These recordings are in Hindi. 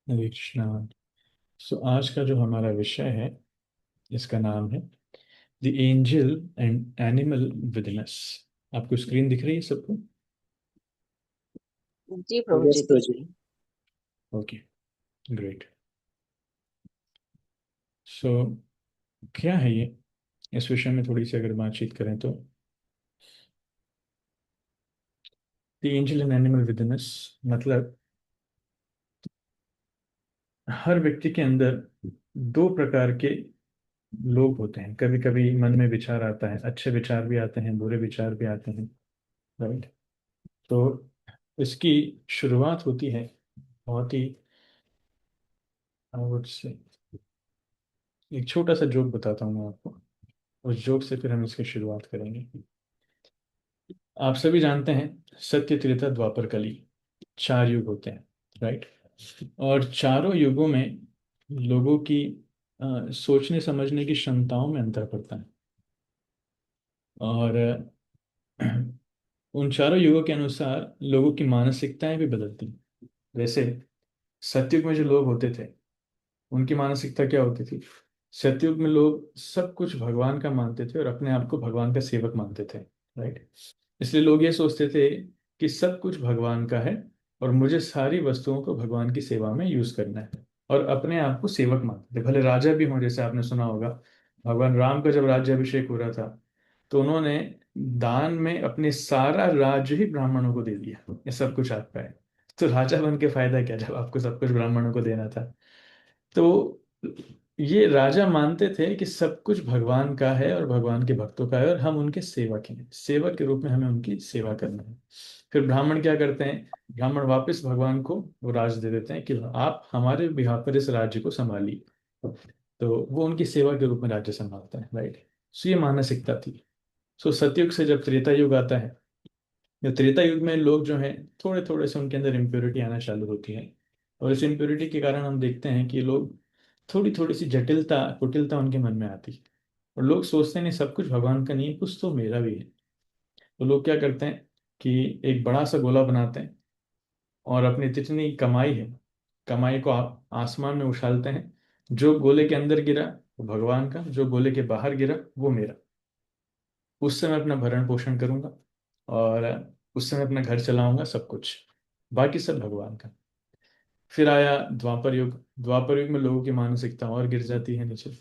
हरे कृष्णा। सो आज का जो हमारा विषय है, इसका नाम है the angel and animal within us. आपको स्क्रीन दिख रही है सबको? जी प्रभु यस जी प्रभु दिख जी। रही ओके, ग्रेट। सो क्या है ये? इस विषय में थोड़ी सी अगर बातचीत करें तो the angel and animal within us मतलब हर व्यक्ति के अंदर दो प्रकार के लोग होते हैं। कभी कभी मन में विचार आता है, अच्छे विचार भी आते हैं, बुरे विचार भी आते हैं, राइट? तो इसकी शुरुआत होती है बहुत ही, आई वुड से, एक छोटा सा जोक बताता हूँ मैं आपको। उस जोक से फिर हम इसकी शुरुआत करेंगे। आप सभी जानते हैं, सत्य, त्रेता, द्वापर, कली, चार युग होते हैं, राइट? और चारों युगों में लोगों की सोचने समझने की क्षमताओं में अंतर पड़ता है। और उन चारों युगों के अनुसार लोगों की मानसिकताएं भी बदलती हैं। जैसे सतयुग में जो लोग होते थे, उनकी मानसिकता क्या होती थी? सतयुग में लोग सब कुछ भगवान का मानते थे और अपने आप को भगवान का सेवक मानते थे, राइट? इसलिए लोग ये सोचते थे कि सब कुछ भगवान का है और मुझे सारी वस्तुओं को भगवान की सेवा में यूज करना है, और अपने आप को सेवक मानते थे, भले राजा भी हों। जैसे आपने सुना होगा, भगवान राम का जब राज्याभिषेक हो रहा था तो उन्होंने दान में अपने सारा राज्य ही ब्राह्मणों को दे दिया, ये सब कुछ आपका है। तो राजा बन के फायदा क्या जब आपको सब कुछ ब्राह्मणों को देना था? तो ये राजा मानते थे कि सब कुछ भगवान का है और भगवान के भक्तों का है और हम उनके सेवक हैं, सेवक के रूप में हमें उनकी सेवा करना है। फिर ब्राह्मण क्या करते हैं? ब्राह्मण वापस भगवान को वो राज दे देते हैं कि आप हमारे बिहाफ पर इस राज्य को संभालिए। तो वो उनकी सेवा के रूप में राज्य संभालते हैं, राइट? सो ये मानसिकता थी। सो सतयुग से जब त्रेता युग आता है, जो त्रेता युग में लोग जो हैं, थोड़े थोड़े से उनके अंदर इम्प्योरिटी आना चालू होती है। और इस इम्प्योरिटी के कारण हम देखते हैं कि लोग, थोड़ी थोड़ी सी जटिलता, कुटिलता उनके मन में आती है। और लोग सोचते हैं नहीं, सब कुछ भगवान का नहीं है, कुछ तो मेरा भी है। तो लोग क्या करते हैं कि एक बड़ा सा गोला बनाते हैं और अपनी जितनी कमाई है, कमाई को आप आसमान में उछालते हैं। जो गोले के अंदर गिरा वो भगवान का, जो गोले के बाहर गिरा वो मेरा। उससे मैं अपना भरण पोषण करूंगा और उससे मैं अपना घर चलाऊंगा, सब कुछ, बाकी सब भगवान का। फिर आया द्वापर युग। द्वापर युग में लोगों की मानसिकता और गिर जाती है नीचे।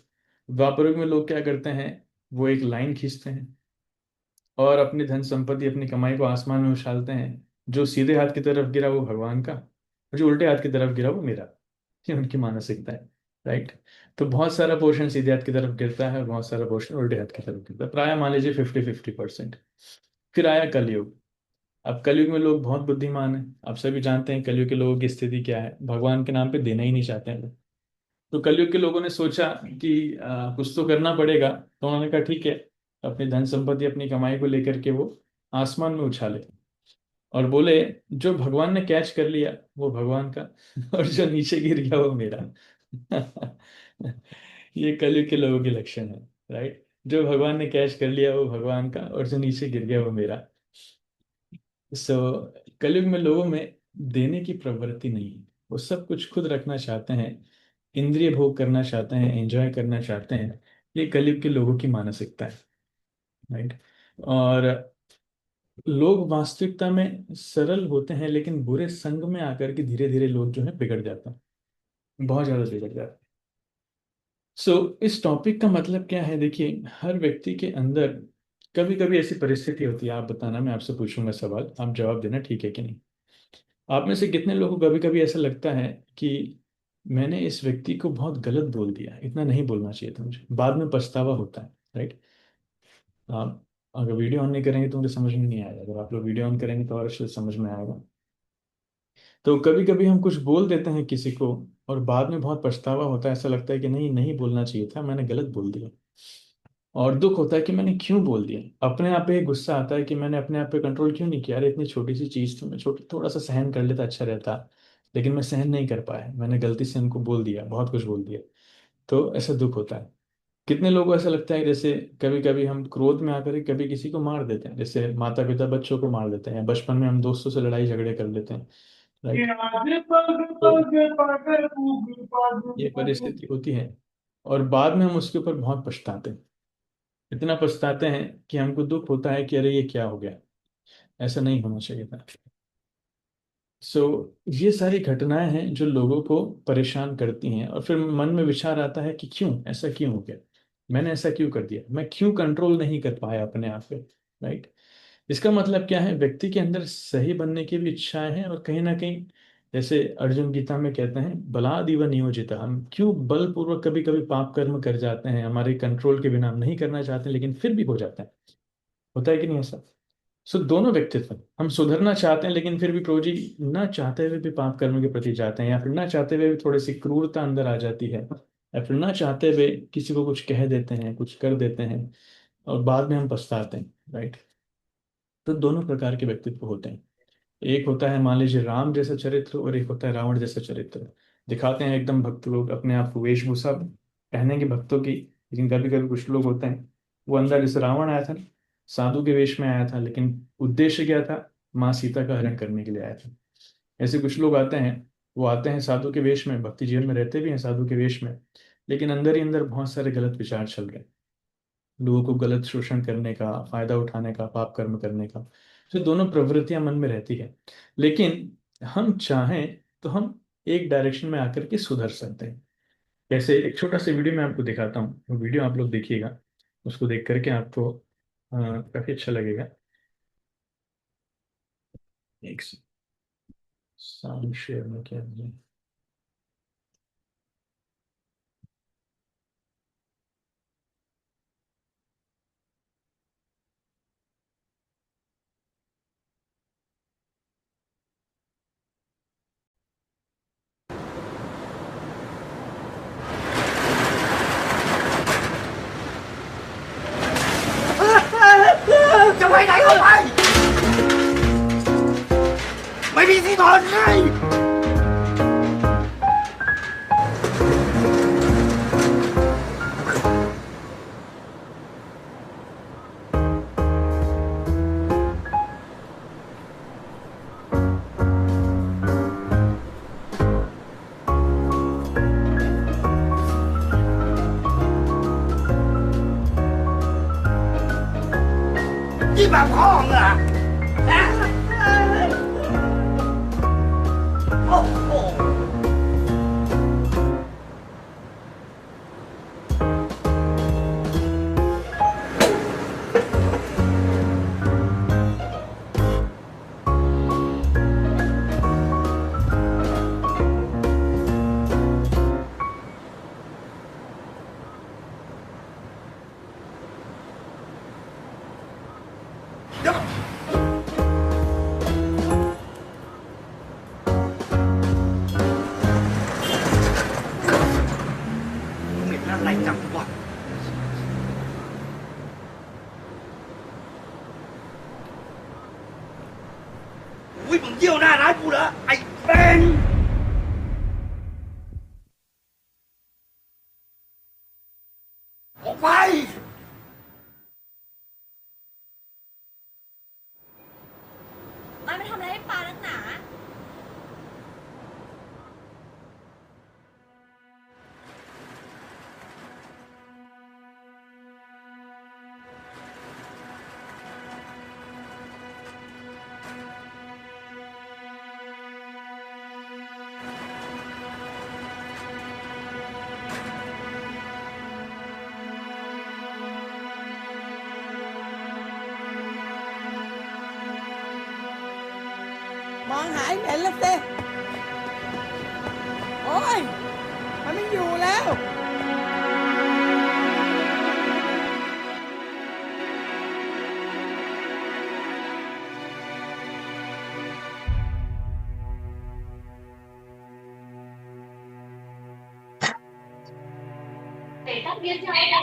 द्वापर युग में लोग क्या करते हैं? वो एक लाइन खींचते हैं और अपनी धन संपत्ति, अपनी कमाई को आसमान में उछालते हैं। जो सीधे हाथ की तरफ गिरा वो भगवान का, और जो उल्टे हाथ की तरफ गिरा वो मेरा। ये उनकी मानसिकता है, राइट? तो बहुत सारा पोर्शन सीधे हाथ की तरफ गिरता है और बहुत सारा पोर्शन उल्टे हाथ की तरफ गिरता है, प्राय मान लीजिए 50-50%। फिर आया कलयुग। अब कलयुग में लोग बहुत बुद्धिमान हैं। आप सभी जानते हैं कलयुग के लोगों की स्थिति क्या है, भगवान के नाम पे देना ही नहीं चाहते हैं लोग। तो कलयुग के लोगों ने सोचा कि कुछ तो करना पड़ेगा। तो उन्होंने कहा ठीक है, अपनी धन संपत्ति, अपनी कमाई को लेकर के वो आसमान में उछाले और बोले जो भगवान ने कैच कर लिया वो भगवान का और जो नीचे गिर गया वो मेरा। ये कलयुग के लोगों के लक्षण है, राइट? जो भगवान ने कैच कर लिया वो भगवान का और जो नीचे गिर गया वो मेरा। सो कलयुग में लोगों में देने की प्रवृत्ति नहीं है। वो सब कुछ खुद रखना चाहते हैं, इंद्रिय भोग करना चाहते हैं, एंजॉय करना चाहते हैं। ये कलयुग के लोगों की मानसिकता है, राइट? और लोग वास्तविकता में सरल होते हैं, लेकिन बुरे संग में आकर के धीरे धीरे लोग जो है बिगड़ जाते हैं, बहुत ज्यादा बिगड़ जाते हैं। सो इस टॉपिक का मतलब क्या है? देखिए, हर व्यक्ति के अंदर कभी कभी ऐसी परिस्थिति होती है। आप बताना, मैं आपसे पूछूंगा सवाल, आप जवाब देना, ठीक है कि नहीं? आप में से कितने लोगों को कभी कभी ऐसा लगता है कि मैंने इस व्यक्ति को बहुत गलत बोल दिया, इतना नहीं बोलना चाहिए था मुझे, बाद में पछतावा होता है, राइट? आप अगर वीडियो ऑन नहीं करेंगे तो मुझे समझ में नहीं आएगा, अगर आप लोग वीडियो ऑन करेंगे तो और अच्छे से समझ में आएगा। तो कभी कभी हम कुछ बोल देते हैं किसी को और बाद में बहुत पछतावा होता है, ऐसा लगता है कि नहीं, नहीं बोलना चाहिए था, मैंने गलत बोल दिया। और दुख होता है कि मैंने क्यों बोल दिया। अपने आप पे गुस्सा आता है कि मैंने अपने आप पे कंट्रोल क्यों नहीं किया। अरे इतनी छोटी सी चीज थी, मैं छोटी थोड़ा सा सहन कर लेता अच्छा रहता, लेकिन मैं सहन नहीं कर पाया, मैंने गलती से उनको बोल दिया, बहुत कुछ बोल दिया। तो ऐसा दुख होता है। कितने लोगों को ऐसा लगता है जैसे कभी कभी हम क्रोध में आकर के कभी किसी को मार देते हैं, जैसे माता पिता बच्चों को मार देते हैं, या बचपन में हम दोस्तों से लड़ाई झगड़े कर लेते हैं। राइट। तो ये परिस्थिति होती है, और बाद में हम उसके ऊपर बहुत पछताते हैं। इतना पछताते हैं कि हमको दुख होता है कि अरे ये क्या हो गया, ऐसा नहीं होना चाहिए था। सो ये सारी घटनाएं हैं जो लोगों को परेशान करती हैं, और फिर मन में विचार आता है कि क्यों ऐसा क्यों हो गया, मैंने ऐसा क्यों कर दिया, मैं क्यों कंट्रोल नहीं कर पाया अपने आप पे। राइट। इसका मतलब क्या है, व्यक्ति के अंदर सही बनने की भी इच्छाएं हैं, और कहीं ना कहीं जैसे अर्जुन गीता में कहते हैं बलादिव नियोजिता, हम क्यों बलपूर्वक कभी कभी पाप कर्म कर जाते हैं, हमारे कंट्रोल के बिना हम नहीं करना चाहते लेकिन फिर भी हो जाता है। होता है कि नहीं ऐसा। सो दोनों व्यक्तित्व, हम सुधरना चाहते हैं लेकिन फिर भी प्रभु जी ना चाहते हुए भी पाप कर्म के प्रति जाते हैं, या फिर ना चाहते हुए भी थोड़ी सी क्रूरता अंदर आ जाती है, या फिर ना चाहते हुए किसी को कुछ कह देते हैं, कुछ कर देते हैं, और बाद में हम पछताते हैं। राइट। तो दोनों प्रकार के व्यक्तित्व होते हैं। एक होता है मान लीजिए राम जैसा चरित्र, और एक होता है रावण जैसा चरित्र। दिखाते हैं एकदम भक्त लोग अपने आप को वेशभूषा पहनेंगे भक्तों की, लेकिन कभी कभी कुछ लोग होते हैं वो अंदर, जैसे रावण आया था, साधु के वेश में आया था, लेकिन उद्देश्य क्या था, माँ सीता का हरण करने के लिए आया था। ऐसे कुछ लोग आते हैं, वो आते हैं साधु के वेश में, भक्ति जीवन में रहते भी हैं साधु के वेश में, लेकिन अंदर ही अंदर बहुत सारे गलत विचार चल रहे हैं, लोगों को गलत शोषण करने का, फायदा उठाने का, पाप कर्म करने का। तो दोनों प्रवृत्तियां मन में रहती है, लेकिन हम चाहें तो हम एक डायरेक्शन में आकर के सुधर सकते हैं। जैसे एक छोटा सा वीडियो मैं आपको दिखाता हूँ, वो वीडियो आप लोग देखिएगा, उसको देख करके आपको काफी अच्छा लगेगा। एक साउंड शेयर में क्या है?จะไปไหนก็ไปไม่มีที่ถอนให้ยี่แบบห้องอ่ะโอ้โหเดี๋ยวเหม็นอะไรจังวะอุ้ยมึงเยี่ยวหน้าร้านกูเหรอไอ้เป็นออกไป มันไปทำอะไรให้ปลานักหนามองหายเหม็นแล้วสิโอ้ย มันไม่อยู่แล้ว để tắt biến cho em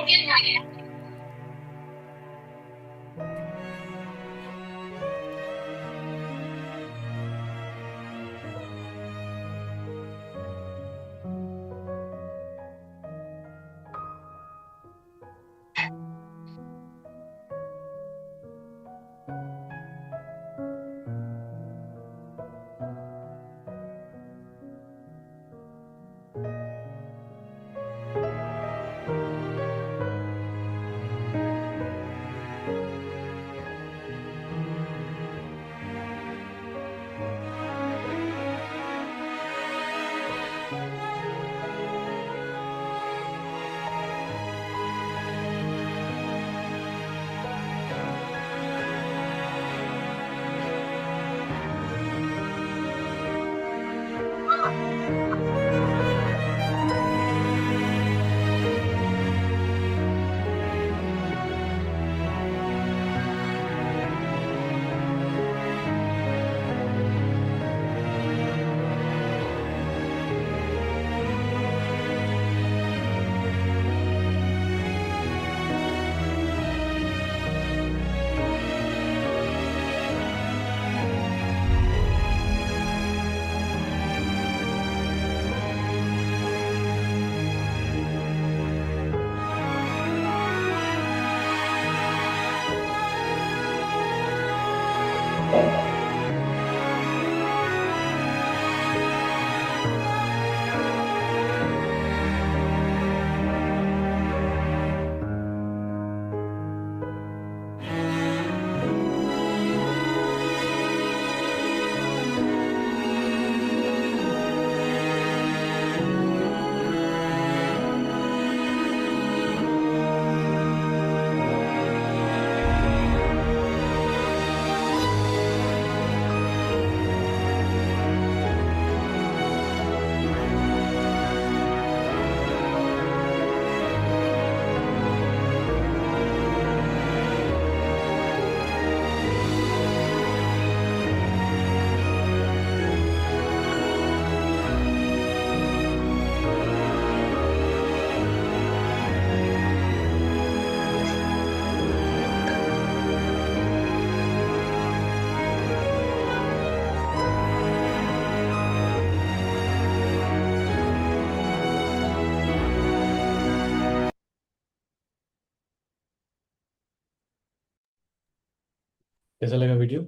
कैसा लगा वीडियो?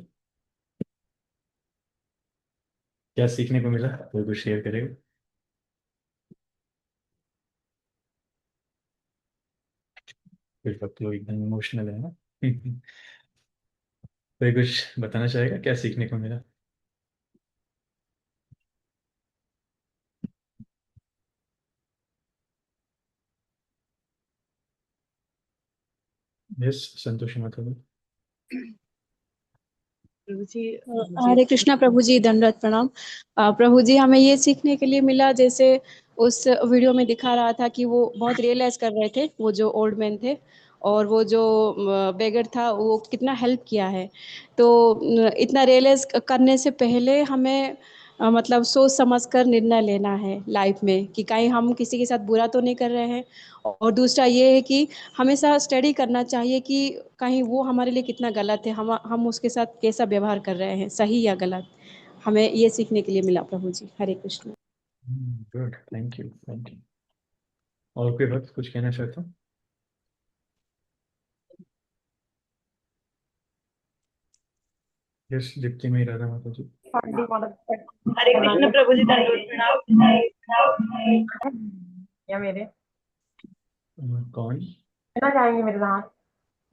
क्या सीखने को मिला? कोई कुछ शेयर करेगा? फिर सब लोग एकदम इमोशनल है ना। कोई कुछ बताना चाहेगा क्या सीखने को मिला? यस, संतोषी माता। प्रभु जी हरे कृष्णा। प्रभु जी दंडवत प्रणाम। प्रभु जी हमें ये सीखने के लिए मिला, जैसे उस वीडियो में दिखा रहा था कि वो बहुत रियलाइज कर रहे थे, वो जो ओल्ड मैन थे और वो जो बेगर था वो कितना हेल्प किया है। तो इतना रियलाइज करने से पहले हमें मतलब सोच समझ कर निर्णय लेना है लाइफ में कि कहीं हम किसी के साथ बुरा तो नहीं कर रहे हैं। और दूसरा ये है कि हमेशा स्टडी करना चाहिए कि कहीं वो हमारे लिए कितना गलत है, हम उसके साथ कैसा व्यवहार कर रहे हैं, सही या गलत। हमें ये सीखने के लिए मिला। प्रभु जी Hare Krishna. Good, thank you, thank you. और कोई वक्त कुछ कहना चाहता हूँ? यस, दीप्ति में ही राधा माता जी। हरे कृष्ण प्रभु जी दंडवत प्रणाम। या मेरे कौन? ना जाएंगे मेरे साथ।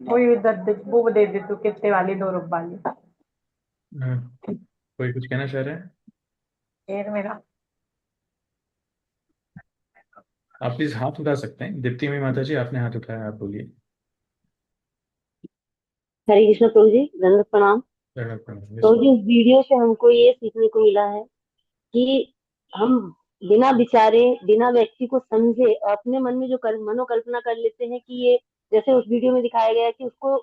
वही वो दे दे तू कितने वाली 2 रुपए वाली। कोई कुछ कहना चाह रहा है? फिर मेरा आप प्लीज हाथ उठा सकते हैं। दीप्ति में माता जी, आपने हाथ उठाया, आप बोलिए। हरे कृष्ण प्रभु जी दंडवत प्रणाम। यस। प्रभु जी इस वीडियो से हमको ये सीखने को मिला है कि हम बिना विचारे बिना व्यक्ति को समझे और अपने मन में जो मनोकल्पना कर लेते हैं कि ये, जैसे उस वीडियो में दिखाया गया है कि उसको,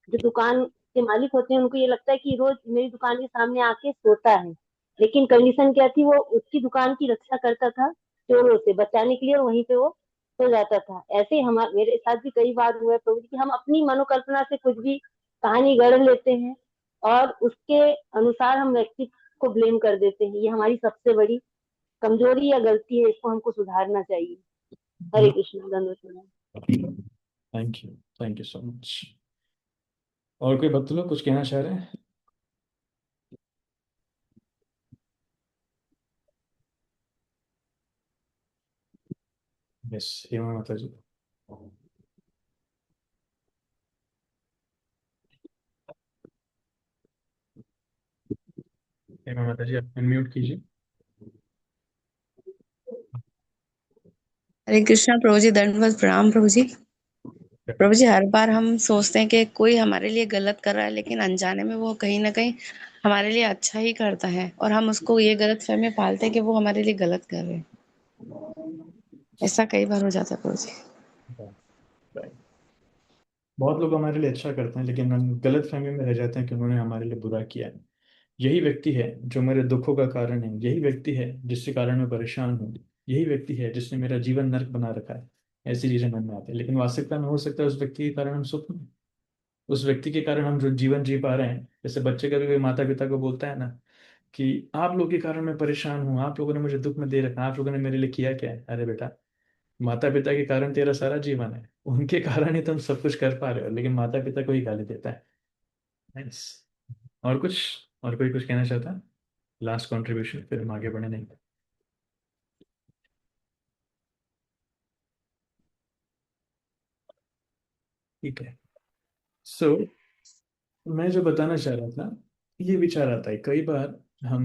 जो दुकान के मालिक होते हैं, उनको ये लगता है कि रोज मेरी दुकान के सामने आके सोता है। लेकिन कंडीशन क्या थी, वो उसकी दुकान की रक्षा करता था चोरों से बचाने के लिए, और वहीं पे वो सो जाता था। ऐसे ही हम, मेरे साथ भी कई बार हुआ है प्रभु जी कि हम अपनी मनोकल्पना से कुछ भी कहानी गढ़ लेते हैं और उसके अनुसार हम व्यक्ति को ब्लेम कर देते हैं। ये हमारी सबसे बड़ी कमजोरी या गलती है, इसको हमको सुधारना चाहिए। हरे कृष्ण दंडवत प्रणाम। Thank you, thank you so much. और कोई भक्त लोग कुछ कहना चाह रहे हैं? यस, हेमा माता जी। हेमा माता जी, आप अनम्यूट कीजिए। हरे कृष्णा प्रभु जी दंडवत प्रणाम। प्रभु जी, प्रभु जी हर बार हम सोचते हैं कि कोई हमारे लिए गलत कर रहा है, लेकिन अनजाने में वो कहीं ना कहीं हमारे लिए अच्छा ही करता है और हम उसको ये गलत फहमी में पालते हैं कि वो हमारे लिए गलत कर रहे हैं। ऐसा कई बार हो जाता है प्रभु जी। बहुत लोग हमारे लिए अच्छा करते हैं, लेकिन हम गलत फहमी में रह जाते हैं कि उन्होंने हमारे लिए बुरा किया है। यही व्यक्ति है जो मेरे दुखों का कारण है, यही व्यक्ति है जिसके कारण मैं परेशान हूँ, यही व्यक्ति है जिसने मेरा जीवन नर्क बना रखा है। ऐसी चीजें मन में आती है, लेकिन वास्तविकता में हो सकता है उस व्यक्ति के कारण हम सुख में, उस व्यक्ति के कारण हम जो जीवन जी पा रहे हैं। जैसे बच्चे कभी कभी माता पिता को बोलता है ना कि आप लोगों के कारण मैं परेशान हूँ, आप लोगों ने मुझे दुख में दे रखा, आप लोगों ने मेरे लिए किया क्या है। अरे बेटा, माता पिता के कारण तेरा सारा जीवन है, उनके कारण ही तुम सब कुछ कर पा रहे हो, लेकिन माता पिता को ही गाली देता है। Nice. और कुछ, और कोई कुछ कहना चाहता है? लास्ट कंट्रीब्यूशन, फिर हम आगे बढ़े नहीं। ठीक है। सो मैं जो बताना चाह रहा था, ये विचार आता है कई बार हम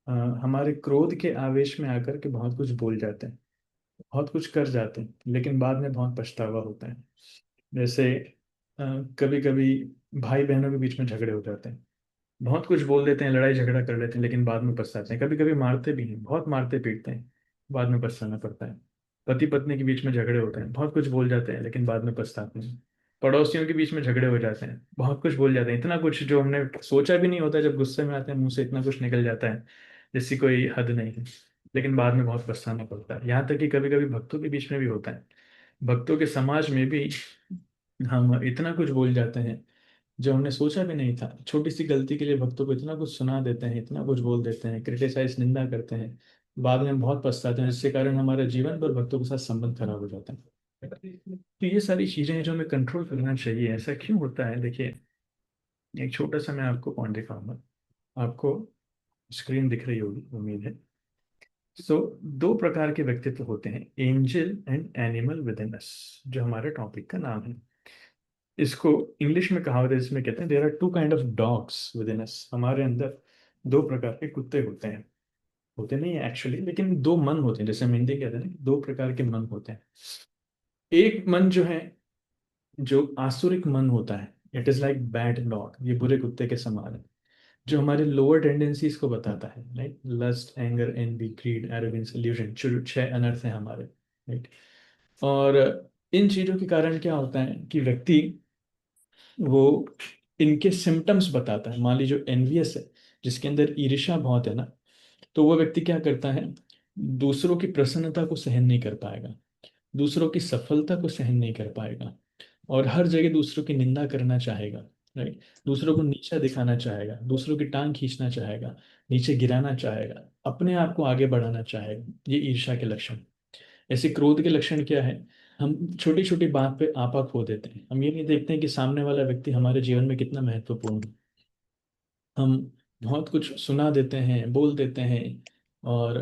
अ, हमारे क्रोध के आवेश में आकर के बहुत कुछ बोल जाते हैं, बहुत कुछ कर जाते हैं, लेकिन बाद में बहुत पछतावा होता है। जैसे कभी कभी भाई बहनों के बीच में झगड़े हो जाते हैं, बहुत कुछ बोल देते हैं, लड़ाई झगड़ा कर लेते हैं, लेकिन बाद में पछताते हैं। कभी कभी मारते भी हैं, बहुत मारते पीटते हैं, बाद में पछताना पड़ता है। पति पत्नी के बीच में झगड़े होते हैं, बहुत कुछ बोल जाते हैं, लेकिन बाद में पछताते हैं। पड़ोसियों के बीच में झगड़े हो जाते हैं, बहुत कुछ बोल जाते हैं, इतना कुछ जो हमने सोचा भी नहीं होता, जब गुस्से में आते हैं मुंह से इतना कुछ निकल जाता है जिसकी कोई हद नहीं है, लेकिन बाद में बहुत पछताना पड़ता है। यहाँ तक कि कभी कभी भक्तों के बीच में भी होता है, भक्तों के समाज में भी हम इतना कुछ बोल जाते हैं जो हमने सोचा भी नहीं था। छोटी सी गलती के लिए भक्तों को इतना कुछ सुना देते हैं, इतना कुछ बोल देते हैं, क्रिटिसाइज, निंदा करते हैं, बाद में हम बहुत पछताते हैं, जिसके कारण हमारा जीवन पर भक्तों के साथ संबंध खराब हो जाता है। तो ये सारी चीजें हैं जो हमें कंट्रोल करना चाहिए। ऐसा क्यों होता है? देखिए, एक छोटा सा मैं आपको पॉइंट दिखाऊंगा, आपको स्क्रीन दिख रही होगी उम्मीद है। सो दो प्रकार के व्यक्तित्व होते हैं, angel and animal within us, जो हमारे टॉपिक का नाम है। इसको इंग्लिश में कहावत है, इसमें कहते हैं there are two kind of dogs within us, हमारे अंदर दो प्रकार के कुत्ते होते हैं। होते नहीं है एक्चुअली, लेकिन दो मन होते हैं, जैसे हम हिंदी कहते हैं ना, दो प्रकार के मन होते हैं। एक मन जो है, जो आसुरिक मन होता है, it is like bad dog, ये बुरे कुत्ते के समान है, जो हमारे लोअर टेंडेंसीज को बताता है, like lust, anger, envy, greed, arrogance, illusion, छह अनर्थ हैं हमारे, राइट। और इन चीजों के कारण क्या होता है कि व्यक्ति वो इनके सिम्टम्स बताता है। मान लीजिए जो एनवियस है, जिसके अंदर ईर्ष्या बहुत है ना, तो वो व्यक्ति क्या करता है, दूसरों की प्रसन्नता को सहन नहीं कर पाएगा, दूसरों की सफलता को सहन नहीं कर पाएगा, और हर जगह दूसरों की निंदा करना चाहेगा, राइट। दूसरों को नीचा दिखाना चाहेगा, दूसरों की टांग खींचना चाहेगा, नीचे गिराना चाहेगा, अपने आप को आगे बढ़ाना चाहेगा। ये ईर्ष्या के लक्षण। ऐसे क्रोध के लक्षण क्या है, हम छोटी छोटी बात पे आपा खो देते हैं, हम ये नहीं देखते हैं कि सामने वाला व्यक्ति हमारे जीवन में कितना महत्वपूर्ण है। हम बहुत कुछ सुना देते हैं, बोल देते हैं, और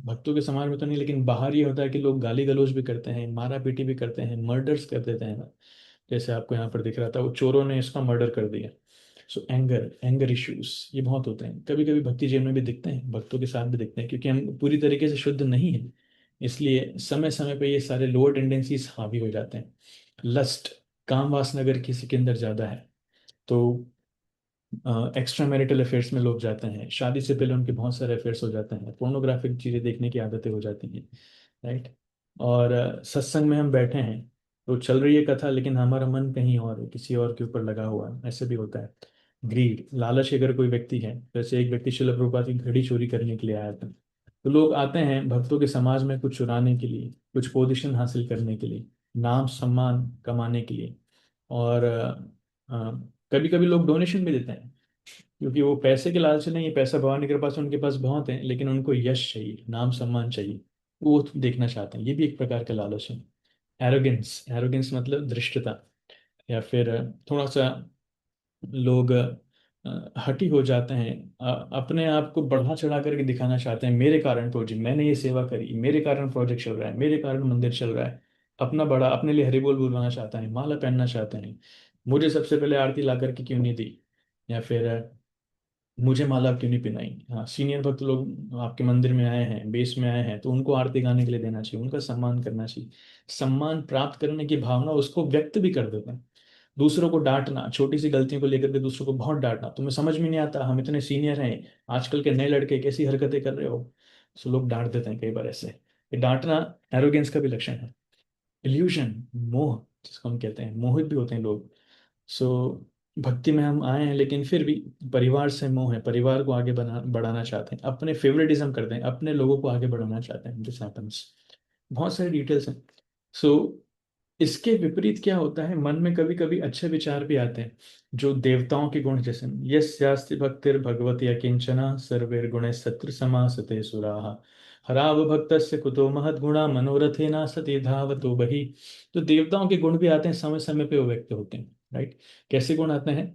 भक्तों के समाज में तो नहीं, लेकिन बाहर ये होता है कि लोग गाली गलौज भी करते हैं, मारा पीटी भी करते हैं, मर्डर्स कर देते हैं ना। जैसे आपको यहाँ पर दिख रहा था, वो चोरों ने इसका मर्डर कर दिया। सो एंगर, एंगर इश्यूज ये बहुत होते हैं, कभी कभी भक्ति जीवन में भी दिखते हैं, भक्तों के साथ भी दिखते हैं, क्योंकि हम पूरी तरीके से शुद्ध नहीं है, इसलिए समय समय पे ये सारे लोअर टेंडेंसीज हावी हो जाते हैं। लस्ट, काम वासना अगर किसी के अंदर ज्यादा है, तो एक्स्ट्रा मैरिटल अफेयर्स में लोग जाते हैं, शादी से पहले उनके बहुत सारे अफेयर्स हो जाते हैं, पोर्नोग्राफिक चीज़ें देखने की आदतें हो जाती हैं, राइट। और सत्संग में हम बैठे हैं, तो चल रही है कथा, लेकिन हमारा मन कहीं और है, किसी और के ऊपर लगा हुआ है, ऐसे भी होता है। ग्रीड, लालच अगर कोई व्यक्ति है, जैसे एक व्यक्ति शिल प्रभुपाद की घड़ी चोरी करने के लिए आया था, तो लोग आते हैं भक्तों के समाज में कुछ चुराने के लिए, कुछ पोजीशन हासिल करने के लिए, नाम सम्मान कमाने के लिए, और कभी कभी लोग डोनेशन भी देते हैं, क्योंकि वो पैसे के लालच से नहीं है, पैसा भगवान के पास उनके पास बहुत है, लेकिन उनको यश चाहिए, नाम सम्मान चाहिए, वो देखना चाहते हैं, ये भी एक प्रकार का लालच है। एरोगेंस, एरोगेंस मतलब धृष्टता, या फिर थोड़ा सा लोग हठी हो जाते हैं, अपने आप को बढ़ा चढ़ा करके दिखाना चाहते हैं, मेरे कारण प्रोजेक्ट, मैंने ये सेवा करी, मेरे कारण प्रोजेक्ट चल रहा है, मेरे कारण मंदिर चल रहा है, अपना बड़ा, अपने लिए हरिबोल बुलवाना चाहता है, माला पहनना चाहते हैं, मुझे सबसे पहले आरती ला करके क्यों नहीं दी, या फिर मुझे माला क्यों नहीं पिनाई। हाँ, सीनियर भक्त लोग आपके मंदिर में आए हैं, बेस में आए हैं, तो उनको आरती गाने के लिए देना चाहिए, उनका सम्मान करना चाहिए। सम्मान प्राप्त करने की भावना उसको व्यक्त भी कर देते हैं। दूसरों को डांटना, छोटी सी गलतियों को लेकर के दूसरों को बहुत डांटना, तुम्हें समझ में नहीं आता, हम इतने सीनियर हैं, आजकल के नए लड़के कैसी हरकतें कर रहे हो, सो लोग डांट देते हैं कई बार ऐसे। ये डांटना एरोगेंस का भी लक्षण है। इल्यूजन, मोह, जिसको हम कहते हैं, मोहित भी होते हैं लोग। सो भक्ति में हम आए हैं, लेकिन फिर भी परिवार से मोह है, परिवार को आगे बढ़ाना चाहते हैं, अपने फेवरेटिज्म करते हैं, अपने लोगों को आगे बढ़ाना चाहते हैं, दिस हैपेंस। बहुत सारे डिटेल्स हैं। सो इसके विपरीत क्या होता है, मन में कभी कभी अच्छे विचार भी आते हैं, जो देवताओं के गुण, जैसे यस्यास्ति भक्तिर् भगवती अकिंचना सर्वैर्गुणैः सत्र समासते सुराः हराव भक्तस्य कुतो महद्गुणा मनोरथेना सति धावतो बहि। तो देवताओं के गुण भी आते हैं, समय समय पे वो व्यक्त होते हैं, राइट। कैसे गुण आते हैं,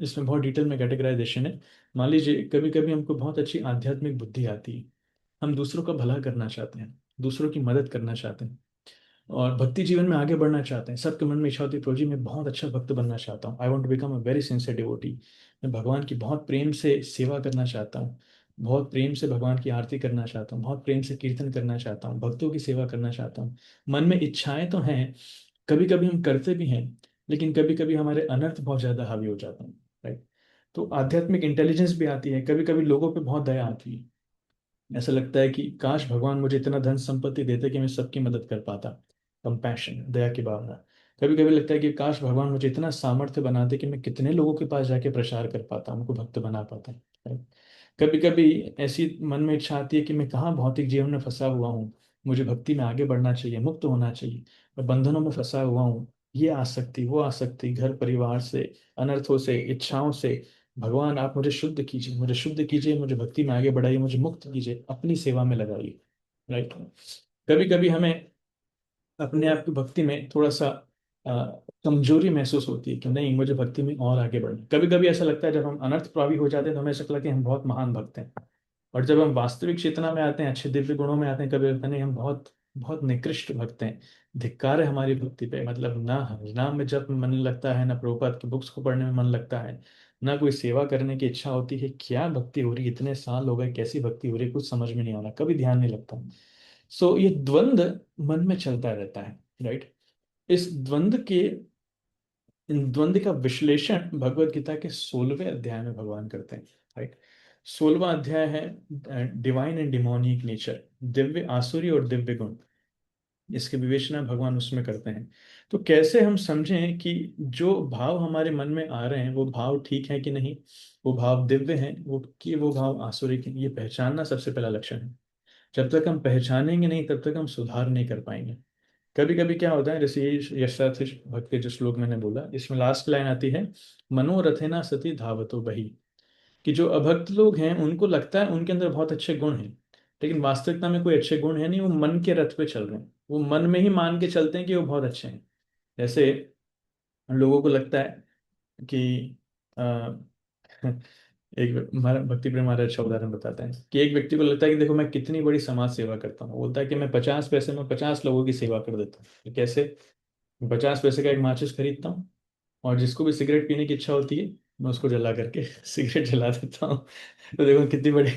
इसमें बहुत डिटेल में कैटेगराइजेशन है। मान लीजिए कभी कभी हमको बहुत अच्छी आध्यात्मिक बुद्धि आती है, हम दूसरों का भला करना चाहते हैं, दूसरों की मदद करना चाहते हैं, और भक्ति जीवन में आगे बढ़ना चाहते हैं। सबके मन में इच्छा होती है, प्रभु जी मैं बहुत अच्छा भक्त बनना चाहता हूँ, I want to become a very sincere devotee. मैं भगवान की बहुत प्रेम से सेवा करना चाहता हूँ, बहुत प्रेम से भगवान की आरती करना चाहता हूँ, बहुत प्रेम से कीर्तन करना चाहता हूँ, भक्तों की सेवा करना चाहता हूँ। मन में इच्छाएं तो हैं, कभी कभी हम करते भी हैं, लेकिन कभी कभी हमारे अनर्थ बहुत ज्यादा हावी हो जाते हैं, राइट। तो आध्यात्मिक इंटेलिजेंस भी आती है, कभी कभी लोगों पे बहुत दया आती है, ऐसा लगता है कि काश भगवान मुझे इतना धन संपत्ति देते कि मैं सबकी मदद कर पाता। कंपैशन, दया की भावना। कभी कभी लगता है कि काश भगवान मुझे इतना सामर्थ्य बनाते कि मैं कितने लोगों के पास जाके प्रचार कर पाता, उनको भक्त बना पाता। कभी कभी ऐसी मन में इच्छा आती है कि मैं कहाँ भौतिक जीवन में फंसा हुआ हूँ, मुझे भक्ति में आगे बढ़ना चाहिए, मुक्त होना चाहिए, मैं बंधनों में फंसा हुआ हूँ, ये आसक्ति वो आसक्ति, घर परिवार से, अनर्थों से, इच्छाओं से। भगवान आप मुझे शुद्ध कीजिए, मुझे शुद्ध कीजिए, मुझे भक्ति में आगे बढ़ाइए, मुझे मुक्त कीजिए, अपनी सेवा में लगाइए, राइट। कभी कभी हमें अपने आप की भक्ति में थोड़ा सा कमजोरी महसूस होती है कि नहीं, मुझे भक्ति में और आगे बढ़ना। कभी कभी ऐसा लगता है जब हम अनर्थ प्राप्त हो जाते हैं तो हमें ऐसा लगता है कि हम बहुत महान भक्त हैं, और जब हम वास्तविक चेतना में आते हैं, अच्छे दिव्य गुणों में आते हैं, कभी लगता है नहीं, हम बहुत बहुत निकृष्ट भक्त हैं। धिक्कार है हमारी भक्ति पे। मतलब ना नाम में जब मन लगता है, ना प्रभुपाद की बुक्स को पढ़ने में मन लगता है, ना कोई सेवा करने की इच्छा होती है। क्या भक्ति हो रही है, इतने साल हो गए, कैसी भक्ति हो रही है, कुछ समझ में नहीं आ रहा, कभी ध्यान नहीं लगता। सो ये द्वंद्व मन में चलता रहता है, राइट। इस द्वंद्व के इन द्वंद्व का विश्लेषण भगवत गीता के 16वें अध्याय में भगवान करते हैं, राइट। 16वां अध्याय है divine and demonic nature, Divya आसुरी और दिव्य गुण। इसकी विवेचना भगवान उसमें करते हैं। तो कैसे हम समझें कि जो भाव हमारे मन में आ रहे हैं वो भाव ठीक है कि नहीं, वो भाव दिव्य हैं वो, कि वो भाव आसुरी के, ये पहचानना सबसे पहला लक्षण है। जब तक हम पहचानेंगे नहीं तब तक हम सुधार नहीं कर पाएंगे। कभी कभी क्या होता है, जैसे ये यशाति भक्त के जो श्लोक मैंने बोला, इसमें लास्ट लाइन आती है, मनोरथेना सती धावतो बही। कि जो अभक्त लोग हैं उनको लगता है उनके अंदर बहुत अच्छे गुण हैं, लेकिन वास्तविकता में कोई अच्छे गुण है नहीं, वो मन के रथ पे चल रहे हैं, वो मन में ही मान के चलते हैं कि वो बहुत अच्छे हैं। जैसे लोगों को लगता है कि आ, एक हमारा भक्ति प्रेम महाराज अच्छा उदाहरण बताते हैं कि एक व्यक्ति को लगता है कि देखो मैं कितनी बड़ी समाज सेवा करता हूँ। बोलता है कि मैं 50 पैसे में 50 लोगों की सेवा कर देता हूँ। तो कैसे? 50 पैसे का एक माचिस खरीदता हूँ, और जिसको भी सिगरेट पीने की इच्छा होती है मैं उसको जला करके सिगरेट जला देता हूँ। तो देखो कितनी बड़ी,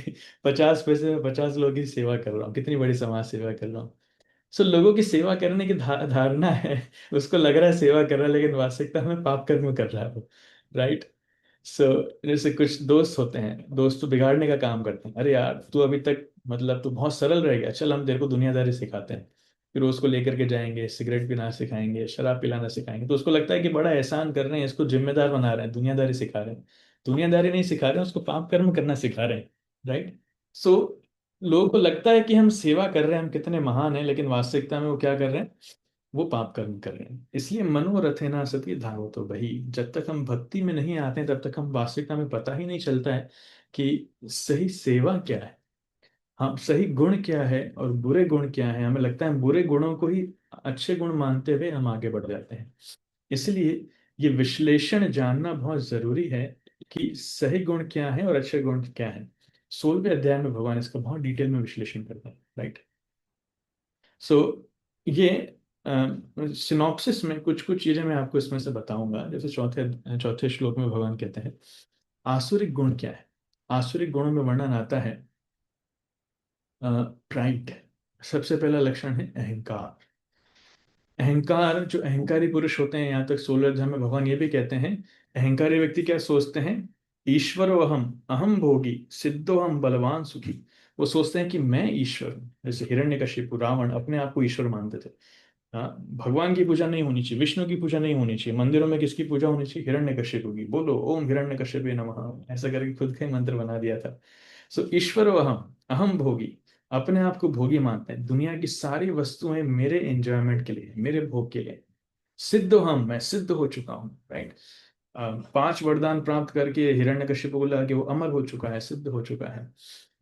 50 पैसे में 50 लोगों की सेवा कर रहा हूँ, कितनी बड़ी समाज सेवा कर रहा हूँ। सो लोगों की सेवा करने की धारणा है, उसको लग रहा है सेवा कर रहा है, लेकिन वास्तविकता में पाप कर्म कर रहा है वो, राइट। सो जैसे कुछ दोस्त होते हैं, दोस्त तो बिगाड़ने का काम करते हैं। अरे यार तू अभी तक मतलब तू बहुत सरल रह गया, चल हम तेरे को दुनियादारी सिखाते हैं। फिर उसको लेकर के जाएंगे, सिगरेट पीना सिखाएंगे, शराब पिलाना सिखाएंगे, तो उसको लगता है कि बड़ा एहसान कर रहे हैं, इसको जिम्मेदार बना रहे हैं, दुनियादारी सिखा रहे हैं। दुनियादारी नहीं सिखा रहे हैं, उसको पाप कर्म करना सिखा रहे हैं, राइट। सो लोगों को लगता है कि हम सेवा कर रहे हैं, हम कितने महान हैं, लेकिन वास्तविकता में वो क्या कर रहे हैं, वो पाप कर्म कर रहे हैं। इसलिए मनोरथेना सती धावतो बही। जब तक हम भक्ति में नहीं आते हैं तब तक हम वास्तविकता में पता ही नहीं चलता है कि सही सेवा क्या है, हम सही गुण क्या है और बुरे गुण क्या है। हमें लगता है बुरे गुणों को ही अच्छे गुण मानते हुए हम आगे बढ़ जाते हैं। इसलिए ये विश्लेषण जानना बहुत जरूरी है कि सही गुण क्या है और अच्छे गुण क्या है। 16वें अध्याय में भगवान इसका बहुत डिटेल में विश्लेषण करते हैं, राइट। सो ये सिनॉप्सिस में कुछ कुछ चीजें मैं आपको इसमें से बताऊंगा। जैसे चौथे चौथे श्लोक में भगवान कहते हैं आसुरिक गुण क्या है। आसुरिक गुणों में वर्णन आता है प्राइड। सबसे पहला लक्षण है अहंकार। अहंकार, जो अहंकारी पुरुष होते हैं, यहाँ तक 16 अध्याय में भगवान ये भी कहते हैं, अहंकारी व्यक्ति क्या सोचते हैं, ईश्वरो अहम, अहम भोगी, सिद्धो हम बलवान सुखी। वो सोचते हैं कि मैं ईश्वर हूँ। जैसे हिरण्यकशिपु रावण अपने आप को ईश्वर मानते थे। हाँ, भगवान की पूजा नहीं होनी चाहिए, विष्णु की पूजा नहीं होनी चाहिए, मंदिरों में किसकी पूजा होनी चाहिए, हिरण्यकशिपु की। बोलो ओम हिरण्यकशिपे नमः, ऐसा करके खुद का ही मंत्र बना दिया था। सो ईश्वरो अहम, अहम भोगी, अपने आप को भोगी मानते हैं, दुनिया की सारी वस्तुएं मेरे एंजॉयमेंट के लिए, मेरे भोग के लिए। सिद्ध हम, मैं सिद्ध हो चुका हूँ, राइट। 5 वरदान प्राप्त करके हिरण्यकशिपु बोला कि वो अमर हो चुका है, सिद्ध हो चुका है।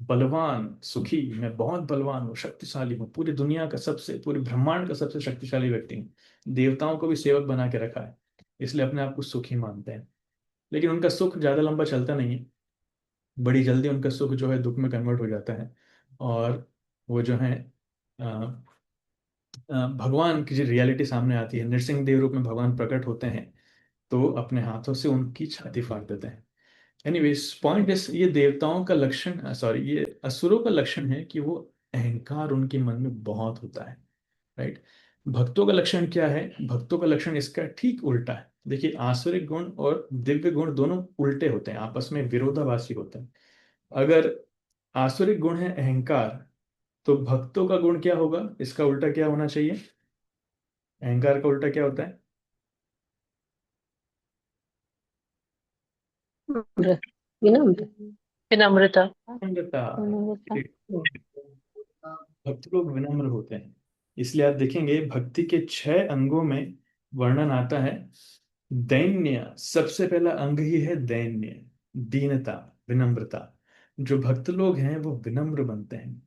बलवान सुखी, मैं बहुत बलवान हूँ, शक्तिशाली हूँ, पूरी दुनिया का सबसे, पूरे ब्रह्मांड का सबसे शक्तिशाली व्यक्ति हूँ। देवताओं को भी सेवक बना के रखा है, इसलिए अपने आप को सुखी मानते हैं। लेकिन उनका सुख ज्यादा लंबा चलता नहीं है, बड़ी जल्दी उनका सुख जो है दुख में कन्वर्ट हो जाता है। और वो जो है भगवान की जो रियलिटी सामने आती है, नृसिंह देव रूप में भगवान प्रकट होते हैं, तो अपने हाथों से उनकी छाती फाड़ देते हैं। एनीवेज पॉइंट इस, ये देवताओं का लक्षण, सॉरी ये असुरों का लक्षण है कि वो अहंकार उनके मन में बहुत होता है, राइट। भक्तों का लक्षण क्या है? भक्तों का लक्षण इसका ठीक उल्टा है। देखिए आसुरिक गुण और दिव्य गुण दोनों उल्टे होते हैं, आपस में विरोधाभासी होते हैं। अगर आसुरिक गुण है अहंकार, तो भक्तों का गुण क्या होगा, इसका उल्टा क्या होना चाहिए? अहंकार का उल्टा क्या होता है? विनम्र, विनम्रता। विनम्रता। विनम्रता। भक्त लोग विनम्र होते हैं। इसलिए आप देखेंगे भक्ति के 6 अंगों में वर्णन आता है, दैन्य सबसे पहला अंग ही है, दैन्य, दीनता, विनम्रता। जो भक्त लोग हैं वो विनम्र बनते हैं।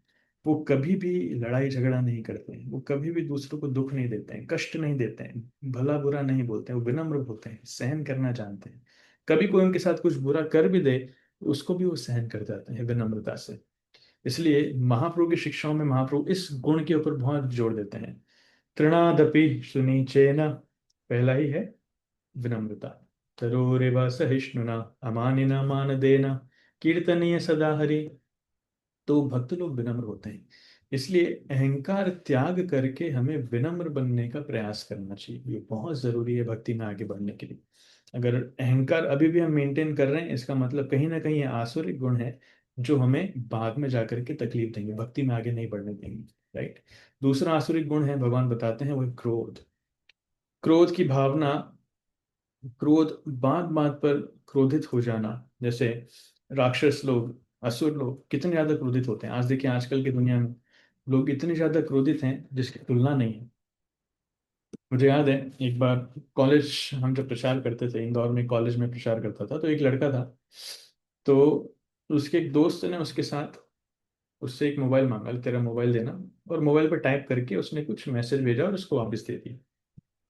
वो कभी भी लड़ाई झगड़ा नहीं करते हैं, वो कभी भी दूसरों को दुख नहीं देते हैं, कष्ट नहीं देते हैं, भला बुरा नहीं बोलते हैं, वो विनम्र होते हैं, सहन करना जानते हैं। कभी कोई उनके साथ कुछ बुरा कर भी दे, उसको भी वो सहन कर जाते हैं विनम्रता से। इसलिए महाप्रभु की शिक्षाओं में महाप्रभु इस गुण के ऊपर बहुत जोर देते हैं। तृणादपि सुनीचेन, पहला ही है विनम्रता। तरोरेव सहिष्णुना अमानिना मानदेना कीर्तनीय सदा हरि। तो भक्त लोग विनम्र होते हैं। इसलिए अहंकार त्याग करके हमें विनम्र बनने का प्रयास करना चाहिए, ये बहुत जरूरी है भक्ति में आगे बढ़ने के लिए। अगर अहंकार अभी भी हम मेंटेन कर रहे हैं, इसका मतलब कहीं ना कहीं ये आसुरिक गुण है जो हमें बाद में जाकर के तकलीफ देंगे, भक्ति में आगे नहीं बढ़ने देंगे। राइट। दूसरा आसुरिक गुण है, भगवान बताते हैं, वो है क्रोध। क्रोध की भावना, क्रोध, बात बात पर क्रोधित हो जाना। जैसे राक्षस लोग, असुर लोग कितने ज्यादा क्रोधित होते हैं। आज देखिए, आजकल की दुनिया में लोग इतने ज्यादा क्रोधित हैं जिसकी तुलना नहीं है। मुझे याद है एक बार कॉलेज, हम जब प्रचार करते थे, इंदौर में कॉलेज में प्रचार करता था, तो एक लड़का था। तो उसके एक दोस्त ने उसके साथ उससे एक मोबाइल मांगा, तेरा मोबाइल देना। और मोबाइल पर टाइप करके उसने कुछ मैसेज भेजा और उसको वापस दे दिया।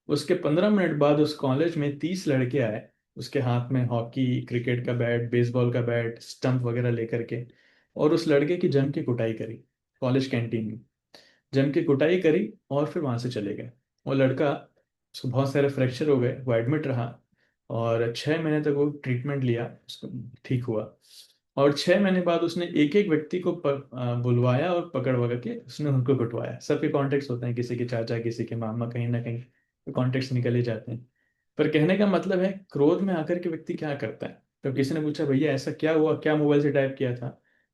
उसके 15 मिनट बाद उस कॉलेज में 30 लड़के आए, उसके हाथ में हॉकी, क्रिकेट का बैट, बेसबॉल का बैट, स्टंप वगैरह लेकर के। और उस लड़के की जम के कुटाई करी, कॉलेज कैंटीन में जम के कुटाई करी, और फिर वहां से चले गए। वो लड़का, उसको बहुत सारे फ्रैक्चर हो गए, वो एडमिट रहा। और 6 महीने तक वो ट्रीटमेंट लिया, उसको ठीक हुआ। और 6 महीने बाद उसने एक एक व्यक्ति को बुलवाया और पकड़ वगड़ के उसने उनको कुटवाया। सबके कॉन्टेक्ट होते हैं, किसी के चाचा, किसी के मामा, कहीं ना कहीं कॉन्टेक्ट निकल ही जाते हैं। पर कहने का मतलब है, क्रोध में आकर के व्यक्ति क्या करता है। तो किसी ने पूछा, भैया ऐसा क्या हुआ, क्या मोबाइल से टाइप किया था?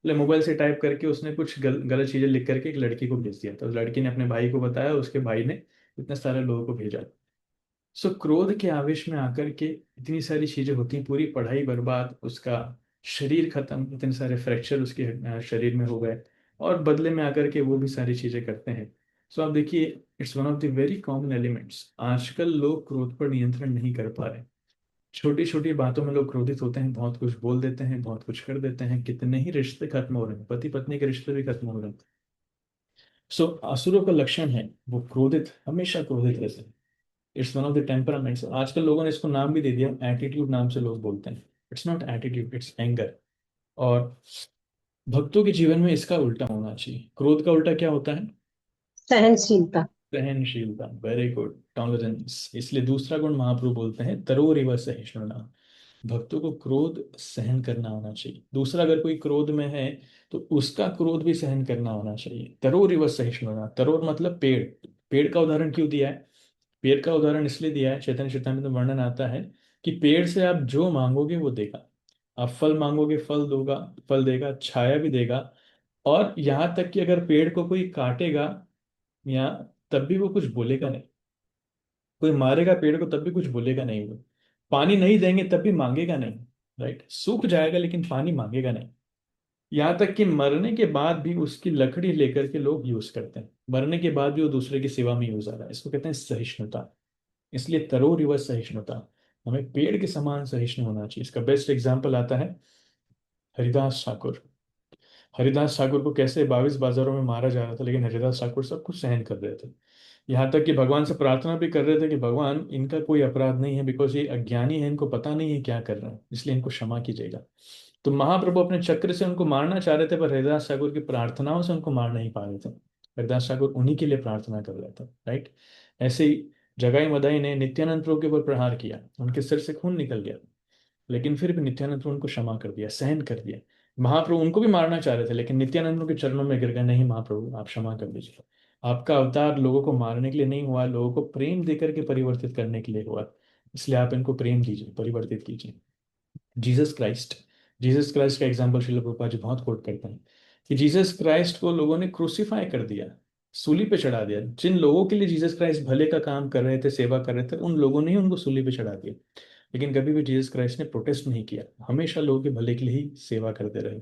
बोले, मोबाइल से टाइप करके उसने कुछ गलत चीजें लिख करके एक लड़की को भेज दिया था। उस लड़की ने अपने भाई को बताया, उसके भाई ने इतने सारे लोगों को भेजा। सो क्रोध के आवेश में आकर के इतनी सारी चीजें होती हैं, पूरी पढ़ाई बर्बाद, उसका शरीर खत्म, इतने सारे फ्रैक्चर उसके शरीर में हो गए। और बदले में आकर के वो भी सारी चीजें करते हैं। सो आप देखिए, it's one of the very common elements. आजकल लोग क्रोध पर नियंत्रण नहीं कर पा रहे। छोटी छोटी बातों में लोग क्रोधित होते हैं, बहुत कुछ बोल देते हैं, बहुत कुछ कर देते हैं, कितने ही रिश्ते खत्म हो रहे हैं, पति पत्नी के रिश्ते भी खत्म हो रहे हैं। सो असुरों का लक्षण है वो क्रोधित, हमेशा क्रोधित रहते हैं। It's one of the temperaments. आजकल लोगों ने इसको नाम भी दे दिया, एटीट्यूड नाम से लोग बोलते हैं। It's not attitude, it's anger. और भक्तों के जीवन में इसका उल्टा होना चाहिए। क्रोध का उल्टा क्या होता है? सहनशीलता। सहनशीलता। Very good, tolerance. इसलिए दूसरा गुण महाप्रभु बोलते हैं, तरोरिव सहिष्णुना। भक्तों को क्रोध सहन करना आना चाहिए। दूसरा, अगर कोई क्रोध में है तो उसका क्रोध भी सहन करना आना चाहिए। तरोरिव सहिष्णुना, तरोर मतलब पेड़। पेड़ का उदाहरण क्यों दिया है? पेड़ का उदाहरण इसलिए दिया है, चैतन्य चेतामृत में वर्णन आता है कि पेड़ से आप जो मांगोगे वो देगा। आप फल मांगोगे, फल दोगा, फल देगा, छाया भी देगा। और यहाँ तक कि अगर पेड़ को कोई काटेगा या, तब भी वो कुछ बोलेगा नहीं। कोई मारेगा पेड़ को तब भी कुछ बोलेगा नहीं वो। पानी नहीं देंगे तब भी मांगेगा नहीं। राइट, सूख जाएगा लेकिन पानी मांगेगा नहीं। यहाँ तक कि मरने के बाद भी उसकी लकड़ी लेकर के लोग यूज करते हैं, मरने के बाद भी वो दूसरे की सेवा में यूज आ रहा है। इसको कहते हैं सहिष्णुता। इसलिए तरोर रिवर्स सहिष्णुता, हमें पेड़ के समान सहिष्णु होना चाहिए। इसका बेस्ट एग्जाम्पल आता है हरिदास ठाकुर। हरिदास ठाकुर को कैसे 22 बाजारों में मारा जा रहा था, लेकिन हरिदास ठाकुर सब कुछ सहन कर रहे थे। यहाँ तक कि भगवान से प्रार्थना भी कर रहे थे कि भगवान, इनका कोई अपराध नहीं है, बिकॉज ये अज्ञानी है, इनको पता नहीं है क्या कर रहे हैं, इसलिए इनको क्षमा कीजिएगा। तो महाप्रभु अपने चक्र से उनको मारना चाह रहे थे, पर हरिदास ठाकुर की प्रार्थनाओं से उनको मार नहीं पा रहे थे। हरिदास ठाकुर उन्हीं के लिए प्रार्थना कर रहे थे। राइट। ऐसे ही जगाई मदाई ने नित्यानंद प्रभु के ऊपर प्रहार किया, उनके सिर से खून निकल गया, लेकिन फिर भी नित्यानंद प्रभु उनको क्षमा कर दिया, सहन कर दिया। महाप्रभु उनको भी मारना चाह रहे थे, लेकिन नित्यानंद प्रभु के चरणों में गिर गए, नहीं महाप्रभु आप क्षमा कर दीजिए। आपका अवतार लोगों को मारने के लिए नहीं हुआ, लोगों को प्रेम देकर के परिवर्तित करने के लिए हुआ। इसलिए आप इनको प्रेम दीजिए, परिवर्तित कीजिए। जीसस क्राइस्ट, जीसस क्राइस्ट का एग्जाम्पल श्रील प्रभुपाद जी बहुत कोट करते हैं कि जीसस क्राइस्ट को लोगों ने क्रूसीफाई कर दिया, सूली पे चढ़ा दिया। जिन लोगों के लिए जीसस क्राइस्ट भले का काम कर रहे थे, सेवा कर रहे थे, उन लोगों ने ही उनको सूली पे चढ़ा दिया। लेकिन कभी भी जीसस क्राइस्ट ने प्रोटेस्ट नहीं किया, हमेशा लोगों के भले के लिए ही सेवा करते रहे।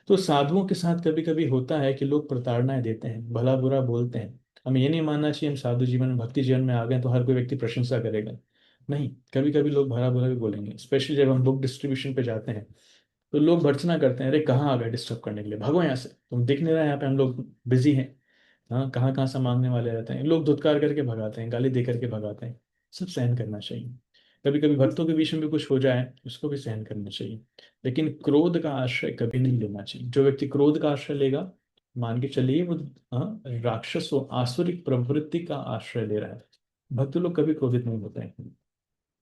तो साधुओं के साथ कभी कभी होता है कि लोग प्रताड़नाएं देते हैं, भला बुरा बोलते हैं। हमें ये नहीं मानना चाहिए हम साधु जीवन में, भक्ति जीवन में आ गए तो हर कोई व्यक्ति प्रशंसा करेगा। नहीं, कभी कभी लोग भला बुरा भी बोलेंगे, स्पेशली जब हम बुक डिस्ट्रीब्यूशन पे जाते हैं। तो लोग भर्त्सना करते हैं, अरे कहाँ आ गए डिस्टर्ब करने के लिए, भागो यहाँ से, तुम दिख नहीं रहा यहाँ पे, हम लोग बिजी हैं। हाँ, कहाँ कहाँ से मांगने वाले रहते हैं, लोग धुतकार करके भगाते हैं, गाली दे करके भगाते हैं। सब सहन करना चाहिए। कभी कभी भक्तों के बीच में भी कुछ हो जाए, उसको भी सहन करना चाहिए। लेकिन क्रोध का आश्रय कभी नहीं लेना चाहिए। जो व्यक्ति क्रोध का आश्रय लेगा, मान के चलिए वो राक्षस आसुरिक प्रवृत्ति का आश्रय ले रहा है। भक्त लोग कभी क्रोधित नहीं होते हैं।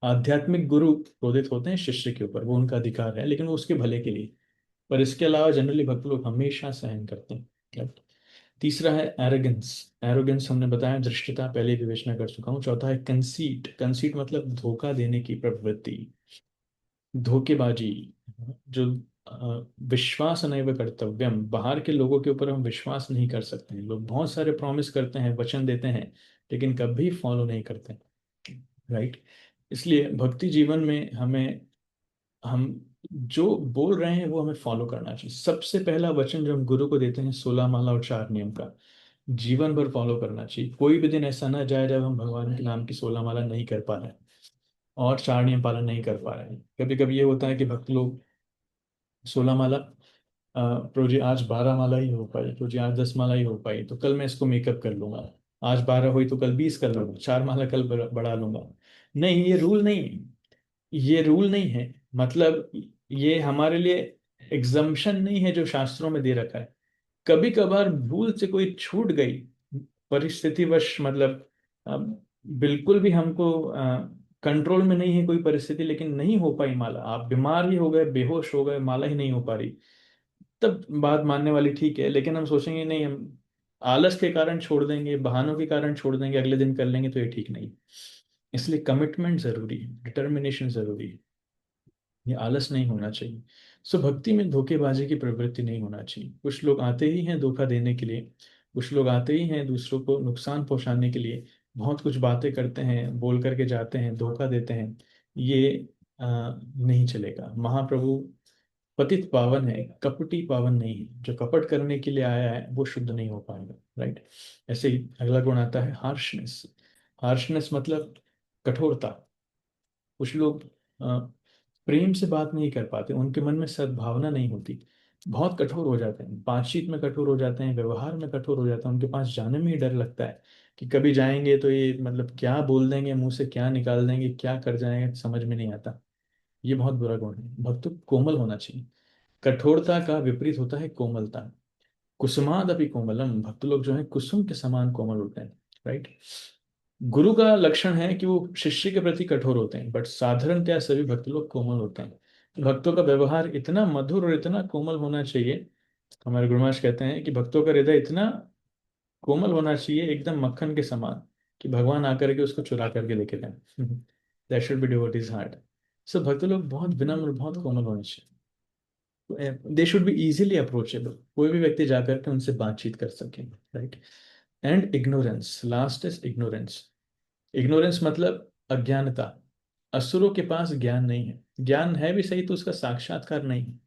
आध्यात्मिक गुरु क्रोधित होते हैं शिष्य के ऊपर, वो उनका अधिकार है, लेकिन वो उसके भले के लिए। पर इसके अलावा जनरली भक्त लोग हमेशा सहन करते हैं। Right? तीसरा है एरोगेंस। एरोगेंस हमने बताया, धृष्टता पहले ही विवेचना कर चुका हूँ। चौथा है कंसीट। कंसीट मतलब धोखा देने की प्रवृत्ति, धोखेबाजी। जो विश्वास नैव कर्तव्यम, बाहर के लोगों के ऊपर हम विश्वास नहीं कर सकते हैं। लोग बहुत सारे प्रॉमिस करते हैं, वचन देते हैं, लेकिन कभी फॉलो नहीं करते। राइट। इसलिए भक्ति जीवन में हम जो बोल रहे हैं वो हमें फॉलो करना चाहिए। सबसे पहला वचन जो हम गुरु को देते हैं, 16 माला और 4 नियम का जीवन भर फॉलो करना चाहिए। कोई भी दिन ऐसा ना जाए जब हम भगवान के नाम की 16 माला नहीं कर पा रहे हैं और 4 नियम पालन नहीं कर पा रहे हैं। कभी कभी ये होता है कि भक्त लोग 16 माला, प्रभु जी आज 12 माला ही हो पाई, प्रभु जी आज 10 माला ही हो पाई, तो कल मैं इसको मेकअप कर लूंगा। आज 12 हुई तो कल 20 कर लूंगा, 4 माला कल बढ़ा लूंगा। नहीं, ये रूल नहीं है। ये रूल नहीं है, मतलब ये हमारे लिए एग्जम्पशन नहीं है जो शास्त्रों में दे रखा है। कभी कभार भूल से कोई छूट गई, परिस्थितिवश, मतलब बिल्कुल भी हमको कंट्रोल में नहीं है कोई परिस्थिति, लेकिन नहीं हो पाई माला, आप बीमार ही हो गए, बेहोश हो गए, माला ही नहीं हो पा रही, तब बात मानने वाली ठीक है। लेकिन हम सोचेंगे नहीं, हम आलस के कारण छोड़ देंगे, बहानों के कारण छोड़ देंगे, अगले दिन कर लेंगे, तो ये ठीक नहीं। इसलिए कमिटमेंट जरूरी है, डिटर्मिनेशन जरूरी है। ये आलस नहीं होना चाहिए। सो भक्ति में धोखेबाजी की प्रवृत्ति नहीं होना चाहिए। कुछ लोग आते ही हैं धोखा देने के लिए, कुछ लोग आते ही हैं दूसरों को नुकसान पहुंचाने के लिए, बहुत कुछ बातें करते हैं, बोल करके जाते हैं, धोखा देते हैं। ये नहीं चलेगा। महाप्रभु पतित पावन है, कपटी पावन नहीं है। जो कपट करने के लिए आया है वो शुद्ध नहीं हो पाएगा। राइट। ऐसे ही अगला गुण आता है हार्शनेस। हार्शनेस मतलब कठोरता। कुछ लोग प्रेम से बात नहीं कर पाते, उनके मन में सद्भावना नहीं होती, बहुत कठोर हो जाते हैं, बातचीत में कठोर हो जाते हैं, व्यवहार में कठोर हो जाते हैं। उनके पास जाने में ही डर लगता है कि कभी जाएंगे तो ये मतलब क्या बोल देंगे, मुंह से क्या निकाल देंगे, क्या कर जाएंगे, समझ में नहीं आता। ये बहुत बुरा गुण है। भक्त को कोमल होना चाहिए। कठोरता का विपरीत होता है कोमलता। कुसुमाद अपि कोमलम, भक्त लोग जो है कुसुम के समान कोमल होते हैं। राइट। गुरु का लक्षण है कि वो शिष्य के प्रति कठोर होते हैं, बट साधारणतया सभी भक्त लोग कोमल होते हैं। भक्तों का व्यवहार इतना मधुर और इतना कोमल होना चाहिए। हमारे गुरुमाश कहते हैं कि भक्तों का हृदय इतना कोमल होना चाहिए, एकदम मक्खन के समान, कि भगवान आकर के उसको चुरा करके लेके जाए। That should be devotees heart. So भक्त लोग बहुत विनम्र, बहुत कोमल होने चाहिए। They should be easily approachable, कोई भी व्यक्ति जाकर के उनसे बातचीत कर सके। Right. And ignorance, last is ignorance. Ignorance मतलब अज्ञानता। असुरों के पास ज्ञान नहीं है, ज्ञान है भी सही तो उसका साक्षात्कार नहीं है।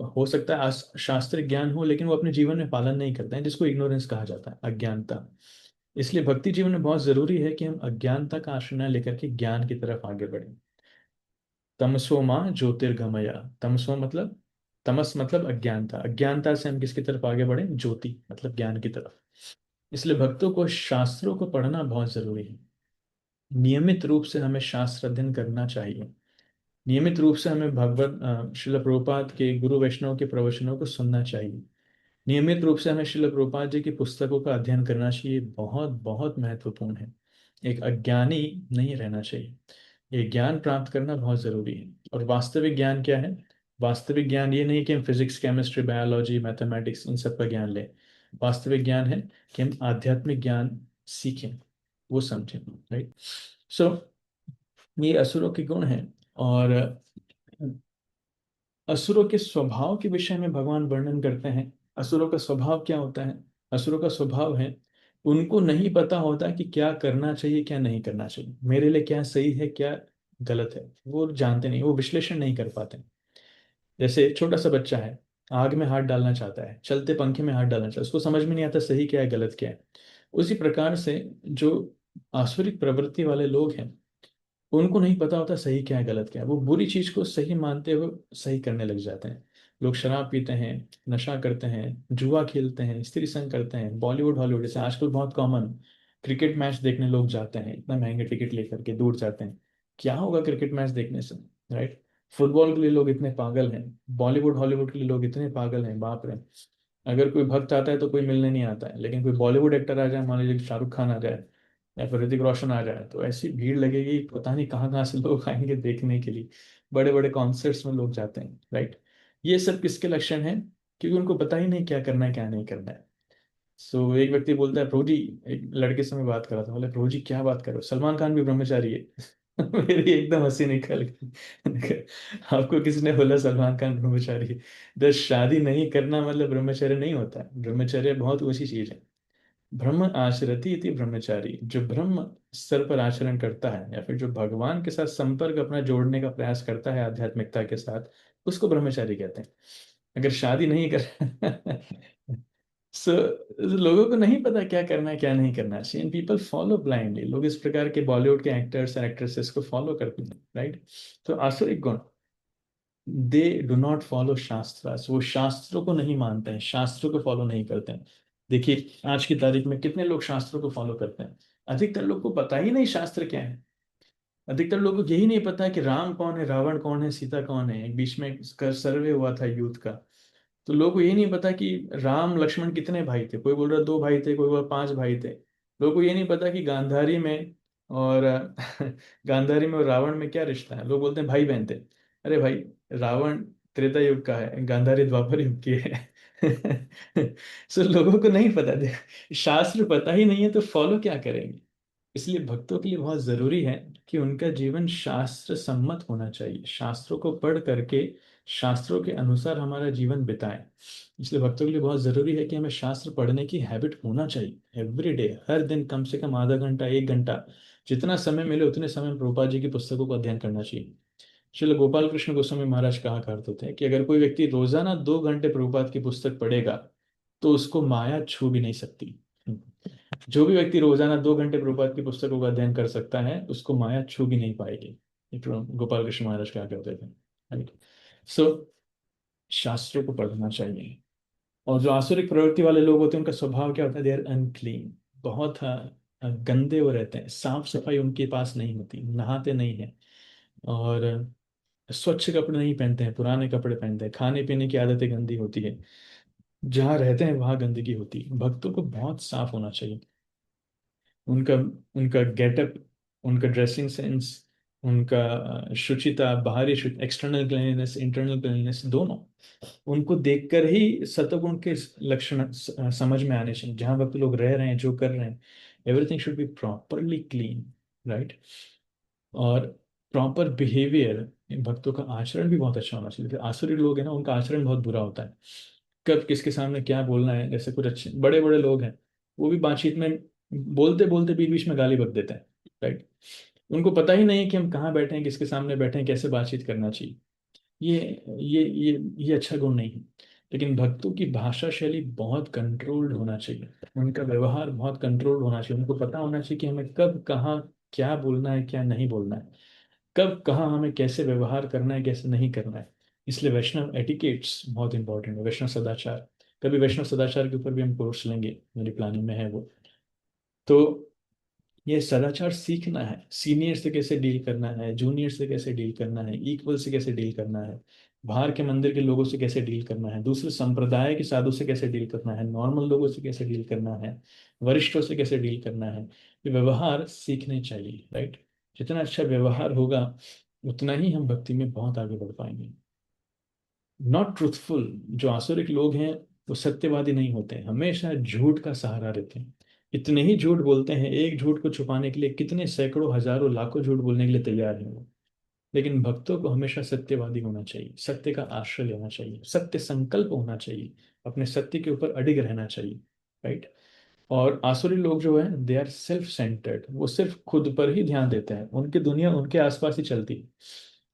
हो सकता है शास्त्रिक ज्ञान हो, लेकिन वो अपने जीवन में पालन नहीं करते हैं, जिसको इग्नोरेंस कहा जाता है, अज्ञानता। इसलिए भक्ति जीवन में बहुत जरूरी है कि हम अज्ञानता का आश्रय लेकर के ज्ञान की तरफ आगे बढ़ें। तमसो माँ ज्योतिर्गमया। तमसो मतलब, तमस मतलब अज्ञानता, अज्ञानता से हम किसकी तरफ आगे बढ़े, ज्योति मतलब ज्ञान की तरफ। इसलिए भक्तों को शास्त्रों को पढ़ना बहुत जरूरी है। नियमित रूप से हमें शास्त्र अध्ययन करना चाहिए। नियमित रूप से हमें भगवत श्रील प्रभुपाद के, गुरु वैष्णव के प्रवचनों को सुनना चाहिए। नियमित रूप से हमें श्रील प्रभुपाद जी की पुस्तकों का अध्ययन करना चाहिए। बहुत बहुत महत्वपूर्ण है। एक अज्ञानी नहीं रहना चाहिए। ये ज्ञान प्राप्त करना बहुत जरूरी है। और वास्तविक ज्ञान क्या है? वास्तविक ज्ञान ये नहीं कि हम फिजिक्स, केमिस्ट्री, बायोलॉजी, मैथमेटिक्स इन सब का ज्ञान लें। वास्तविक ज्ञान है कि हम आध्यात्मिक ज्ञान सीखें, वो समझें। राइट। सो ये असुरों के गुण हैं। और असुरों के स्वभाव के विषय में भगवान वर्णन करते हैं। असुरों का स्वभाव क्या होता है? असुरों का स्वभाव है, उनको नहीं पता होता कि क्या करना चाहिए, क्या नहीं करना चाहिए, मेरे लिए क्या सही है, क्या गलत है, वो जानते नहीं, वो विश्लेषण नहीं कर पाते। जैसे छोटा सा बच्चा है, आग में हाथ डालना चाहता है, चलते पंखे में हाथ डालना चाहता है, उसको समझ में नहीं आता सही क्या है, गलत क्या है। उसी प्रकार से जो आसुरिक प्रवृत्ति वाले लोग हैं, उनको नहीं पता होता सही क्या है गलत क्या है, वो बुरी चीज को सही मानते हुए सही करने लग जाते हैं। लोग शराब पीते हैं, नशा करते हैं, जुआ खेलते हैं, स्त्री संग करते हैं, बॉलीवुड हॉलीवुड जैसे आजकल बहुत कॉमन। क्रिकेट मैच देखने लोग जाते हैं, इतना महंगे टिकट लेकर के दूर जाते हैं। क्या होगा क्रिकेट मैच देखने से, राइट? फुटबॉल के लिए लोग इतने पागल हैं, बॉलीवुड हॉलीवुड के लिए लोग इतने पागल हैं, बाप रे। अगर कोई भक्त आता है तो कोई मिलने नहीं आता है, लेकिन कोई बॉलीवुड एक्टर आ जाए, मान लीजिए कि शाहरुख खान आ जाए या फिर ऋतिक रोशन आ जाए, तो ऐसी भीड़ लगेगी, पता नहीं कहाँ कहाँ से लोग आएंगे देखने के लिए। बड़े बड़े कॉन्सर्ट्स में लोग जाते हैं, राइट? ये सब किसके लक्षण हैं? क्योंकि उनको पता ही नहीं क्या करना है क्या नहीं करना है। सो एक व्यक्ति बोलता है, प्रभु जी, एक लड़के से मैं बात कर रहा था, बोले प्रभु जी क्या बात कर रहे हो, सलमान खान भी ब्रह्मचारी है। मेरी एकदम हंसी निकल गई। आपको किसने बोला सलमान खान ब्रह्मचारी है? तो शादी नहीं करना मतलब ब्रह्मचर्य नहीं होता है। ब्रह्मचर्य बहुत ऊंची चीज है। ब्रह्म आचरति इति ब्रह्मचारी, जो ब्रह्म स्तर पर आचरण करता है या फिर जो भगवान के साथ संपर्क अपना जोड़ने का प्रयास करता है आध्यात्मिकता के साथ, उसको ब्रह्मचारी कहते हैं। अगर शादी नहीं कर सो लोगों को नहीं पता क्या करना है क्या नहीं करना चाहिए, एंड पीपल फॉलो ब्लाइंडली। लोग इस प्रकार के बॉलीवुड के एक्टर्स और एक्ट्रेसेस को फॉलो करते हैं, राइट? तो आसुरिक गुण, दे डू नॉट फॉलो शास्त्र, वो शास्त्रों को नहीं मानते हैं, शास्त्रों को फॉलो नहीं करते हैं। देखिए आज की तारीख में कितने लोग शास्त्रों को फॉलो करते हैं? अधिकतर लोग को पता ही नहीं शास्त्र क्या है। अधिकतर लोगों को यही नहीं पता कि राम कौन है, रावण कौन है, सीता कौन है। एक बीच में इसका सर्वे हुआ था यूथ का, तो लोगों को ये नहीं पता कि राम लक्ष्मण कितने भाई थे। कोई बोल रहा 2 भाई थे, कोई बोल रहा 5 भाई थे। लोगों को ये नहीं पता कि गांधारी में और गांधारी में और रावण में क्या रिश्ता है। लोग बोलते हैं भाई बहन थे। अरे भाई, रावण त्रेता युग का है, गांधारी द्वापर युग की है। सो लोगों को नहीं पता, शास्त्र पता ही नहीं है तो फॉलो क्या करेंगे? इसलिए भक्तों के लिए बहुत जरूरी है कि उनका जीवन शास्त्र सम्मत होना चाहिए, शास्त्रों को पढ़ करके शास्त्रों के अनुसार हमारा जीवन बिताएं। इसलिए भक्तों के लिए बहुत जरूरी है कि हमें शास्त्र पढ़ने की हैबिट होना चाहिए। एवरी डे, हर दिन कम से कम आधा घंटा 1 घंटा, जितना समय मिले उतने समय में प्रभुपाद जी की पुस्तकों का अध्ययन करना चाहिए। श्रील गोपाल कृष्ण गोस्वामी महाराज कहा करते थे कि अगर कोई व्यक्ति रोजाना 2 घंटे प्रभुपाद की पुस्तक पढ़ेगा तो उसको माया छू भी नहीं सकती। जो भी व्यक्ति रोजाना 2 घंटे प्रभुपाद की पुस्तकों का अध्ययन कर सकता है उसको माया छू भी नहीं पाएगी। ये गोपाल कृष्ण महाराज क्या कहते थे, राइट? सो शास्त्रों को पढ़ना चाहिए। और जो आसुरिक प्रवृत्ति वाले लोग होते हैं उनका स्वभाव क्या होता है? दे आर अनक्लीन, बहुत गंदे वो रहते हैं, साफ सफाई उनके पास नहीं होती, नहाते नहीं है, और स्वच्छ कपड़े नहीं पहनते हैं, पुराने कपड़े पहनते हैं, खाने पीने की आदतें गंदी होती है, जहाँ रहते हैं वहां गंदगी होती है। भक्तों को बहुत साफ होना चाहिए। उनका उनका गेटअप, उनका ड्रेसिंग सेंस, उनका शुचिता, बाहरी शुचि, एक्सटर्नल क्लीनलीनेस, इंटरनल क्लीनलीनेस, दोनों उनको देखकर ही सतगुण के लक्षण समझ में आने चाहिए। जहाँ वक्त लोग रह रहे हैं, जो कर रहे हैं, everything should be properly clean, right? और प्रॉपर बिहेवियर, भक्तों का आचरण भी बहुत अच्छा होना चाहिए। आसुरी लोग हैं ना, उनका आचरण बहुत बुरा होता है। कब किसके सामने क्या बोलना है, जैसे कुछ अच्छे बड़े बड़े लोग हैं, वो भी बातचीत में बोलते बोलते बीच बीच में गाली बक देते हैं, राइट? उनको पता ही नहीं है कि हम कहाँ बैठे हैं, किसके सामने बैठे हैं, कैसे बातचीत करना चाहिए। ये अच्छा गुण नहीं है। लेकिन भक्तों की भाषा शैली बहुत कंट्रोल्ड होना चाहिए, उनका व्यवहार बहुत कंट्रोल्ड होना चाहिए। उनको पता होना चाहिए कि हमें कब कहाँ क्या बोलना है क्या नहीं बोलना है, कब कहाँ हमें कैसे व्यवहार करना है कैसे नहीं करना है। इसलिए वैष्णव एटिकेट्स बहुत इंपॉर्टेंट है, वैष्णव सदाचार। कभी वैष्णव सदाचार के ऊपर भी हम कोर्स लेंगे, मेरी प्लानिंग में है वो। तो ये सदाचार सीखना है, सीनियर से कैसे डील करना है, जूनियर से कैसे डील करना है, इक्वल से कैसे डील करना है, बाहर के मंदिर के लोगों से कैसे डील करना है, दूसरे संप्रदाय के साधु से कैसे डील करना है, नॉर्मल लोगों से कैसे डील करना है, वरिष्ठों से कैसे डील करना है। ये व्यवहार सीखने चाहिए, राइट? जितना अच्छा व्यवहार होगा उतना ही हम भक्ति में बहुत आगे बढ़ पाएंगे। नॉट ट्रूथफुल, जो आसुरिक लोग हैं वो सत्यवादी नहीं होते हैं, हमेशा झूठ का सहारा रहते हैं। इतने ही झूठ बोलते हैं, एक झूठ को छुपाने के लिए कितने सैकड़ों हजारों लाखों झूठ बोलने के लिए तैयार हैं वो। लेकिन भक्तों को हमेशा सत्यवादी होना चाहिए, सत्य का आश्रय लेना चाहिए, सत्य संकल्प होना चाहिए, अपने सत्य के ऊपर अडिग रहना चाहिए, राइट? और आसुरी लोग जो है दे आर सेल्फ सेंटर्ड, वो सिर्फ खुद पर ही ध्यान देते हैं, उनकी दुनिया उनके आसपास ही चलती है।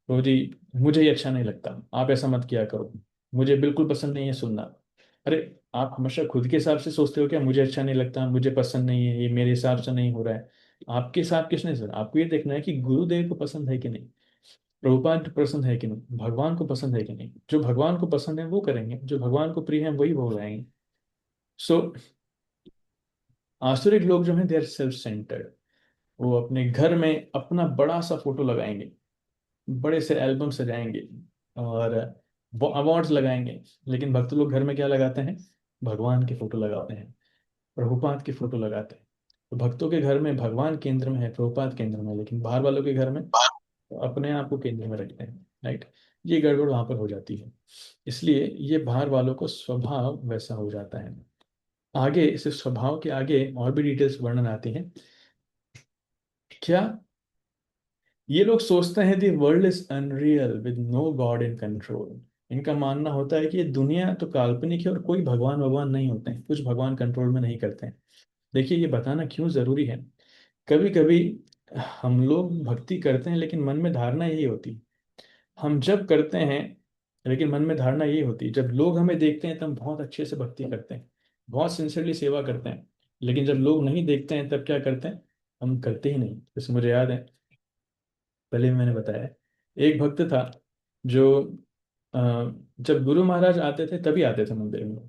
तो जी, मुझे ये अच्छा नहीं लगता, आप ऐसा मत किया करो, मुझे बिल्कुल पसंद नहीं है सुनना। अरे, आप हमेशा खुद के हिसाब से सोचते हो क्या? मुझे अच्छा नहीं लगता, मुझे पसंद नहीं है, ये मेरे हिसाब से नहीं हो रहा है। आपके साथ किसने सर, आपको ये देखना है कि गुरुदेव को पसंद है कि नहीं, प्रभुपाद पसंद है कि नहीं, भगवान को पसंद है कि नहीं। जो भगवान को पसंद है वो करेंगे, जो भगवान को प्रिय है वही वो रहेंगे। सो आसुरिक लोग जो हैं दे आर सेल्फ सेंटर्ड। वो अपने घर में अपना बड़ा सा फोटो लगाएंगे, बड़े से एल्बम सजाएंगे और अवार्ड्स लगाएंगे। लेकिन भक्त लोग घर में क्या लगाते हैं, भगवान के फोटो लगाते हैं, प्रभुपाद के फोटो लगाते हैं। तो भक्तों के घर में भगवान केंद्र में है, प्रभुपाद केंद्र में है, लेकिन बाहर वालों के घर में अपने आप को केंद्र में रखते हैं। राइट, ये गड़बड़ वहां पर हो जाती है। इसलिए ये बाहर वालों को स्वभाव वैसा हो जाता है। आगे इस स्वभाव के आगे और भी डिटेल्स वर्णन आती हैं। क्या ये लोग सोचते हैं the world is unreal with no God in control. इनका मानना होता है कि ये दुनिया तो काल्पनिक है और कोई भगवान भगवान नहीं होते हैं, कुछ भगवान कंट्रोल में नहीं करते हैं। देखिए ये बताना क्यों जरूरी है। कभी कभी हम लोग भक्ति करते हैं लेकिन मन में धारणा यही होती है, हम जब करते हैं लेकिन मन में धारणा यही होती है, जब लोग हमें देखते हैं तब हम बहुत अच्छे से भक्ति करते हैं, बहुत सिंसियरली सेवा करते हैं। लेकिन जब लोग नहीं देखते हैं तब क्या करते हैं, हम करते ही नहीं। जैसे मुझे याद है, पहले भी मैंने बताया, एक भक्त था जो अ, जब गुरु महाराज आते थे तभी आते थे मंदिर में।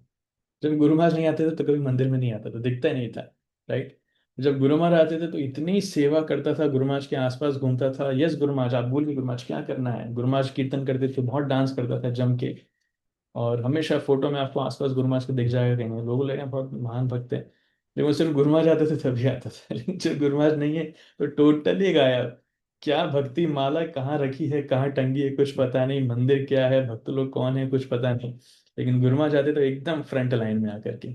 जब गुरु महाराज नहीं आते थे तो कभी मंदिर में नहीं आता था, दिखता ही नहीं था। राइट, जब गुरु महाराज आते थे तो इतनी सेवा करता था, गुरु महाराज के आसपास घूमता था। यस गुरु महाराज, आप बोलिए गुरु महाराज क्या करना है। गुरु महाराज कीर्तन करते थे, बहुत डांस करता था जम के, और हमेशा फोटो में आपको आसपास गुरु महाराज को दिख जाएगा कहीं, लोग लगेगा बहुत महान भक्त है। लेकिन वो सिर्फ गुरु महाराज आते थे तभी आता था लेकिन जब गुरु महाराज नहीं है तो टोटली गायब। क्या भक्ति माला कहाँ रखी है, कहाँ टंगी है, कुछ पता नहीं, मंदिर क्या है, भक्त लोग कौन है, कुछ पता नहीं। लेकिन गुरु महाराज आते तो एकदम फ्रंट लाइन में आकर के।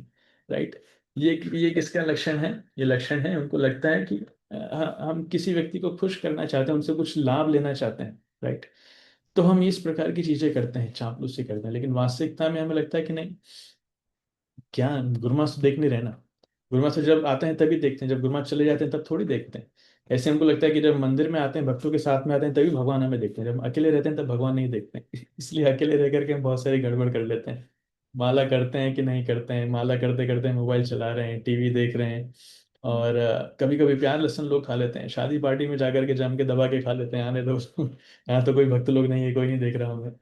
राइट, ये किसका लक्षण है, ये लक्षण है उनको लगता है कि हम किसी व्यक्ति को खुश करना चाहते हैं, उनसे कुछ लाभ लेना चाहते हैं। राइट, तो हम इस प्रकार की चीजें करते हैं, चापलूसी करते हैं। लेकिन वास्तविकता में हमें लगता है कि नहीं, क्या गुरुमा से देख नहीं रहे ना। गुरुमा से जब आते हैं तभी देखते हैं, जब गुरुमा चले जाते हैं तब थोड़ी देखते हैं। ऐसे हमको लगता है कि जब मंदिर में आते हैं, भक्तों के साथ में आते हैं, तभी भगवान हमें देखते हैं, जब अकेले रहते हैं तब भगवान नहीं देखते हैं इसलिए अकेले रह करके हम बहुत सारी गड़बड़ कर लेते हैं। माला करते हैं कि नहीं करते हैं, माला करते करते मोबाइल चला रहे हैं, टीवी देख रहे हैं। और कभी कभी प्याज लहसुन लोग खा लेते हैं, शादी पार्टी में जाकर के जम के दबा के खा लेते हैं, आने दो यहाँ तो कोई भक्त लोग नहीं है, कोई नहीं देख रहा हमें।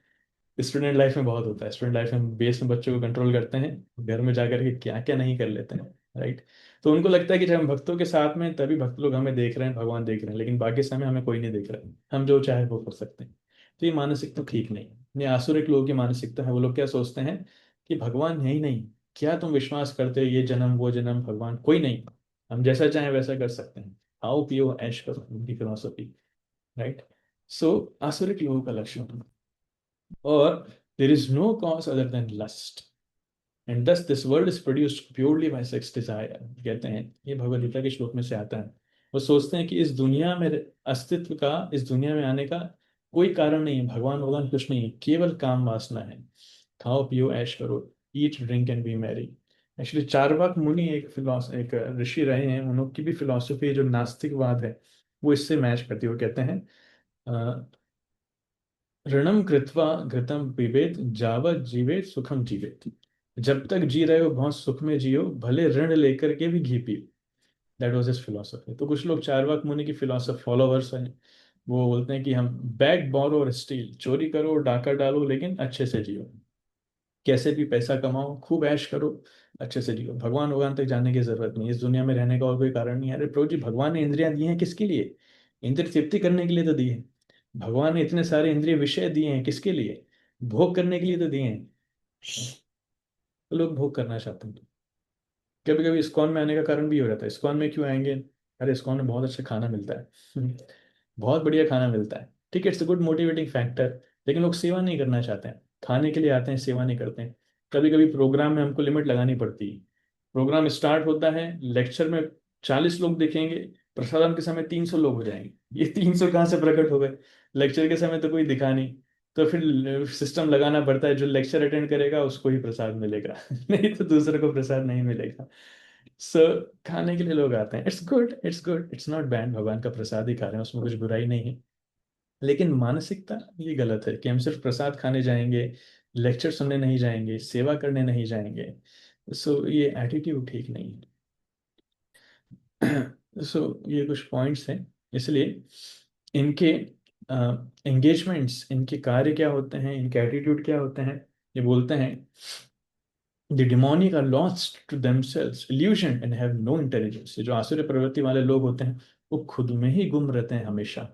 स्टूडेंट लाइफ में बहुत होता है, स्टूडेंट लाइफ में बेस में बच्चों को कंट्रोल करते हैं, घर में जाकर के क्या क्या नहीं कर लेते हैं। राइट, तो उनको लगता है कि जब हम भक्तों के साथ में हैं, तभी भक्त लोग हमें देख रहे हैं, भगवान देख रहे हैं, लेकिन बाकी समय हमें कोई नहीं देख रहा है, हम जो चाहे वो कर सकते हैं। तो ये मानसिकता ठीक नहीं है, ये आसुरिक लोगों की मानसिकता है। वो लोग क्या सोचते हैं कि भगवान है ही नहीं, क्या तुम विश्वास करते हो, ये जन्म वो जन्म, भगवान कोई नहीं, हम जैसा चाहे वैसा कर सकते हैं, खाओ पियो ऐश करो, उनकी फिलोसफी। राइट, सो आसुरिक लोगों का लक्षण। और there is no cause other than lust and thus this world is produced purely by sex desire। कहते हैं, ये भगवद गीता के श्लोक में से आता है। वो सोचते हैं कि इस दुनिया में अस्तित्व का, इस दुनिया में आने का कोई कारण नहीं है, भगवान भगवान कुछ नहीं है, केवल काम वासना है। खाओ पियो ऐश करो, eat drink and be merry. Actually Charvaka मुनि एक ऋषि रहे हैं, उनकी भी फिलॉसफी जो नास्तिकवाद है वो इससे मैच करती है। वो कहते हैं ऋणम कृत्वा घृतम पिबेत जावत जीवेत सुखम जीवेत। जब तक जी रहे हो बहुत सुख में जियो, भले ऋण लेकर के भी घी पियो। That was his philosophy. तो कुछ लोग चारवाक मुनि की फिलोसफी फॉलोवर्स हैं, वो बोलते हैं कि हम बैग बोरो और स्टील, चोरी करो डाका डालो लेकिन अच्छे से जियो, कैसे भी पैसा कमाओ, खूब ऐश करो, अच्छे से जियो, भगवान भगवान तक जाने की जरूरत नहीं, इस दुनिया में रहने का और कोई कारण नहीं है। अरे प्रभु जी, भगवान ने इंद्रियां दी हैं किसके लिए, इंद्रिय तृप्ति करने के लिए तो दी है। भगवान ने इतने सारे इंद्रिय विषय दिए हैं किसके लिए, भोग करने के लिए तो दिए हैं। तो लोग भोग करना चाहते हैं। कभी कभी इस्कॉन में आने का कारण भी हो जाता है, इस्कॉन में क्यों आएंगे, अरे इस्कॉन में बहुत अच्छा खाना मिलता है बहुत बढ़िया खाना मिलता है, ठीक है, it's a good motivating factor. लेकिन लोग सेवा नहीं करना चाहते हैं, खाने के लिए आते हैं, सेवा नहीं करते हैं। कभी कभी प्रोग्राम में हमको लिमिट लगानी पड़ती है। प्रोग्राम स्टार्ट होता है, लेक्चर में 40 लोग दिखेंगे, प्रसादम के समय 300 लोग हो जाएंगे। ये 300 कहाँ से प्रकट हो गए, लेक्चर के समय तो कोई दिखा नहीं। तो फिर सिस्टम लगाना पड़ता है, जो लेक्चर अटेंड करेगा उसको ही प्रसाद मिलेगा नहीं तो दूसरे को प्रसाद नहीं मिलेगा। सो खाने के लिए लोग आते हैं, it's good, it's good, it's not bad, भगवान का प्रसाद ही खा रहे हैं, उसमें कुछ बुराई नहीं है। लेकिन मानसिकता ये गलत है कि हम सिर्फ प्रसाद खाने जाएंगे, लेक्चर सुनने नहीं जाएंगे, सेवा करने नहीं जाएंगे। सो ये एटीट्यूड ठीक नहीं है ये कुछ पॉइंट्स हैं। इसलिए इनके एंगेजमेंट्स, इनके कार्य क्या होते हैं, इनके एटीट्यूड क्या होते हैं, ये बोलते हैं the demonic are lost to themselves illusion and have no intelligence. जो आसुरी प्रवृत्ति वाले लोग होते हैं वो खुद में ही गुम रहते हैं हमेशा,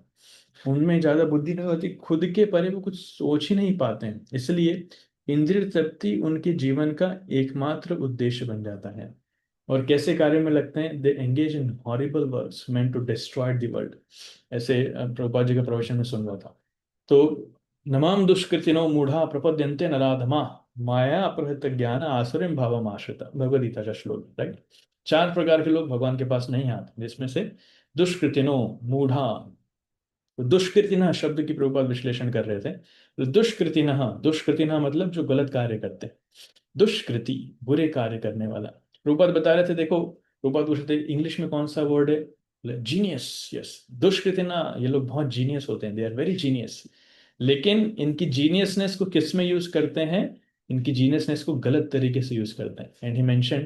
उनमें ज्यादा बुद्धि नहीं होती, खुद के परे वो कुछ सोच ही नहीं पाते हैं। इसलिए इंद्रिय तृप्ति उनके जीवन का एकमात्र उद्देश्य बन जाता है। और कैसे कार्य में लगते हैं, they engage in horrible works meant to destroy the world. ऐसे प्रभुपाद जी का प्रवचन में सुन रहा था। तो नमाम दुष्कृतिनो मूढ़ा प्रपद्यन्ते नराधमा माया अपहृत ज्ञान आसुरिम भावम आश्रिता, भगवद गीता का श्लोक, राइट। 4 प्रकार के लोग भगवान के पास नहीं आते, जिसमें से दुष्कृतिनो मूढ़ा। तो दुष्कृतिना शब्द की प्रभुपाद विश्लेषण कर रहे थे। तो दुष्कृतिना, दुष्कृतिना मतलब जो गलत कार्य करते हैं, दुष्कृति बुरे कार्य करने वाला। प्रभुपाद बता रहे थे, देखो प्रभुपाद पूछ रहे थे इंग्लिश में कौन सा वर्ड है, जीनियस। यस, दुष्कृतिना, ये लोग बहुत जीनियस होते हैं, दे आर वेरी जीनियस। लेकिन इनकी जीनियसनेस को किस में यूज करते हैं, इनकी जीनियसनेस को गलत तरीके से यूज करते हैं। एंड ही मेंशन,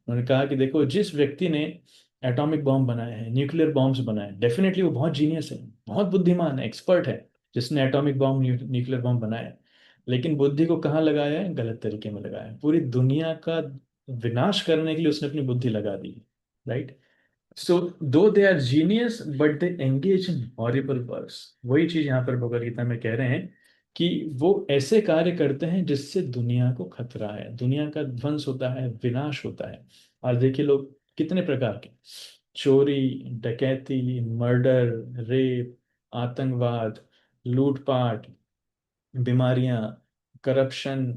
उन्होंने कहा कि देखो जिस व्यक्ति ने एटॉमिक बॉम्ब बनाए हैं, न्यूक्लियर बॉम्ब्स बनाए, डेफिनेटली वो बहुत जीनियस है, बहुत बुद्धिमान है, एक्सपर्ट है, जिसने एटॉमिक बॉम्ब न्यूक्लियर बॉम्ब बनाया है। लेकिन बुद्धि को कहाँ लगाया है, गलत तरीके में लगाया है, पूरी दुनिया का विनाश करने के लिए उसने अपनी बुद्धि लगा दी, right. So though they are genius but they engage in horrible works. वही चीज यहाँ पर भगवद गीता में कह रहे हैं कि वो ऐसे कार्य करते हैं जिससे दुनिया को खतरा है, दुनिया का ध्वंस होता है, विनाश होता है। आज देखिए लोग कितने प्रकार के चोरी, डकैती, मर्डर, रेप, आतंकवाद, लूटपाट, बीमारियां, करप्शन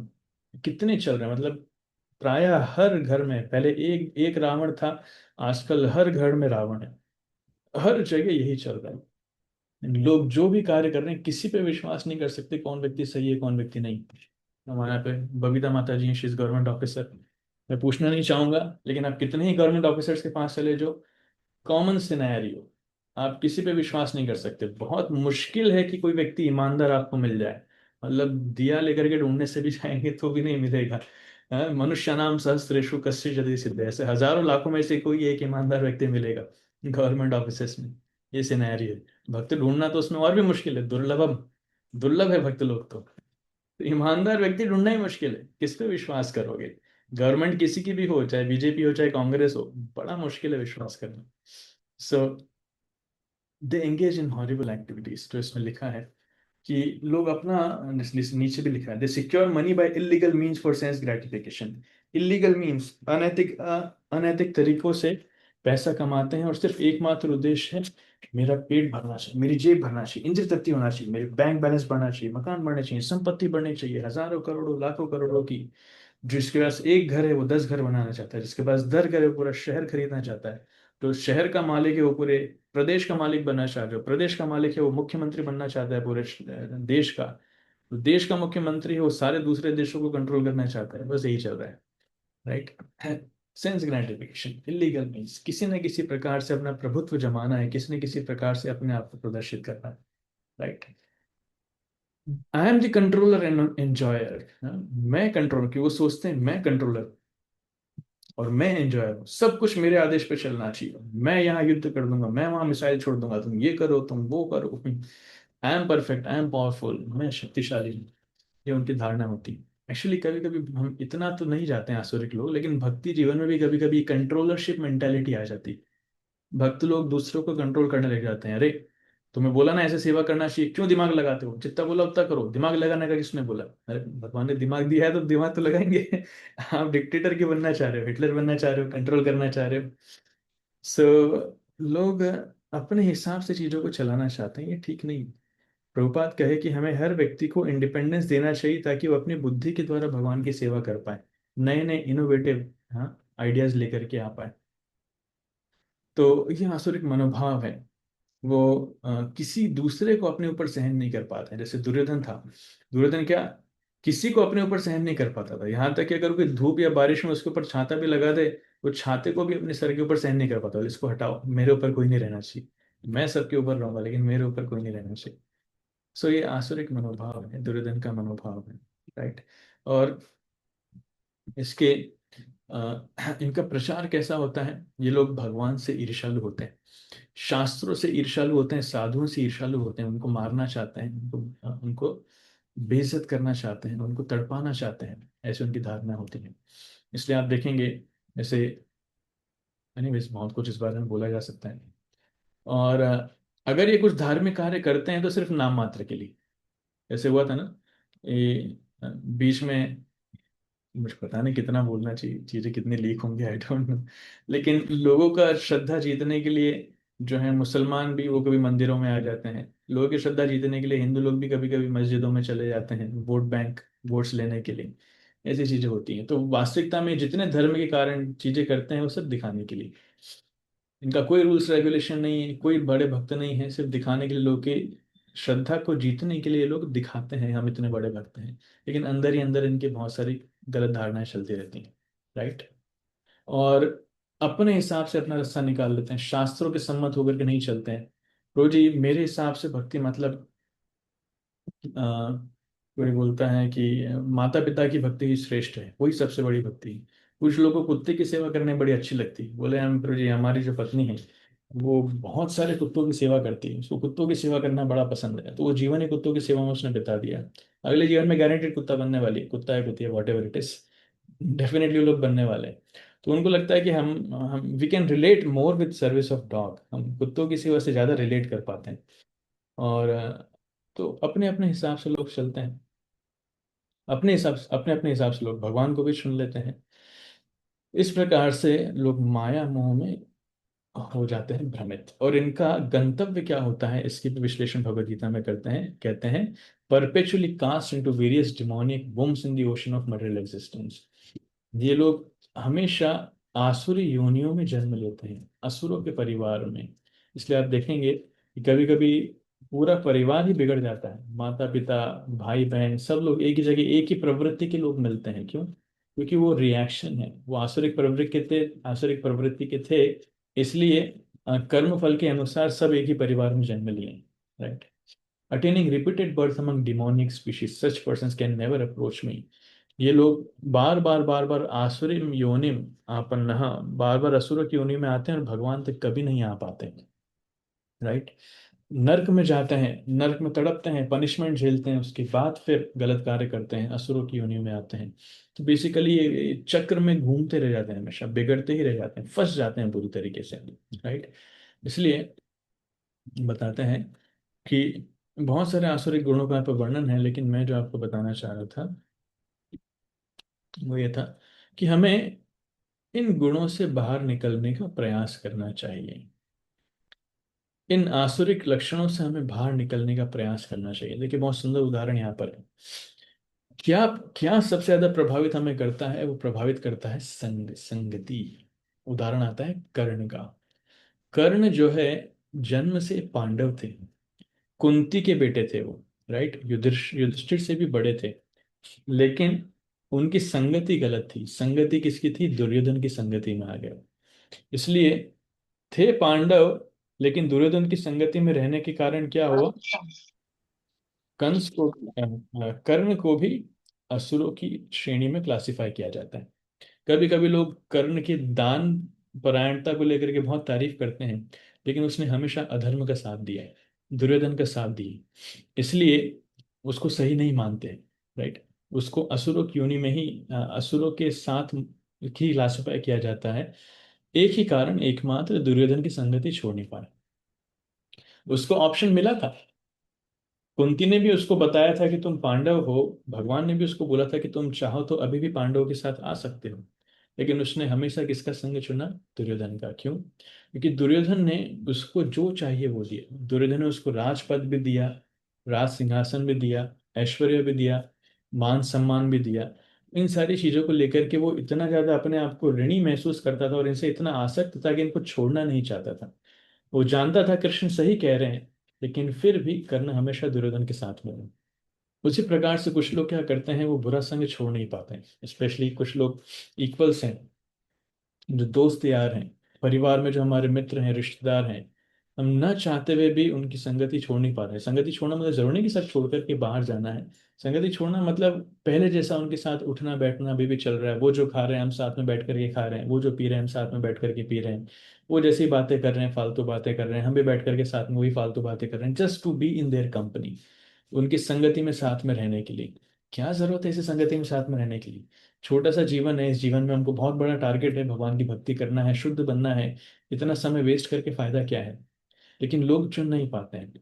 कितने चल रहे हैं। मतलब प्रायः हर घर में, पहले एक एक रावण था, आजकल हर घर में रावण है, हर जगह यही चल रहा है। लोग जो भी कार्य कर रहे हैं, किसी पे विश्वास नहीं कर सकते कौन व्यक्ति सही है कौन व्यक्ति नहीं। हमारे यहाँ पे बबीता माता जी, शी इज गवर्नमेंट ऑफिसर। मैं पूछना नहीं चाहूंगा, लेकिन आप कितने ही गवर्नमेंट ऑफिसर्स के पास चले जो कॉमन सिनेरियो, आप किसी पे विश्वास नहीं कर सकते। बहुत मुश्किल है कि कोई व्यक्ति ईमानदार आपको मिल जाए। मतलब दिया लेकर के ढूंढने से भी जाएंगे तो भी नहीं मिलेगा। मनुष्य नाम सहस्रेशु कश्चित् यदि सिद्धे, ऐसे हजारों लाखों में से कोई एक ईमानदार व्यक्ति मिलेगा गवर्नमेंट ऑफिस में। ये सिनेरियो है। भक्त ढूंढना तो उसमें और भी मुश्किल है, दुर्लभम, दुर्लभ है भक्त लोग तो। ईमानदार व्यक्ति ढूंढना ही मुश्किल है, किस पे विश्वास करोगे। गवर्नमेंट किसी की भी हो, चाहे बीजेपी हो चाहे कांग्रेस हो, बड़ा मुश्किल है विश्वास करना। सो दे एंगेज इन हॉरिबल एक्टिविटीज। तो इसमें लिखा है कि लोग अपना, नीचे भी लिखा है, they secure money by illegal means for sense gratification. Illegal means, अनैतिक तरीकों से पैसा कमाते हैं और सिर्फ एकमात्र उद्देश्य है मेरा पेट भरना चाहिए, मेरी जेब भरना चाहिए, इंद्रिय तृप्ति होना चाहिए, मेरे बैंक बैलेंस बढ़ना चाहिए, मकान बढ़ने चाहिए, संपत्ति बढ़नी चाहिए, हजारों करोड़ों लाखों करोड़ों की। जिसके पास एक घर है वो 10 घर बनाना चाहता है, जिसके पास 10 घर है वो पूरा शहर खरीदना चाहता है। तो शहर का मालिक है वो पूरे प्रदेश का मालिक बनना चाहता है, प्रदेश का मालिक है वो मुख्यमंत्री बनना चाहता है पूरे देश का। तो देश का मुख्यमंत्री है वो सारे दूसरे देशों को कंट्रोल करना चाहता है। बस यही चल रहा है, right. Sense gratification, illegal means, किसी न किसी प्रकार से अपना प्रभुत्व जमाना है, किसी न किसी प्रकार से अपने आप को प्रदर्शित करना है, right. I am the controller and enjoyer. मैं कंट्रोल की, वो सोचते हैं मैं कंट्रोलर और मैं एंजॉयर हूँ, सब कुछ मेरे आदेश पे चलना चाहिए, मैं यहाँ युद्ध कर दूंगा, मैं वहां मिसाइल छोड़ दूंगा, तुम ये करो तुम वो करो, I am perfect, I am powerful, मैं शक्तिशाली हूँ। ये उनकी धारणा होती है। एक्चुअली कभी कभी हम इतना तो नहीं जाते हैं आसुरिक लोग, लेकिन भक्ति जीवन में भी कभी कभी कंट्रोलरशिप मेंटेलिटी आ जाती है। भक्त लोग दूसरों को कंट्रोल करने लग जाते हैं। अरे तुम्हें बोला ना ऐसे सेवा करना चाहिए, क्यों दिमाग लगाते हो, जितना बोला उतना करो, दिमाग लगाने का किसने बोला। अरे भगवान ने दिमाग दिया है तो दिमाग तो लगाएंगे। आप डिक्टेटर क्यों बनना चाह रहे हो, हिटलर बनना चाह रहे हो, कंट्रोल करना चाह रहे हो। सो लोग अपने हिसाब से चीजों को चलाना चाहते हैं, ये ठीक नहीं। प्रभुपाद कहे कि हमें हर व्यक्ति को इंडिपेंडेंस देना चाहिए ताकि वो अपनी बुद्धि के द्वारा भगवान की सेवा कर पाए, नए नए इनोवेटिव आइडियाज लेकर के आ पाए। तो ये आसुरिक मनोभाव है। वो किसी दूसरे को अपने ऊपर सहन नहीं कर पाते हैं। जैसे दुर्योधन था, दुर्योधन क्या किसी को अपने ऊपर सहन नहीं कर पाता था, यहाँ तक कि अगर कोई धूप या बारिश में उसके ऊपर छाता भी लगा दे, वो छाते को भी अपने सर के ऊपर सहन नहीं कर पाता, इसको हटाओ, मेरे ऊपर कोई नहीं रहना चाहिए, मैं सबके ऊपर रहूंगा लेकिन मेरे ऊपर कोई नहीं रहना चाहिए। सो ये आसुरिक मनोभाव है, दुर्योधन का मनोभाव है, राइट। और इसके इनका प्रचार कैसा होता है? ये लोग भगवान से ईर्ष्यालु होते हैं, शास्त्रों से ईर्ष्यालु होते हैं, साधुओं से ईर्ष्यालु होते हैं, उनको मारना चाहते हैं, उनको बेइज्जत करना चाहते हैं, उनको तड़पाना चाहते हैं, ऐसी उनकी धारणा होती है। इसलिए आप देखेंगे, जैसे एनीवेज बहुत कुछ इस बारे में बोला जा सकता है। और अगर ये कुछ धार्मिक कार्य करते हैं तो सिर्फ नाम मात्र के लिए। ऐसे हुआ था ना, ये बीच में, मुझे पता नहीं कितना बोलना चाहिए, चीजें कितनी लीक होंगी, आई डोंट नो, लेकिन लोगों का श्रद्धा जीतने के लिए जो है मुसलमान भी वो कभी मंदिरों में आ जाते हैं, लोगों की श्रद्धा जीतने के लिए हिंदू लोग भी कभी कभी मस्जिदों में चले जाते हैं, वोट बैंक, वोट्स लेने के लिए। ऐसी चीजें होती हैं। तो वास्तविकता में जितने धर्म के कारण चीजें करते हैं वो सब दिखाने के लिए, इनका कोई रूल्स रेगुलेशन नहीं है, कोई बड़े भक्त नहीं है, सिर्फ दिखाने के लिए, लोग की श्रद्धा को जीतने के लिए लोग दिखाते हैं हम इतने बड़े भक्त हैं, लेकिन अंदर ही अंदर इनकी बहुत सारी गलत धारणाएं चलती रहती हैं। राइट। और अपने हिसाब से अपना रास्ता निकाल लेते हैं, शास्त्रों के सम्मत होकर के नहीं चलते हैं। रोजी मेरे हिसाब से भक्ति मतलब कोई बोलता है कि माता पिता की भक्ति ही श्रेष्ठ है, वही सबसे बड़ी भक्ति है। कुछ लोगों को कुत्ते की सेवा करने बड़ी अच्छी लगती है, बोले हम प्रभु जी हमारी जो पत्नी है वो बहुत सारे कुत्तों की सेवा करती है, उसको कुत्तों की सेवा करना बड़ा पसंद है, तो वो जीवन ही कुत्तों की सेवा में उसने बिता दिया। अगले जीवन में गारंटेड कुत्ता बनने वाली है, कुत्ता है कुत्ती है what ever it is, definitely लोग बनने वाले हैं। तो उनको लगता है कि हम we can relate more with service of dog, हम कुत्तों की सेवा से ज़्यादा रिलेट कर पाते हैं। और तो अपने अपने हिसाब से लोग चलते हैं, अपने अपने हिसाब से लोग भगवान को भी चुन लेते हैं। इस प्रकार से लोग माया मोह में हो जाते हैं भ्रमित। और इनका गंतव्य क्या होता है, इसकी भी विश्लेषण भगवद गीता में करते हैं, कहते हैं perpetually cast into various demoniac wombs in the ocean of material existence. ये लोग हमेशा आसुरी योनियों में जन्म लेते हैं, असुरों के परिवार में। इसलिए आप देखेंगे कि कभी कभी पूरा परिवार ही बिगड़ जाता है, माता पिता भाई बहन सब लोग एक ही जगह एक ही प्रवृत्ति के लोग मिलते हैं। क्यों? क्योंकि वो रिएक्शन है, वो आसुरिक प्रवृत्ति के थे, आसुरिक प्रवृत्ति के थे, इसलिए कर्म फल के अनुसार सब एक ही परिवार में जन्म लिए। Right. Attaining repeated birth among demonic species such persons can never approach me. ये लोग बार बार आसुरी योनिम आपन्नः, बार बार असुरों की योनि में आते हैं और भगवान तक कभी नहीं आ पाते। राइट। नर्क में जाते हैं, नर्क में तड़पते हैं, पनिशमेंट झेलते हैं, उसके बाद फिर गलत कार्य करते हैं, असुरों की योनि में आते हैं। तो बेसिकली ये चक्र में घूमते रह जाते हैं, हमेशा बिगड़ते ही रह जाते हैं, फंस जाते हैं पूरी तरीके से। राइट। इसलिए बताते हैं कि बहुत सारे आसुरिक गुणों का यहाँ पर वर्णन है, लेकिन मैं जो आपको बताना चाह रहा था वो ये था कि हमें इन गुणों से बाहर निकलने का प्रयास करना चाहिए, इन आसुरिक लक्षणों से हमें बाहर निकलने का प्रयास करना चाहिए। देखिए बहुत सुंदर उदाहरण यहाँ पर है। क्या क्या सबसे ज्यादा प्रभावित हमें करता है? वो प्रभावित करता है संगति। उदाहरण आता है कर्ण का। कर्ण जो है जन्म से पांडव थे, कुंती के बेटे थे वो। राइट। युधिष्ठिर से भी बड़े थे, लेकिन उनकी संगति गलत थी। संगति किसकी थी? दुर्योधन की संगति में आ गए। इसलिए थे पांडव, लेकिन दुर्योधन की संगति में रहने के कारण क्या हुआ? कंस को कर्ण को भी असुरों की श्रेणी में क्लासिफाई किया जाता है। कभी कभी लोग कर्ण की दान परायणता को लेकर के बहुत तारीफ करते हैं, लेकिन उसने हमेशा अधर्म का साथ दिया है, दुर्योधन का साथ दिया, इसलिए उसको सही नहीं मानते। राइट। उसको असुरों की योनि में ही असुरों के साथ ही क्लासिफाई किया जाता है। एक ही कारण, एकमात्र दुर्योधन की संगति छोड़ नहीं पाया। उसको ऑप्शन मिला था, कुंती ने भी उसको बताया था कि तुम पांडव हो, भगवान ने भी उसको बोला था कि तुम चाहो तो अभी भी पांडवों के साथ आ सकते हो, लेकिन उसने हमेशा किसका संग चुना? दुर्योधन का। क्यों? क्योंकि दुर्योधन ने उसको जो चाहिए वो दिया। दुर्योधन ने उसको राजपद भी दिया, राज सिंहासन भी दिया, ऐश्वर्य भी दिया, मान सम्मान भी दिया। इन सारी चीजों को लेकर के वो इतना ज्यादा अपने आप को ऋणी महसूस करता था और इनसे इतना आसक्त था कि इनको छोड़ना नहीं चाहता था। वो जानता था कृष्ण सही कह रहे हैं, लेकिन फिर भी कर्ण हमेशा दुर्योधन के साथ में रहे। उसी प्रकार से कुछ लोग क्या करते हैं, वो बुरा संग छोड़ नहीं पाते हैं। स्पेशली कुछ लोग इक्वल्स हैं, जो दोस्त यार हैं, परिवार में जो हमारे मित्र हैं, रिश्तेदार हैं, हम न चाहते हुए भी उनकी संगति छोड़ नहीं पा रहे हैं। संगति छोड़ना मतलब जरूरी नहीं कि सब छोड़ करके बाहर जाना है। संगति छोड़ना मतलब पहले जैसा उनके साथ उठना बैठना अभी भी चल रहा है। वो जो खा रहे हैं हम साथ में बैठ करके खा रहे हैं, वो जो पी रहे हैं हम साथ में बैठ करके पी रहे हैं, वो जैसी बातें कर रहे हैं फालतू बातें कर रहे हैं, हम भी बैठ करके साथ में वही फालतू बातें कर रहे हैं, just to be in their company, उनकी संगति में साथ में रहने के लिए। क्या जरूरत है इसे संगति में साथ में रहने के लिए? छोटा सा जीवन है, इस जीवन में हमको बहुत बड़ा टारगेट है, भगवान की भक्ति करना है, शुद्ध बनना है। इतना समय वेस्ट करके फायदा क्या है? लेकिन लोग चुन नहीं पाते हैं।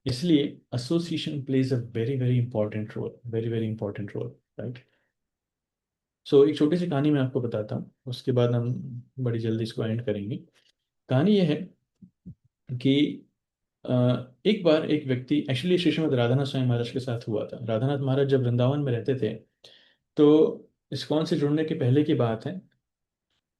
इसलिए association plays a very very important role, very very important role, right. So एक छोटी सी कहानी मैं आपको बताता हूँ, उसके बाद हम बड़ी जल्दी इसको एंड करेंगे। कहानी ये है कि अ, एक बार एक व्यक्ति, एक्चुअली श्री श्रीमद राधानाथ स्वामी महाराज के साथ हुआ था। राधानाथ महाराज जब वृंदावन में रहते थे, तो इस्कॉन से जुड़ने के पहले की बात है,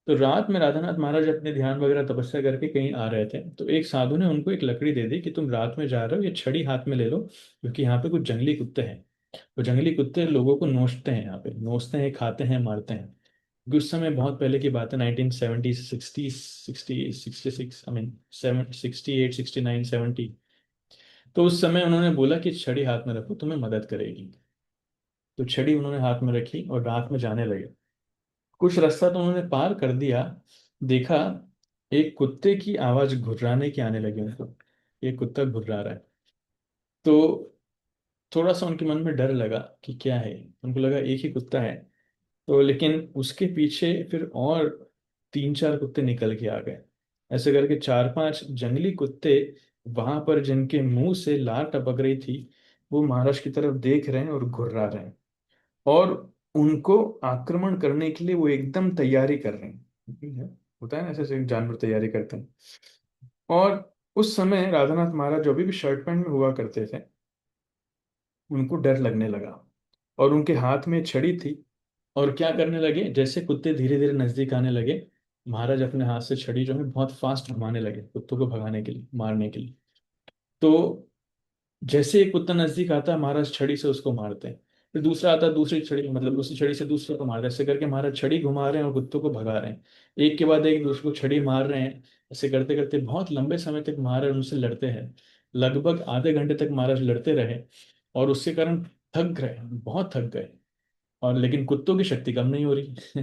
तो रात में राधानाथ महाराज अपने ध्यान वगैरह तपस्या करके कहीं आ रहे थे, तो एक साधु ने उनको एक लकड़ी दे दी कि तुम रात में जा रहे हो, ये छड़ी हाथ में ले लो, क्योंकि यहाँ पे कुछ जंगली कुत्ते हैं। तो जंगली कुत्ते लोगों को नोचते हैं, यहाँ पे नोचते हैं, खाते हैं, मारते हैं। क्योंकि उस समय बहुत पहले की बात है, 1970, 60, 60, 66, आई मीन 68, 69, 70। तो उस समय उन्होंने बोला कि छड़ी हाथ में रखो, तुम्हें मदद करेगी। तो छड़ी उन्होंने हाथ में रखी और रात में जाने लगे। कुछ रास्ता तो उन्होंने पार कर दिया, देखा एक कुत्ते की आवाज घुर्राने की आने लगी उनको, एक कुत्ता घुर्रा रहा है। तो थोड़ा सा उनके मन में डर लगा कि क्या है, उनको लगा एक ही कुत्ता है। तो लेकिन उसके पीछे फिर और तीन चार कुत्ते निकल के आ गए। ऐसे करके चार पांच जंगली कुत्ते वहां पर, जिनके मुंह से लार टपक रही थी, वो महाराज की तरफ देख रहे हैं और घुर्रा रहे हैं, और उनको आक्रमण करने के लिए वो एकदम तैयारी कर रहे हैं। ठीक है? होता है ना, ऐसे ऐसे जानवर तैयारी करते हैं। और उस समय राधानाथ महाराज जो भी शर्ट पैंट में हुआ करते थे, उनको डर लगने लगा, और उनके हाथ में छड़ी थी। और क्या करने लगे, जैसे कुत्ते धीरे धीरे नजदीक आने लगे, महाराज अपने हाथ से छड़ी जो है बहुत फास्ट घुमाने लगे कुत्तों को भगाने के लिए, मारने के लिए। तो जैसे एक कुत्ता नजदीक आता है, महाराज छड़ी से उसको मारते हैं। फिर दूसरा आता है, दूसरी छड़ी, मतलब उसी छड़ी से दूसरे को मारते हैं। ऐसे करके महाराज छड़ी घुमा रहे हैं और कुत्तों को भगा रहे हैं, एक के बाद एक दूसरे को छड़ी मार रहे हैं। ऐसे करते करते बहुत लंबे समय तक महाराज उनसे लड़ते हैं, लगभग आधे घंटे तक महाराज लड़ते रहे। और उसके कारण थक गए, बहुत थक गए। और लेकिन कुत्तों की शक्ति कम नहीं हो रही।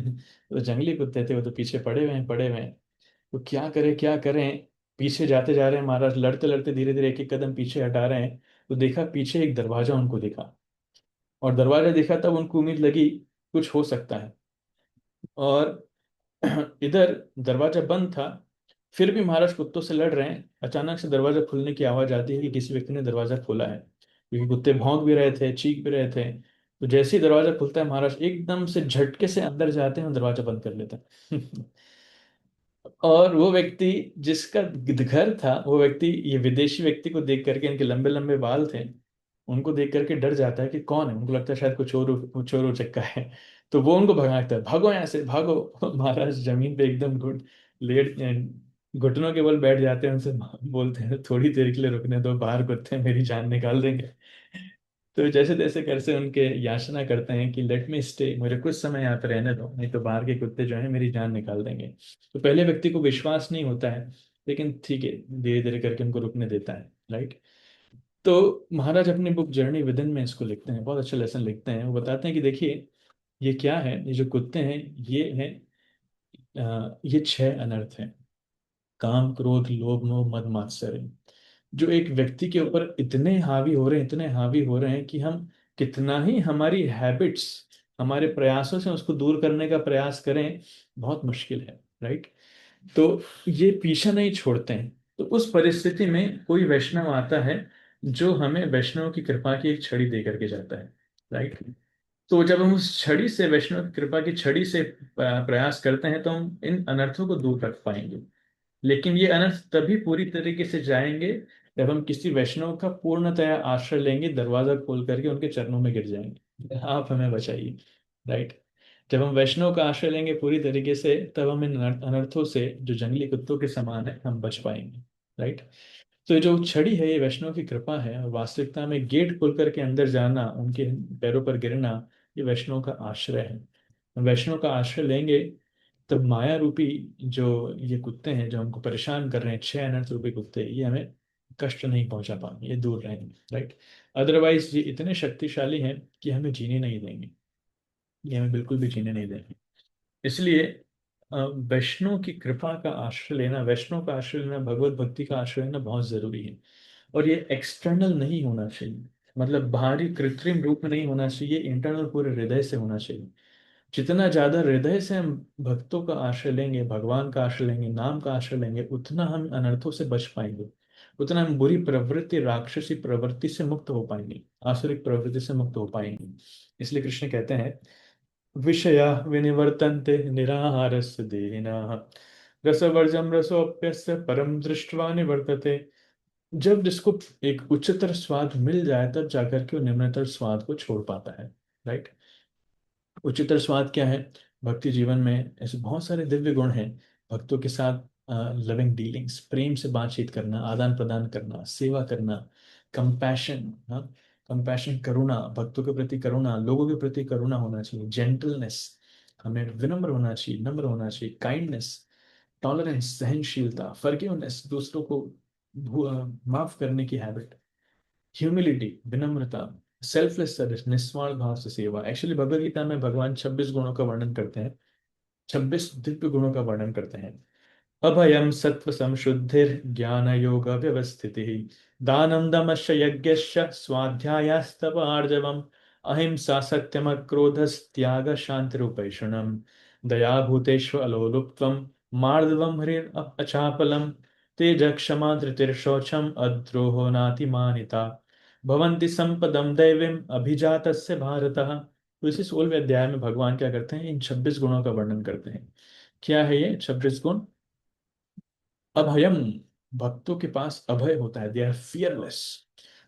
तो जंगली कुत्ते थे, वो तो पीछे पड़े हुए हैं, पड़े हुए हैं। तो क्या करें, क्या करें? पीछे जाते जा रहे हैं महाराज, लड़ते लड़ते धीरे धीरे एक एक कदम पीछे हटा रहे हैं। तो देखा पीछे एक दरवाजा उनको दिखा, और दरवाजा देखा तब उनको उम्मीद लगी कुछ हो सकता है। और इधर दरवाजा बंद था, फिर भी महाराज कुत्तों से लड़ रहे हैं। अचानक से दरवाजा खुलने की आवाज आती है कि किसी व्यक्ति ने दरवाजा खोला है, क्योंकि कुत्ते भौंक भी रहे थे, चीख भी रहे थे। तो जैसे ही दरवाजा खुलता है, महाराज एकदम से झटके से अंदर जाते हैं और दरवाजा बंद कर लेते हैं। और वो व्यक्ति जिसका घर था, वो व्यक्ति ये विदेशी व्यक्ति को देख करके, इनके लंबे लंबे बाल थे, उनको देख करके डर जाता है कि कौन है। उनको लगता है शायद कुछ चोर उचक्का है। तो वो उनको भगाता है, भागो यहाँ से भागो। महाराज जमीन पे एकदम लेट घुटनों के बल बैठ जाते हैं, उनसे बोलते हैं थोड़ी देर के लिए रुकने दो, बाहर कुत्ते मेरी जान निकाल देंगे। तो जैसे तैसे करके उनके याचना करते हैं कि लेट मी स्टे, मुझे कुछ समय यहाँ पे रहने दो, नहीं तो बाहर के कुत्ते जो है मेरी जान निकाल देंगे। तो पहले व्यक्ति को विश्वास नहीं होता है, लेकिन ठीक है, धीरे धीरे करके उनको रुकने देता है, राइट। तो महाराज अपनी बुक जर्नी विदिन में इसको लिखते हैं, बहुत अच्छा लेसन लिखते हैं। वो बताते हैं कि देखिए ये क्या है, ये जो कुत्ते हैं, ये हैं ये छह अनर्थ हैं: काम, क्रोध, लोभ, मोह, मद, मात्सर्य। जो एक व्यक्ति के ऊपर इतने हावी हो रहे हैं, इतने हावी हो रहे हैं कि हम कितना ही हमारी हैबिट्स, हमारे प्रयासों से उसको दूर करने का प्रयास करें, बहुत मुश्किल है, राइट। तो ये पीछा नहीं छोड़ते हैं। तो उस परिस्थिति में कोई वैष्णव आता है, जो हमें वैष्णव की कृपा की एक छड़ी दे करके जाता है, राइट। तो जब हम उस छड़ी से, वैष्णव की कृपा की छड़ी से प्रयास करते हैं, तो हम इन अनर्थों को दूर रख पाएंगे। लेकिन ये अनर्थ तभी पूरी तरीके से जाएंगे जब हम किसी वैष्णव का पूर्णतया आश्रय लेंगे, दरवाजा खोल करके उनके चरणों में गिर जाएंगे, आप हमें बचाइए, राइट। जब हम वैष्णव का आश्रय लेंगे पूरी तरीके से, तब हम इन अनर्थों से, जो जंगली कुत्तों के समान है, हम बच पाएंगे, राइट। तो ये जो छड़ी है, ये वैष्णव की कृपा है, और वास्तविकता में गेट खोल करके अंदर जाना, उनके पैरों पर गिरना, ये वैष्णव का आश्रय है। वैष्णव का आश्रय लेंगे तब माया रूपी जो ये कुत्ते हैं जो हमको परेशान कर रहे हैं, 6 अनर्थ रूपी कुत्ते, ये हमें कष्ट नहीं पहुंचा पाएंगे, ये दूर रहेंगे, राइट। अदरवाइज ये इतने शक्तिशाली हैं कि हमें जीने नहीं देंगे, ये हमें बिल्कुल भी जीने नहीं देंगे। इसलिए वैष्णव की कृपा का आश्रय लेना, वैष्णव का आश्रय लेना, भगवत भक्ति का आश्रय लेना बहुत जरूरी है। और ये एक्सटर्नल नहीं होना चाहिए, मतलब बाहरी कृत्रिम रूप में नहीं होना चाहिए, इंटरनल पूरे हृदय से होना चाहिए। जितना ज्यादा हृदय से हम भक्तों का आश्रय लेंगे, भगवान का आश्रय लेंगे, नाम का आश्रय लेंगे, उतना हम अनर्थों से बच पाएंगे, उतना हम बुरी प्रवृत्ति, राक्षसी प्रवृत्ति से मुक्त हो पाएंगे, आसुरिक प्रवृत्ति से मुक्त हो पाएंगे। इसलिए कृष्ण कहते हैं, विषया विनिवर्तन्ते निराहारस्य देहिनः रसवर्जम रसोऽप्यस्य परम दृष्ट्वा निवर्तते। जब जिसको एक उच्चतर स्वाद मिल जाए तब जाकर के वो निम्नतर स्वाद को छोड़ पाता है, राइट। उच्चतर स्वाद क्या है? भक्ति जीवन में ऐसे बहुत सारे दिव्य गुण हैं। भक्तों के साथ लविंग डीलिंग्स, प्रेम से बातचीत करना, आदान प्रदान करना, सेवा करना, कंपैशन, हाँ, कंपैशन, करुणा, भक्तों के प्रति करुणा, लोगों के प्रति करुणा होना चाहिए, जेंटलनेस, हमें विनम्र होना चाहिए, नम्र होना चाहिए, काइंडनेस, टॉलरेंस, सहनशीलता, फॉरगिवनेस, दूसरों को माफ करने की हैबिट, ह्यूमिलिटी, विनम्रता, सेल्फलेस सर्विस, निस्वार्थ भाव से सेवा। एक्चुअली भगवद गीता में भगवान 26 गुणों का वर्णन करते हैं, 26 दिव्य गुणों का वर्णन करते हैं। अभयम सत्व संशुद्धिर ज्ञान योग व्यवस्थिति दानम दमश्च यज्ञश्च स्वाध्यायस्तप आर्जवम अहिंसा सत्यम क्रोधस् त्याग शांतिरुपैषणम दया भूतेष्व अलोलुप्त्वम मार्दवम ह्रीर अचापलम तेज क्षमा धृतिर शौचम अद्रोहो नातिमानिता भवन्ति संपदम दैवीम अभिजातस्य भारतः। तो इसी 16वें अध्याय में भगवान क्या करते हैं? इन 26 गुणों का वर्णन करते हैं। क्या है ये 26 गुण? अभयम, भक्तों के पास अभय होता है, दे आर फियरलेस,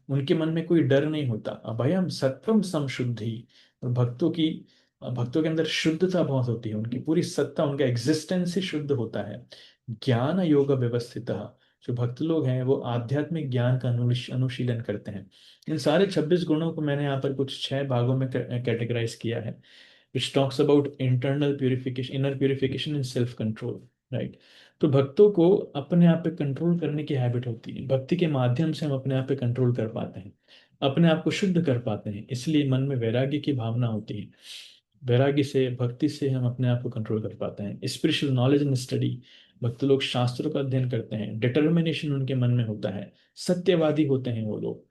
उनके मन में कोई डर नहीं होता। अभयम सत्वम समशुद्धि, और भक्तों के अंदर शुद्धता बहुत होती है, उनकी पूरी सत्ता, उनका एग्जिस्टेंस ही शुद्ध होता है। ज्ञान योग व्यवस्थित, जो भक्त लोग हैं वो आध्यात्मिक ज्ञान का अनुशीलन करते हैं। इन सारे 26 गुणों को मैंने यहाँ पर कुछ 6 भागों में कैटेगराइज किया है, which talks about internal purification, inner purification and self control, right? तो भक्तों को अपने आप पे कंट्रोल करने की हैबिट होती है। भक्ति के माध्यम से हम अपने आप पे कंट्रोल कर पाते हैं, अपने आप को शुद्ध कर पाते हैं, इसलिए मन में वैराग्य की भावना होती है। वैराग्य से, भक्ति से हम अपने आप को कंट्रोल कर पाते हैं। स्पिरिचुअल नॉलेज एंड स्टडी, भक्त लोग शास्त्रों का अध्ययन करते हैं, डिटर्मिनेशन उनके मन में होता है, सत्यवादी होते हैं वो लोग,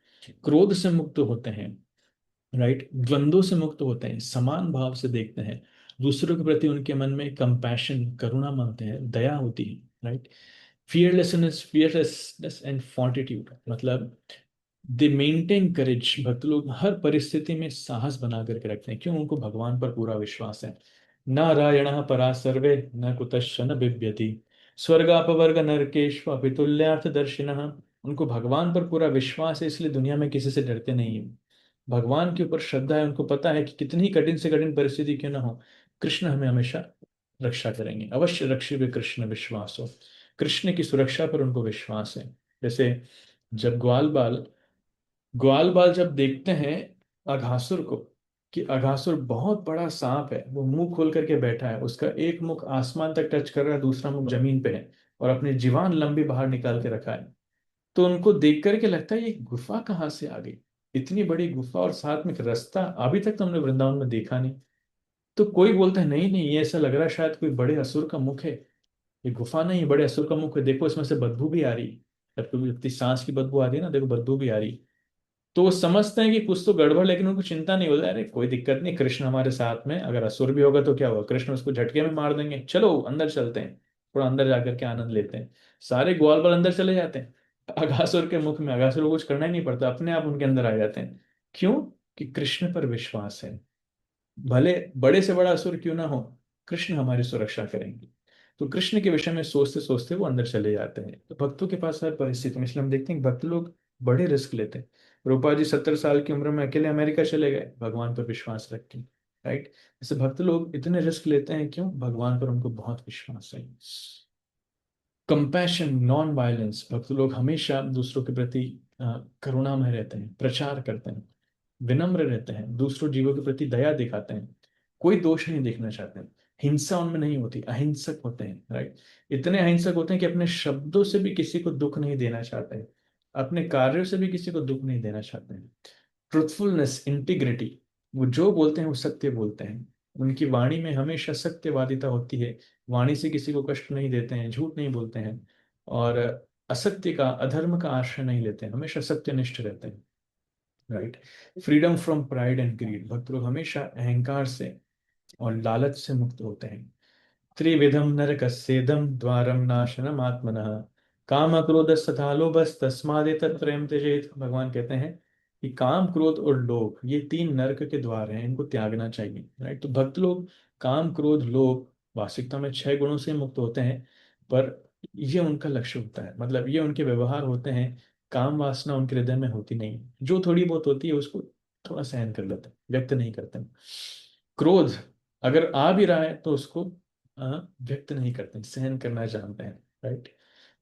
क्रोध से मुक्त होते हैं, राइट, द्वंद्वों से मुक्त होते हैं, समान भाव से देखते हैं, दूसरों के प्रति उनके मन में कंपैशन, करुणा मानते हैं, दया होती है, राइट। फियरलेसनेस एंड फॉर्टिट्यूड, मतलब दे मेंटेन करेज, भक्त लोग हर परिस्थिति में साहस बना करके रखते हैं। क्यों? उनको भगवान पर पूरा विश्वास है। नारायण परा सर्वे न कुतश्चन बिभ्यति स्वर्गापवर्ग नरकेश्व अपितुल्यार्थ दर्शिनः। उनको भगवान पर पूरा विश्वास है, इसलिए दुनिया में किसी से डरते नहीं है। भगवान के ऊपर श्रद्धा है, उनको पता है कि कितनी कठिन से कठिन परिस्थिति क्यों ना हो, कृष्ण हमें हमेशा रक्षा करेंगे। अवश्य रक्षी भी कृष्ण विश्वास हो, कृष्ण की सुरक्षा पर उनको विश्वास है। जैसे जब ग्वाल बाल जब देखते हैं अघासुर को, कि अघासुर बहुत बड़ा सांप है, वो मुंह खोल करके बैठा है, उसका एक मुख आसमान तक टच कर रहा है, दूसरा मुख जमीन पे है, और अपनी जीवान लंबी बाहर निकाल के रखा है, तो उनको देख करके लगता है ये गुफा कहाँ से आ गई, इतनी बड़ी गुफा और साथ में एक रास्ता, अभी तक तो हमने वृंदावन में देखा नहीं। तो कोई बोलता है नहीं नहीं, ये ऐसा लग रहा है शायद कोई बड़े असुर का मुख है, ये गुफा नहीं, बड़े असुर का मुख है, देखो इसमें से बदबू भी आ रही है, जब कभी इतनी सांस की बदबू आ रही है ना, देखो बदबू भी आ रही है। तो वो समझते हैं कि कुछ तो गड़बड़, लेकिन उनको चिंता नहीं होता, अरे कोई दिक्कत नहीं, कृष्ण हमारे साथ में, अगर असुर भी होगा तो क्या होगा, कृष्ण उसको झटके में मार देंगे, चलो अंदर चलते हैं, थोड़ा अंदर जाकर के आनंद लेते हैं। सारे ग्वाल बाल अंदर चले जाते हैं, अघासुर के मुख में, अघासुर को कुछ करना ही नहीं पड़ता, अपने आप उनके अंदर आ जाते हैं। क्यों? कि कृष्ण पर विश्वास है, भले बड़े से बड़ा असुर क्यों ना हो, कृष्ण हमारी सुरक्षा करेंगे। तो कृष्ण के विषय में सोचते सोचते वो अंदर चले जाते हैं। तो भक्तों के पास हर परिस्थिति में, इसलिए हम देखते हैं कि भक्त लोग बड़े रिस्क लेते हैं। रूपा जी 70 साल की उम्र में अकेले अमेरिका चले गए भगवान पर विश्वास रख के, राइट। ऐसे भक्त लोग इतने रिस्क लेते हैं, क्यों? भगवान पर उनको बहुत विश्वास है। कंपैशन, नॉन वायलेंस, भक्त लोग हमेशा दूसरों के प्रति करुणा में रहते हैं, प्रचार करते हैं, विनम्र रहते हैं, दूसरों जीवों के प्रति दया दिखाते हैं, कोई दोष नहीं देखना चाहते हैं। हिंसा उनमें नहीं होती, अहिंसक होते हैं, राइट। इतने अहिंसक होते हैं कि अपने शब्दों से भी किसी को दुख नहीं देना चाहते हैं, अपने कार्यों से भी किसी को दुख नहीं देना चाहते हैं। ट्रुथफुलनेस, इंटीग्रिटी, वो जो बोलते हैं वो सत्य बोलते हैं। उनकी वाणी में हमेशा सत्यवादिता होती है, वाणी से किसी को कष्ट नहीं देते हैं, झूठ नहीं बोलते हैं, और असत्य का, अधर्म का आश्रय नहीं लेते हैं, हमेशा सत्यनिष्ठ रहते हैं, right. Freedom from pride and greed, भक्त लोग हमेशा अहंकार से और लालच से मुक्त होते हैं। त्रिविधम नरकस्येदं द्वारम नाशनम आत्मनः काम क्रोध तथा लोभस्तस्मादेतत्त्रयं त्यजेत। भगवान कहते हैं कि काम, क्रोध और लोभ ये तीन नरक के द्वार हैं, इनको त्यागना चाहिए, राइट। तो भक्त लोग काम, क्रोध, लोभ, वास्तविकता में 6 गुणों से मुक्त होते हैं, पर ये उनका लक्ष्य होता है, मतलब ये उनके व्यवहार होते हैं। काम वासना उनके हृदय में होती नहीं, जो थोड़ी बहुत होती है उसको थोड़ा सहन कर लेते हैं, व्यक्त नहीं करते हैं। क्रोध अगर आ भी रहा है तो उसको व्यक्त नहीं करते, सहन करना जानते हैं, राइट।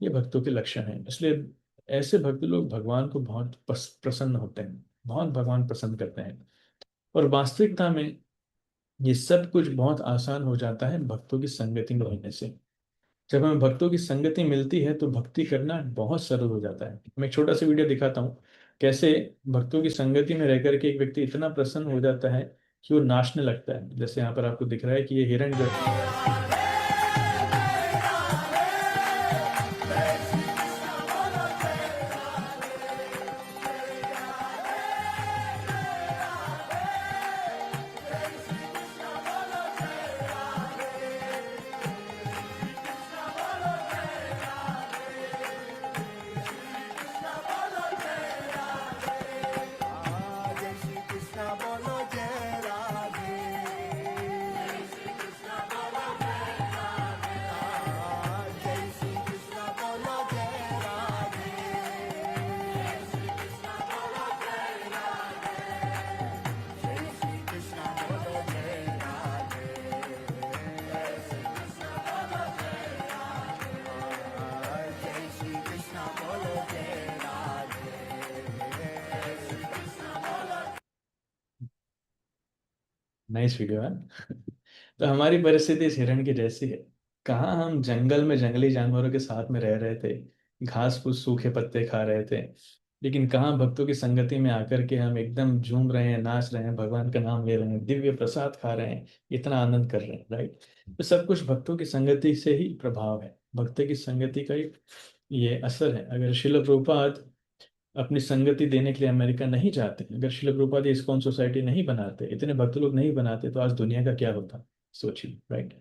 ये भक्तों के लक्षण हैं, इसलिए ऐसे भक्त लोग भगवान को बहुत प्रसन्न होते हैं, बहुत भगवान पसंद करते हैं। और वास्तविकता में ये सब कुछ बहुत आसान हो जाता है भक्तों की संगति में रहने से। जब हमें भक्तों की संगति मिलती है तो भक्ति करना बहुत सरल हो जाता है। मैं एक छोटा सा वीडियो दिखाता हूँ, कैसे भक्तों की संगति में रह करके एक व्यक्ति इतना प्रसन्न हो जाता है कि वो नाचने लगता है। जैसे यहाँ पर आपको दिख रहा है कि ये हिरण जो नाइस वीडियो है। तो हमारी परिस्थिति इस हिरण की जैसी है। कहाँ हम जंगल में जंगली जानवरों के साथ में रह रहे थे, घास फूस सूखे पत्ते खा रहे थे, लेकिन कहाँ भक्तों की संगति में आकर के हम एकदम झूम रहे हैं, नाच रहे हैं, भगवान का नाम ले रहे हैं, दिव्य प्रसाद खा रहे हैं, इतना आनंद कर रहे हैं, राइट। तो सब कुछ भक्तों की संगति से ही प्रभाव है, भक्तों की संगति का ही ये असर है। अगर शिल प्रभुपाद अपनी संगति देने के लिए अमेरिका नहीं जाते, अगर शिल प्रभुपाद इस्कॉन सोसाइटी नहीं बनाते, इतने भक्त लोग नहीं बनाते, तो आज दुनिया का क्या होता, सोचिए, राइट।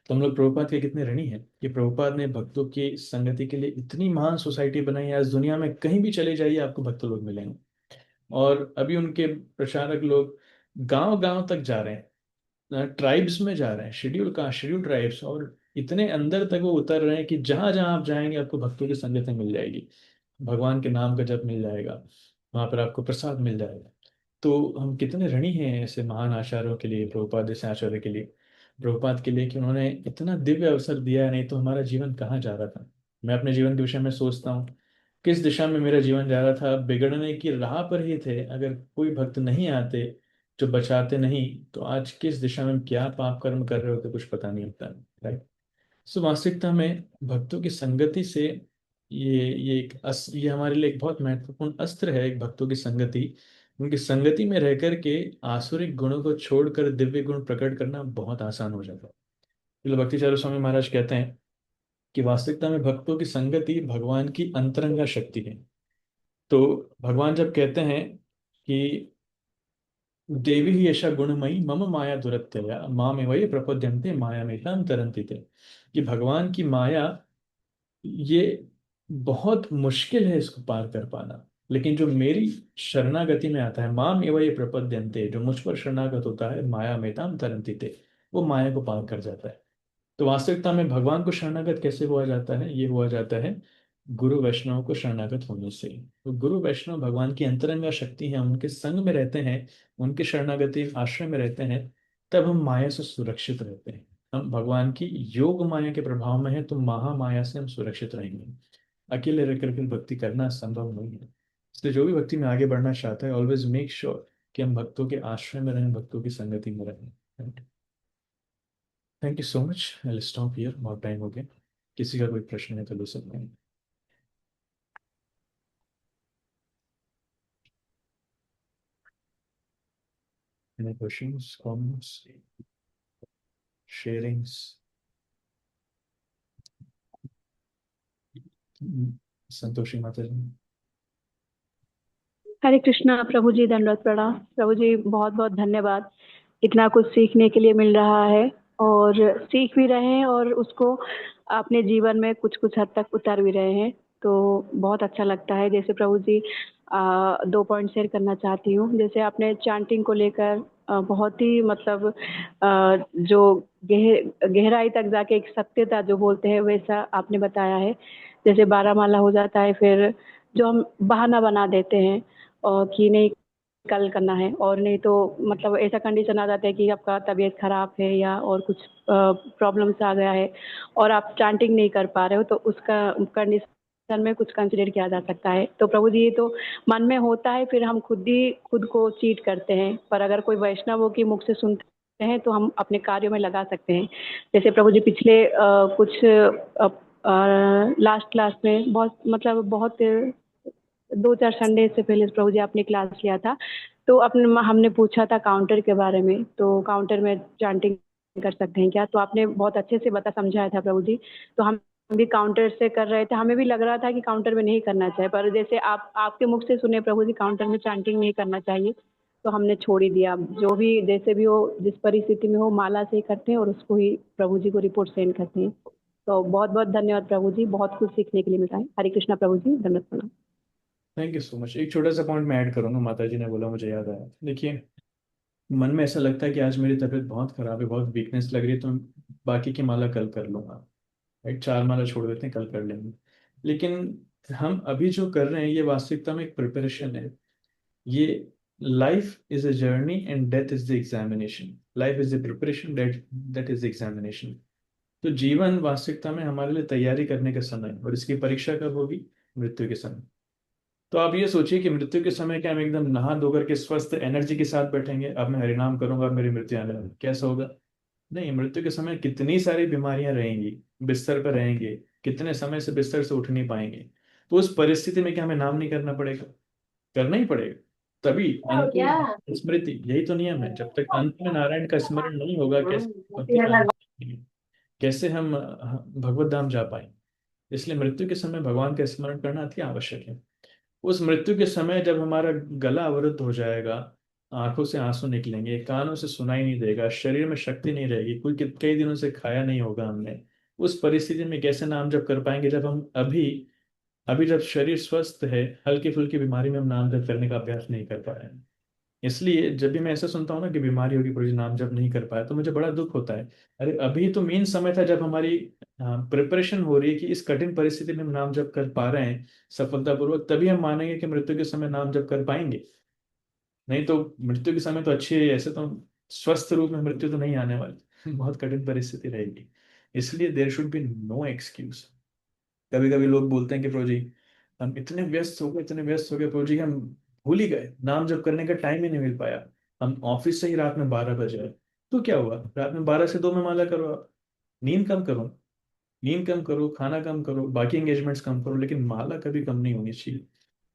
तो हम लोग प्रभुपाद के कितने ऋणी हैं कि प्रभुपाद ने भक्तों की संगति के लिए इतनी महान सोसाइटी बनाई है। आज दुनिया में कहीं भी चले जाइए आपको भक्त लोग मिलेंगे, और अभी उनके प्रचारक लोग गांव गांव तक जा रहे हैं, ट्राइब्स में जा रहे हैं, शेड्यूल ट्राइब्स, और इतने अंदर तक वो उतर रहे हैं कि जहां जहां आप जाएंगे आपको भक्तों की संगति मिल जाएगी, भगवान के नाम का जप मिल जाएगा, वहां पर आपको प्रसाद मिल जाएगा। तो हम कितने ऋणी हैं ऐसे महान आचार्यों के लिए, प्रभुपाद जैसे आचार्य के लिए, प्रभुपाद के लिए, कि उन्होंने इतना दिव्य अवसर दिया है। नहीं तो हमारा जीवन कहाँ जा रहा था। मैं अपने जीवन के विषय में सोचता हूँ, किस दिशा में मेरा जीवन जा रहा था, बिगड़ने की राह पर ही थे। अगर कोई भक्त नहीं आते जो बचाते नहीं, तो आज किस दिशा में क्या पाप कर्म कर रहे होते कुछ पता नहीं होता, राइट। सो वास्तविकता में भक्तों की संगति से ये ये हमारे लिए एक बहुत महत्वपूर्ण अस्त्र है, एक भक्तों की संगति। उनकी संगति में रह करके आसुरिक गुणों को छोड़कर दिव्य गुण प्रकट करना बहुत आसान हो जाता है। इसलिए भक्ति चारू स्वामी महाराज कहते हैं कि वास्तविकता में भक्तों की संगति भगवान की अंतरंगा शक्ति है। तो भगवान जब कहते हैं कि देवी ही ऐसा गुणमयी मम माया दुरत्यया माम एवं प्रपद्यन्ते माया में तरंती थे, कि भगवान की माया ये बहुत मुश्किल है इसको पार कर पाना, लेकिन जो मेरी शरणागति में आता है, माम एवं ये प्रपद्यन्ते, जो मुझ पर शरणागत होता है, माया मेताम तरंती थे, वो माया को पार कर जाता है। तो वास्तविकता में भगवान को शरणागत कैसे हुआ जाता है, ये हुआ जाता है गुरु वैष्णव को शरणागत होने से। तो गुरु वैष्णव भगवान की अंतरंगा शक्ति है, उनके संग में रहते हैं, उनके शरणागति आश्रय में रहते हैं, तब हम माया से सुरक्षित रहते हैं। हम भगवान की योग माया के प्रभाव में है तो महामाया से हम सुरक्षित रहेंगे। अकेले रह करके भक्ति करना संभव नहीं है। इसलिए जो भी भक्ति में आगे बढ़ना चाहता है, ऑलवेज मेक श्योर कि हम भक्तों के आश्रय में रहें, भक्तों की संगति में रहें, right? Thank you so much. I stop here, बहुत टाइम हो गया। किसी का कोई प्रश्न है तो ले सकते हैं। Any questions, comments, sharings? Santoshi Mata जी। हरे कृष्णा प्रभु जी, दंडवत प्रणाम प्रभु जी, बहुत बहुत धन्यवाद। इतना कुछ सीखने के लिए मिल रहा है और सीख भी रहे हैं और उसको अपने जीवन में कुछ कुछ हद तक उतार भी रहे हैं, तो बहुत अच्छा लगता है। जैसे प्रभु जी, 2 पॉइंट शेयर करना चाहती हूँ। जैसे आपने चांटिंग को लेकर बहुत ही मतलब जो गहराई तक जाके एक सत्यता जो बोलते हैं वैसा आपने बताया है। जैसे 12 माला हो जाता है, फिर जो हम बहाना बना देते हैं और कि नहीं कल करना है, और नहीं तो मतलब ऐसा कंडीशन आ जाता है कि आपका तबीयत खराब है या और कुछ प्रॉब्लम्स आ गया है और आप चांटिंग नहीं कर पा रहे हो, तो उसका कंडीशन में कुछ कंसिडर किया जा सकता है। तो प्रभु जी, ये तो मन में होता है, फिर हम खुद ही खुद को चीट करते हैं। पर अगर कोई वैष्णवों की मुख से सुनते हैं तो हम अपने कार्यों में लगा सकते हैं। जैसे प्रभु जी पिछले कुछ लास्ट क्लास में बहुत मतलब बहुत 2-4 संडे से पहले प्रभु जी आपने क्लास लिया था, तो अपने हमने पूछा था काउंटर के बारे में, तो काउंटर में चांटिंग कर सकते हैं क्या, तो आपने बहुत अच्छे से बता समझाया था प्रभु जी। तो हम भी काउंटर से कर रहे थे, हमें भी लग रहा था कि काउंटर में नहीं करना चाहिए, पर जैसे आप आपके मुख से सुने प्रभु जी काउंटर में चांटिंग नहीं करना चाहिए, तो हमने छोड़ ही दिया। जो भी जैसे भी हो, जिस परिस्थिति में हो, माला से ही करते हैं और उसको ही प्रभु जी को रिपोर्ट सेंड करते हैं। तो बहुत बहुत धन्यवाद प्रभु जी, बहुत कुछ सीखने के लिए मिला है। हरे कृष्णा प्रभु जी, धन्यवाद प्रणाम। Thank you so much. एक छोटा सा पॉइंट मैं ऐड करूँगा, माता जी ने बोला मुझे याद आया। देखिए, मन में ऐसा लगता है कि आज मेरी तबीयत बहुत खराब है, बहुत वीकनेस लग रही है, तो मैं बाकी की माला कल कर लूंगा। राइट, 4 माला छोड़ देते हैं, कल कर लेंगे। लेकिन हम अभी जो कर रहे हैं ये वास्तविकता में एक प्रिपरेशन है। ये life is a journey and death is the examination. Life is the preparation, death that is the examination. तो जीवन वास्तविकता में हमारे लिए तैयारी करने का समय है, और इसकी परीक्षा कब होगी? मृत्यु के समय। तो आप ये सोचिए कि मृत्यु के समय क्या हम एकदम नहा धो करके स्वस्थ एनर्जी के साथ बैठेंगे, अब मैं हरिनाम करूंगा और मेरी मृत्यु आने वाली, कैसा होगा? नहीं, मृत्यु के समय कितनी सारी बीमारियां रहेंगी, बिस्तर पर रहेंगे, कितने समय से बिस्तर से उठ नहीं पाएंगे। तो उस परिस्थिति में क्या हमें नाम नहीं करना पड़ेगा? करना ही पड़ेगा। तभी अंत में स्मृति, यही तो नियम है। जब तक अंत में नारायण का स्मरण नहीं होगा, कैसे भक्ति लाभ करेंगे? कैसे हम भगवत धाम जा पाएंगे? इसलिए मृत्यु के समय भगवान का स्मरण करना अति आवश्यक है। उस मृत्यु के समय जब हमारा गला अवरुद्ध हो जाएगा, आंखों से आंसू निकलेंगे, कानों से सुनाई नहीं देगा, शरीर में शक्ति नहीं रहेगी, कोई कई दिनों से खाया नहीं होगा हमने, उस परिस्थिति में कैसे नाम जप कर पाएंगे? जब हम अभी अभी जब शरीर स्वस्थ है, हल्की फुल्की बीमारी में हम नाम जप करने का अभ्यास नहीं कर पा रहे हैं। इसलिए जब भी मैं ऐसा सुनता हूँ ना कि बीमारी होगी, पर नाम जप नहीं कर पाया, तो मुझे बड़ा दुख होता है। अरे, अभी तो मेन समय था जब हमारी प्रिपरेशन हो रही है कि इस कठिन परिस्थिति में हम नाम जप कर पा रहे हैं सफलतापूर्वक, तभी हम मानेंगे कि मृत्यु के समय नाम जप कर पाएंगे। नहीं तो मृत्यु के समय तो अच्छी है, ऐसे तो स्वस्थ रूप में मृत्यु तो नहीं आने वाली बहुत कठिन परिस्थिति रहेगी। इसलिए there should be no excuse. कभी कभी लोग बोलते हैं कि प्रभु जी, हम इतने व्यस्त हो गए, इतने व्यस्त हो गए प्रभु जी, हम भूल ही गए, नाम जप करने का टाइम ही नहीं मिल पाया। हम ऑफिस से ही रात में 12 बजे आए। तो क्या हुआ, रात में 12 से 2 में माला करो आप। नींद कम करो, नींद कम करो, खाना कम करो, बाकी एंगेजमेंट्स कम करो, लेकिन माला कभी कम नहीं होनी चाहिए।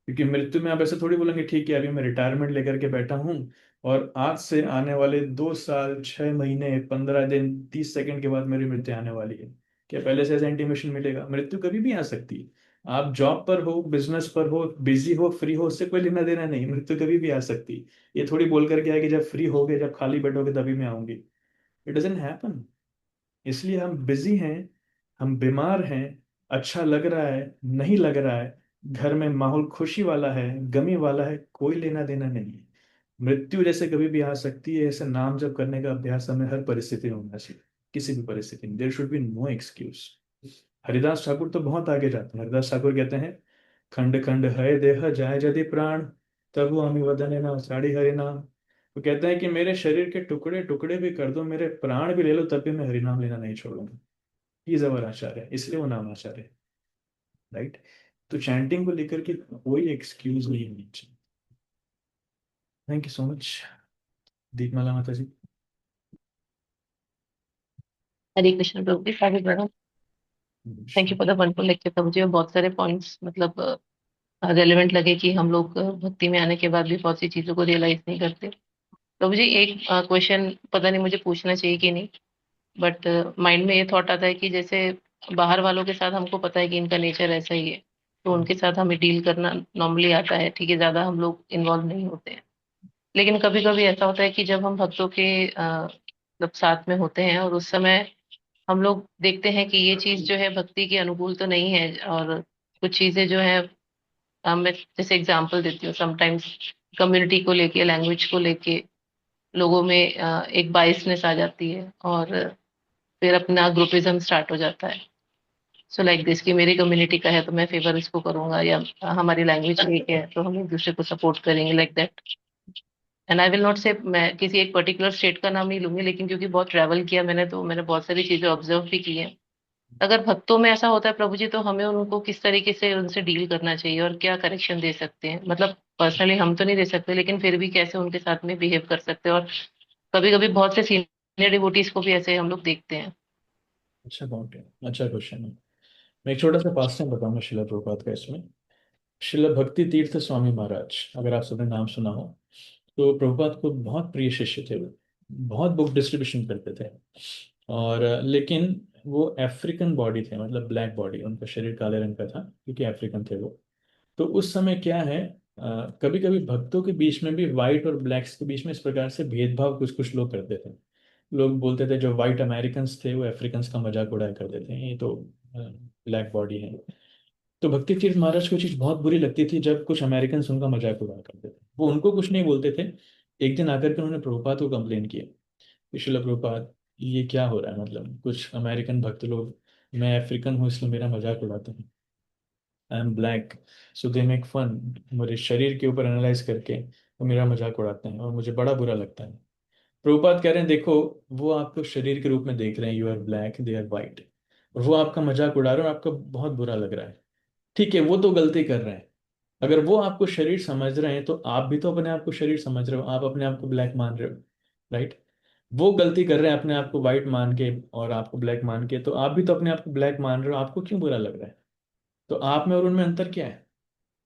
क्योंकि मृत्यु में आप ऐसे थोड़ी बोलेंगे ठीक है अभी मैं रिटायरमेंट लेकर के बैठा हूँ, और आज से आने वाले 2 साल 6 महीने 15 दिन 30 सेकंड के बाद मेरी मृत्यु आने वाली है। क्या पहले से ऐसा इंटीमेशन मिलेगा? मृत्यु कभी भी आ सकती है। आप जॉब पर हो, बिजनेस पर हो, बिजी हो, फ्री हो, उससे कोई लेना देना नहीं, मृत्यु कभी भी आ सकती है। ये थोड़ी बोल करके आए कि जब फ्री हो गए, जब खाली बैठोगे तभी मैं आऊंगी। It doesn't happen. इसलिए हम बिजी हैं, हम बीमार हैं, अच्छा लग रहा है, नहीं लग रहा है, घर में माहौल खुशी वाला है, गमी वाला है, कोई लेना देना नहीं है। मृत्यु जैसे कभी भी आ सकती है, ऐसे नाम जप करने का अभ्यास हमें हर परिस्थिति में होना चाहिए। किसी भी परिस्थिति में there should be no excuse. Haridas Thakur तो बहुत आगे जाते हैं। हरिदास ठाकुर कहते हैं, खंड खंड है देह जाए यदि प्राण, तबु अमि वदने ना साड़ी हरि नाम। वो कहते हैं कि मेरे शरीर के टुकड़े टुकड़े भी कर दो, मेरे प्राण भी ले लो, तब भी मैं हरिनाम लेना नहीं छोड़ूंगा। ये जबर आचार्य है, इसलिए वो नाम आचार्य है। राइट। तो चैंटिंग को लेकर के कोई एक्सक्यूज नहीं होनी चाहिए। Thank you so much. Deepmala माता जी। हरे कृष्ण प्रभु जी, सारे प्रणाम। Thank you for the wonderful lecture प्रभु जी। और बहुत सारे पॉइंट्स मतलब रेलेवेंट लगे कि हम लोग भक्ति में आने के बाद भी बहुत सी चीजों को रियलाइज नहीं करते। प्रभु जी एक क्वेश्चन पता नहीं मुझे पूछना चाहिए कि नहीं, बट माइंड में ये थॉट आता है कि जैसे बाहर वालों के साथ हमको पता है कि इनका नेचर ऐसा ही है, तो उनके साथ हमें डील करना नॉर्मली आता है, ठीक है, ज्यादा हम लोग इन्वॉल्व नहीं होते हैं। लेकिन कभी कभी ऐसा होता है कि जब हम भक्तों के मतलब साथ में होते हैं और उस समय हम लोग देखते हैं कि ये चीज जो है भक्ति के अनुकूल तो नहीं है, और कुछ चीजें जो है मैं जैसे एग्जांपल देती हूँ, समटाइम्स कम्युनिटी को लेके, लैंग्वेज को लेके लोगों में एक बाइसनेस आ जाती है, और फिर अपना ग्रुपिज्म स्टार्ट हो जाता है। सो लाइक दिस कि मेरी कम्युनिटी का है तो मैं फेवर इसको करूंगा, या हमारी लैंग्वेज एक है तो हम एक दूसरे को सपोर्ट करेंगे, like that. And I will not से मैं किसी एक पर्टिकुलर स्टेट का नाम नहीं लूंगी, लेकिन क्योंकि बहुत ट्रैवल किया मैंने, तो मैंने बहुत सारी चीजें ऑब्जर्व भी की हैं। अगर भक्तों में ऐसा होता है प्रभु जी, तो हमें उनको किस तरीके से उनसे डील करना चाहिए और क्या करेक्शन दे सकते हैं? मतलब पर्सनली हम तो नहीं दे सकते, लेकिन फिर भी कैसे उनके साथ में बिहेव कर सकते हैं? और कभी कभी बहुत से सीनियर डिवोटीज को भी ऐसे हम लोग देखते हैं। अच्छा पॉइंट है, अच्छा क्वेश्चन है। मैं एक छोटा सा पास टाइम बताऊंगा शिला प्रभुपाद का इसमें। शिला भक्ति तीर्थ स्वामी महाराज, अगर आप सबने नाम सुना हो, तो प्रभुपाद को बहुत प्रिय शिष्य थे वो। बहुत बुक डिस्ट्रीब्यूशन करते थे। और लेकिन वो अफ्रीकन बॉडी थे, मतलब ब्लैक बॉडी, उनका शरीर काले रंग का था क्योंकि अफ्रीकन थे वो। तो उस समय क्या है, कभी कभी भक्तों के बीच में भी वाइट और ब्लैक्स के बीच में इस प्रकार से भेदभाव कुछ कुछ लोग करते थे। लोग बोलते थे जो वाइट अमेरिकन थे वो अफ्रीकन का मजाक उड़ाया करते थे, ये तो ब्लैक बॉडी है। तो भक्ति तीर्थ महाराज को ये चीज बहुत बुरी लगती थी जब कुछ अमेरिकन उनका मजाक उड़ाया करते थे। वो उनको कुछ नहीं बोलते थे। एक दिन आकर के उन्होंने प्रभुपाद को कंप्लेन किया कि शिला प्रभुपाद, ये क्या हो रहा है, मतलब कुछ अमेरिकन भक्त लोग, मैं अफ्रीकन हूँ इसलिए मेरा मजाक उड़ाते हैं, I am black, so they make fun, मेरे शरीर के ऊपर एनालाइज करके वो मेरा मजाक उड़ाते हैं और मुझे बड़ा बुरा लगता है। प्रभुपाद कह रहे हैं देखो, वो आपको शरीर के रूप में देख रहे हैं, you are black, they are white, और वो आपका मजाक उड़ा रहे हैं और आपको बहुत बुरा लग रहा है। ठीक है, वो तो गलती कर रहे हैं। अगर वो आपको शरीर समझ रहे हैं तो आप भी तो अपने आप को शरीर समझ रहे हो, आप अपने आप को ब्लैक मान रहे हो, राइट? वो गलती कर रहे हैं अपने आप को वाइट मान के और आपको ब्लैक मान के, तो आप भी तो अपने आप को ब्लैक मान रहे हो, आपको क्यों बुरा लग रहा है? तो आप में और उनमें अंतर क्या है?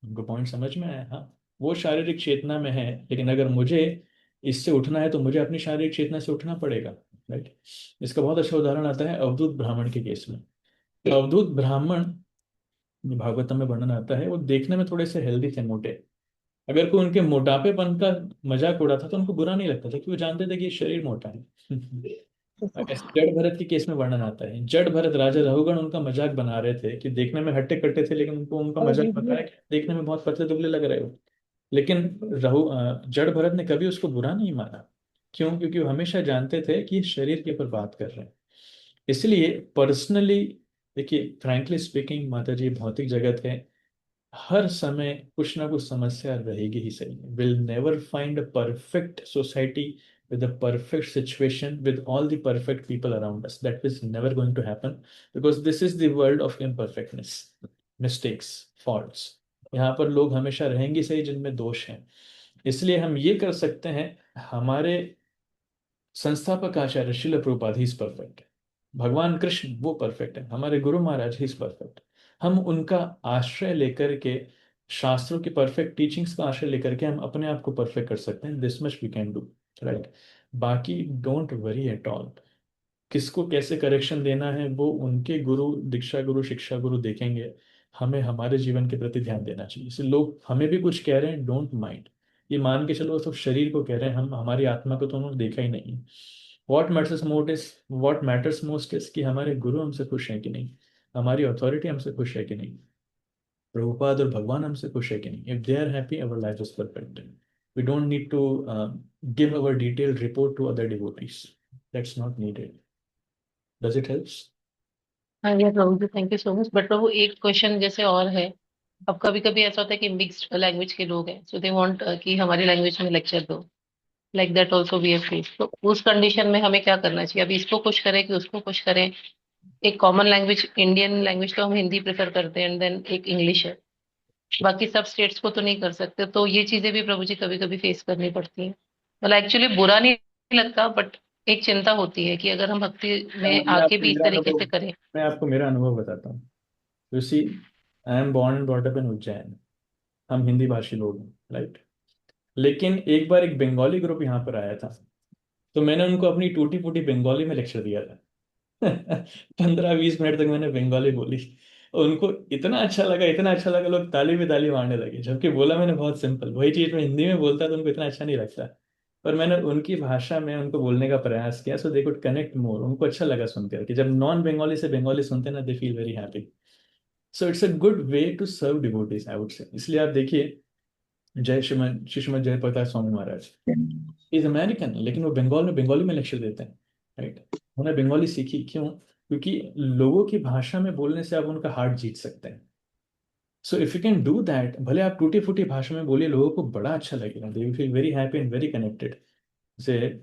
उनको पॉइंट समझ में आया? हाँ, वो शारीरिक चेतना में है, लेकिन अगर मुझे इससे उठना है तो मुझे अपनी शारीरिक चेतना से उठना पड़ेगा, राइट? इसका बहुत अच्छा उदाहरण आता है अवधूत ब्राह्मण के केस में। अवधूत ब्राह्मण, भागवतम में वर्णन आता है, वो देखने में थोड़े से हेल्दी थे, मोटे। अगर कोई उनके मोटापेपन का मजाक उड़ाता तो उनको बुरा नहीं लगता था, क्योंकि वो जानते थे कि ये शरीर मोटा है। ऐसे जड़ भरत के केस में वर्णन आता है, जड़ भरत राजा रघुगण उनका मजाक बना रहे थे कि देखने में हट्टे कट्टे थे, लेकिन उनको उनका मजाक बताया कि देखने में बहुत पतले दुबले लग रहे हो। लेकिन जड़ भरत ने कभी उसको बुरा नहीं माना। क्यों? क्योंकि वो हमेशा जानते थे कि ये शरीर के ऊपर बात कर रहे हैं। इसलिए पर्सनली, देखिए फ्रैंकली स्पीकिंग माता जी, भौतिक जगत है, हर समय कुछ ना कुछ समस्या रहेगी ही सही। Will never find a perfect society with a perfect situation with all the perfect people around us. That is never going to happen, because this is the world of imperfectness, mistakes, faults. यहाँ पर लोग हमेशा रहेंगे सही जिनमें दोष हैं। इसलिए हम ये कर सकते हैं, हमारे संस्थापक आचार्य श्रील प्रभुपाद ही परफेक्ट है, भगवान कृष्ण वो परफेक्ट है, हमारे गुरु महाराज ही परफेक्ट। हम उनका आश्रय लेकर के, शास्त्रों की परफेक्ट टीचिंग्स का आश्रय लेकर के हम अपने आप को परफेक्ट कर सकते हैं। This much we can do, right? बाकी डोंट वरी एट ऑल। किसको कैसे करेक्शन देना है वो उनके गुरु, दीक्षा गुरु, शिक्षा गुरु देखेंगे। हमें हमारे जीवन के प्रति ध्यान देना चाहिए। इसलिए लोग हमें भी कुछ कह रहे हैं, डोंट माइंड। ये मान के चलो सब शरीर को कह रहे हैं, हम हमारी आत्मा को तो उन्होंने देखा ही नहीं। व्हाट मैटर्स मोस्ट इज कि हमारे गुरु हमसे खुश हैं कि नहीं, हमारी अथॉरिटी हमसे खुश है कि नहीं, प्रभुपाद और भगवान हमसे खुश है कि नहीं। If they are happy, our life is perfect. We don't need to give our detailed report to other devotees. That's not needed. Does it helps? हाँ ये प्रभु जी, thank you so much. But प्रभु एक क्वेश्चन जैसे और है, अब कभी कभी ऐसा होता है कि मिक्स्ड लैंग्वेज के लोग हैं, सो दे वांट कि हमारी लैंग्वेज में लेक्चर दो, like that also we have face. तो उस कंडीशन में हमें क्या करना चाहिए? अभी इसको खुश करें कि उसको खुश करें? एक कॉमन लैंग्वेज, इंडियन लैंग्वेज तो हम हिंदी प्रेफर करते हैं, एंड देन एक इंग्लिश है, बाकी सब स्टेट्स को तो नहीं कर सकते। तो ये चीजें भी प्रभु जी कभी कभी फेस करनी पड़ती हैं। मतलब एक्चुअली बुरा नहीं लगता, बट एक चिंता होती है कि अगर हम भक्ति में मैं आके आपको भी इस मेरा तरीके अनुभव से करें। मैं आपको मेरा अनुभव बताता हूँ। You see, I am born and brought up in Ujjain. हम हिंदी भाषी लोग हैं, राइट। लेकिन एक बार एक बंगाली ग्रुप यहाँ पर आया था, तो मैंने उनको अपनी टूटी फूटी बंगाली में लेक्चर दिया था। 15-20 मिनट तक मैंने बंगाली बोली। उनको इतना अच्छा लगा, इतना अच्छा लगा, लोग ताली भी ताली मारने लगे। जबकि बोला मैंने बहुत सिंपल, वही चीज मैं हिंदी में बोलता तो उनको इतना अच्छा नहीं लगता। पर मैंने उनकी भाषा में उनको बोलने का प्रयास किया, सो दे कुड कनेक्ट मोर। उनको अच्छा लगा सुनकर कि जब नॉन बंगाली से बंगाली सुनते हैं ना, they feel very happy. So it's a good way to serve devotees, I would say. इसलिए आप देखिए, जय श्रीमद श्रीमद जयप्रकाश स्वामी महाराज इज अमेरिकन, लेकिन वो बंगाल में बंगाली में लेक्चर देते हैं, राइट। उन्होंने बंगाली सीखी, क्यों? क्योंकि लोगों की भाषा में बोलने से आप उनका हार्ट जीत सकते हैं। So if you can do that, भले आप टूटी फूटी भाषा में बोलिए, लोगों को बड़ा अच्छा लगेगा, they will feel very happy and very connected. से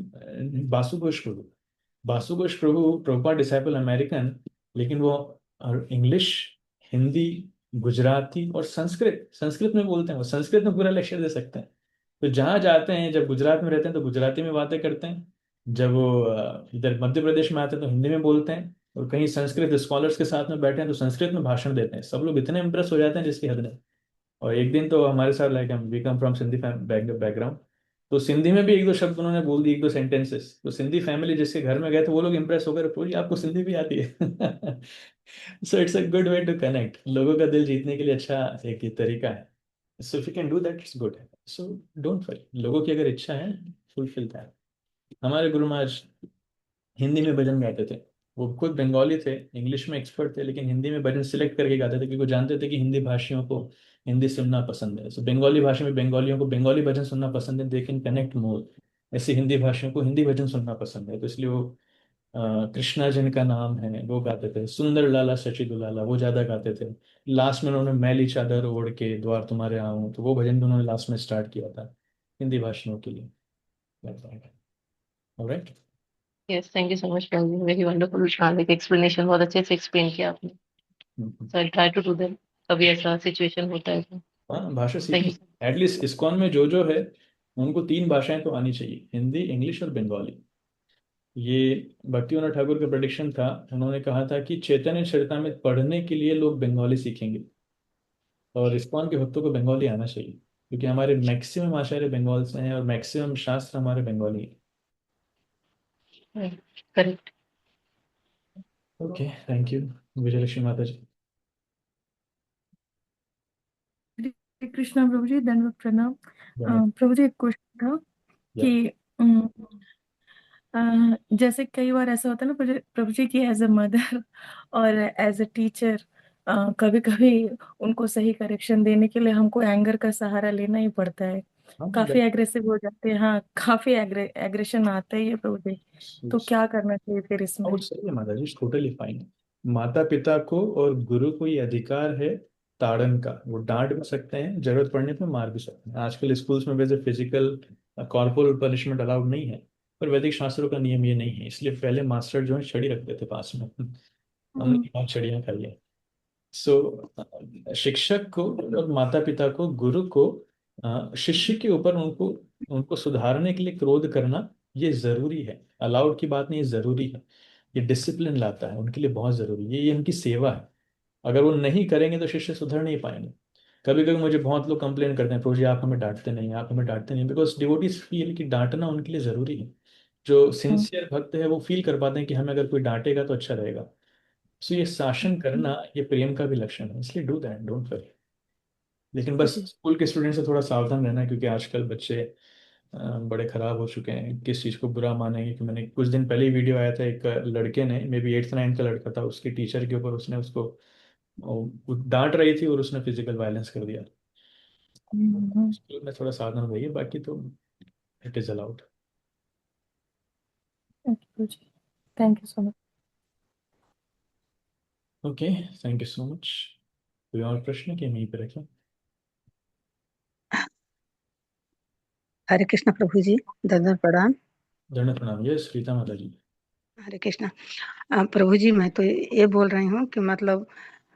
बासु घोष प्रभु, बासु घोष प्रभु प्रभुपाद डिसाइपल अमेरिकन, लेकिन वो इंग्लिश, हिंदी, गुजराती और संस्कृत संस्कृत में बोलते हैं। वो संस्कृत में पूरा लेक्चर दे सकते हैं। तो जहाँ जाते हैं, जब गुजरात में रहते हैं तो गुजराती में बातें करते हैं, जब वो इधर मध्य प्रदेश में आते हैं तो हिंदी में बोलते हैं, और कहीं संस्कृत स्कॉलर्स के साथ में बैठे हैं तो संस्कृत में भाषण देते हैं। सब लोग इतने इम्प्रेस हो जाते हैं जिसकी हद नहीं। और एक दिन तो हमारे साथ, लाइक हम we come from Sindhi background, तो सिंधी में भी एक दो शब्द उन्होंने बोल दिए, एक दो सेंटेंसेस, तो सिंधी फैमिली जिसके घर में गए थे वो लोग इंप्रेस हो गए, पूरी आपको सिंधी भी आती है। So it's a good way to connect, लोगों का दिल जीतने के लिए अच्छा एक ये तरीका है। So if you can do that, it's good. So don't worry, लोगों की अगर इच्छा है, फुलफिल दैट। हमारे गुरु महाराज हिंदी में भजन गाते थे। वो खुद बंगाली थे, इंग्लिश में एक्सपर्ट थे, लेकिन हिंदी में भजन सिलेक्ट करके गाते थे, क्योंकि वो जानते थे कि हिंदी भाषियों को हिंदी सुनना पसंद है। सो बंगाली भाषा में बंगालियों को बंगाली भजन सुनना पसंद है, दे कैन कनेक्ट मोर। ऐसे हिंदी भाषियों को हिंदी भजन सुनना पसंद है, तो इसलिए वो कृष्णा जिनका नाम है वो गाते थे, सुंदर लाला सची दुलाला वो ज्यादा गाते थे। लास्ट में उन्होंने मैली चादर ओढ़ के द्वार तुम्हारे आऊं, तो वो भजन भी उन्होंने लास्ट में स्टार्ट किया था हिंदी भाषियों के लिए। Alright. Yes, thank you so much, very wonderful. एक एक्सप्लेनेशन बहुत अच्छे से एक्सप्लेन किया आपने। So I try to do that, कभी ऐसा सिचुएशन होता है तो। हाँ, भाषा थैंक सीखनी। यू। एटलीस्ट इस्कॉन में जो जो है, उनको 3 भाषाएं तो आनी चाहिए, हिंदी, इंग्लिश और बंगाली। ये भक्तिविनोद ठाकुर का प्रेडिक्शन था। उन्होंने कहा था कि चैतन्य चरितमृत पढ़ने के लिए लोग बंगाली सीखेंगे, और इस्कॉन के भक्तों को बंगाली आना चाहिए, क्योंकि हमारे मैक्सिमम आचार्य बंगाल से हैं और मैक्सिमम शास्त्र हमारे बंगाली हैं। Correct. Okay, thank you Vijayalakshmi माता जी। हरे कृष्णा प्रभु जी, दंडवत प्रणाम। धन्यवाद। प्रभु जी, एक क्वेश्चन था या कि जैसे कई बार ऐसा होता है ना प्रभु जी की एज अ मदर और एज अ टीचर, कभी कभी उनको सही करेक्शन देने के लिए हमको एंगर का सहारा लेना ही पड़ता है। हाँ, काफी एग्रेसिव हो जाते हैं। हाँ, काफी एग्रेशन आता ही है प्रभु जी। तो क्या करना चाहिए फिर इसमें? और सही है माता जी, टोटली फाइन। माता पिता को और गुरु को ये अधिकार है ताड़न का। वो डांट भी सकते हैं, जरूरत पड़ने पे मार भी सकते हैं। आजकल स्कूल्स में वैसे फिजिकल कॉर्पोरल पनिशमेंट अलाउड नहीं है, पर वैदिक शास्त्रों का नियम ये नहीं है। इसलिए पहले मास्टर जो है छड़ी रखते थे पास में। हमने बहुत छड़ियाँ खाई है। सो शिक्षक को और माता पिता को, गुरु को शिष्य के ऊपर उनको उनको सुधारने के लिए क्रोध करना ये जरूरी है। अलाउड की बात नहीं, ये जरूरी है। ये डिसिप्लिन लाता है, उनके लिए बहुत जरूरी है। ये उनकी सेवा है। अगर वो नहीं करेंगे तो शिष्य सुधर नहीं पाएंगे। कभी कभी मुझे बहुत लोग कंप्लेन करते हैं, प्रभु जी आप हमें डांटते नहीं, आप हमें डांटते नहीं, बिकॉज डिवोटीज फील कि डांटना उनके लिए जरूरी है। जो सिंसियर भक्त है वो फील कर पाते हैं कि हमें अगर कोई डांटेगा तो अच्छा रहेगा। सो ये शासन करना ये प्रेम का भी लक्षण है, इसलिए डू दैट, डोंट वरी। लेकिन बस स्कूल के स्टूडेंट से थोड़ा सावधान रहना है, क्योंकि आजकल बच्चे बड़े खराब हो चुके हैं। किस चीज़ को बुरा मानेंगे, कि मैंने कुछ दिन पहले ही वीडियो आया था, एक लड़के ने, मे बी 8th 9th का लड़का था, उसकी टीचर के ऊपर उसने उसको वो डांट रही थी और उसने फिजिकल वायलेंस कर दिया। स्कूल में थोड़ा सावधान रहिए, बाकी तो it is allowed. Thank you so much. Okay, thank you so much. कोई और प्रश्न कि हम यहीं पे रखें? हरे कृष्ण प्रभु जी, दंडवत प्रणाम। दंड प्रणाम। ये श्रीता माता जी। हरे कृष्ण। प्रभु जी, मैं तो ये बोल रही हूँ कि मतलब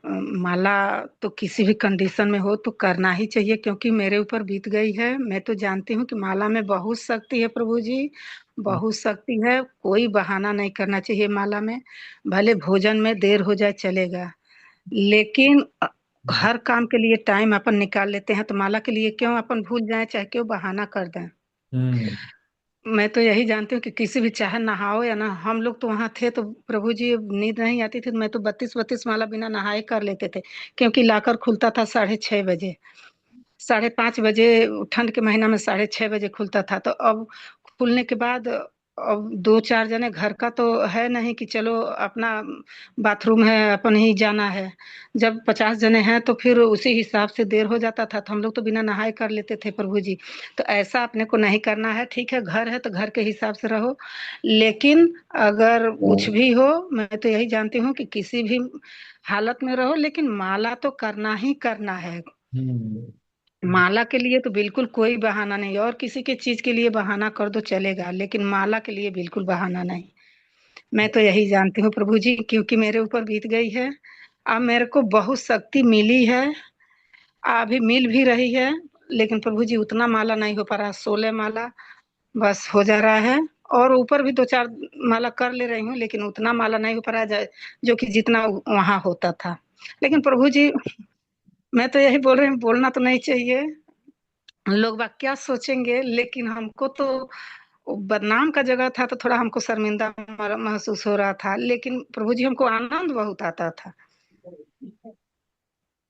माला तो किसी भी कंडीशन में हो तो करना ही चाहिए, क्योंकि मेरे ऊपर बीत गई है। मैं तो जानती हूँ कि माला में बहुत शक्ति है प्रभु जी, बहुत शक्ति है, कोई बहाना नहीं करना चाहिए माला में। भले भोजन में देर हो जाए चलेगा, लेकिन हर काम के लिए टाइम अपन निकाल लेते हैं, तो माला के लिए क्यों अपन भूल जाएं, चाहे क्यों बहाना कर दें। हम्म। मैं तो यही जानती हूँ कि किसी भी चाहे नहाओ या ना, हम लोग तो वहां थे तो प्रभु जी नींद नहीं आती थी, मैं तो 32 माला बिना नहाए कर लेते थे, क्योंकि लाकर खुलता था 6:30 बजे, 5:30 बजे, ठंड के महीना में 6:30 बजे खुलता था। तो अब खुलने के बाद अब 2-4 जने घर का तो है नहीं कि चलो अपना बाथरूम है अपन ही जाना है। जब 50 जने हैं तो फिर उसी हिसाब से देर हो जाता था, तो हम लोग तो बिना नहाए कर लेते थे प्रभु जी। तो ऐसा अपने को नहीं करना है। ठीक है, घर है तो घर के हिसाब से रहो, लेकिन अगर कुछ भी हो, मैं तो यही जानती हूँ कि किसी भी हालत में रहो, लेकिन माला तो करना ही करना है। हम्म। माला के लिए तो बिल्कुल कोई बहाना नहीं, और किसी के चीज के लिए बहाना कर दो चलेगा, लेकिन माला के लिए बिल्कुल बहाना नहीं। मैं तो यही जानती हूँ प्रभु जी, क्योंकि मेरे ऊपर बीत गई है। अब मेरे को बहुत शक्ति मिली है, अभी मिल भी रही है, लेकिन प्रभु जी उतना माला नहीं हो पा रहा। 16 माला बस हो जा रहा है, और ऊपर भी 2-4 माला कर ले रही हूँ, लेकिन उतना माला नहीं हो पा रहा जो कि जितना वहां होता था। लेकिन प्रभु जी, मैं तो यही बोल रही हूँ, बोलना तो नहीं चाहिए, लोग बाग क्या सोचेंगे, लेकिन हमको तो बदनाम का जगह था, तो थोड़ा हमको शर्मिंदा महसूस हो रहा था, लेकिन प्रभु जी हमको आनंद बहुत आता था,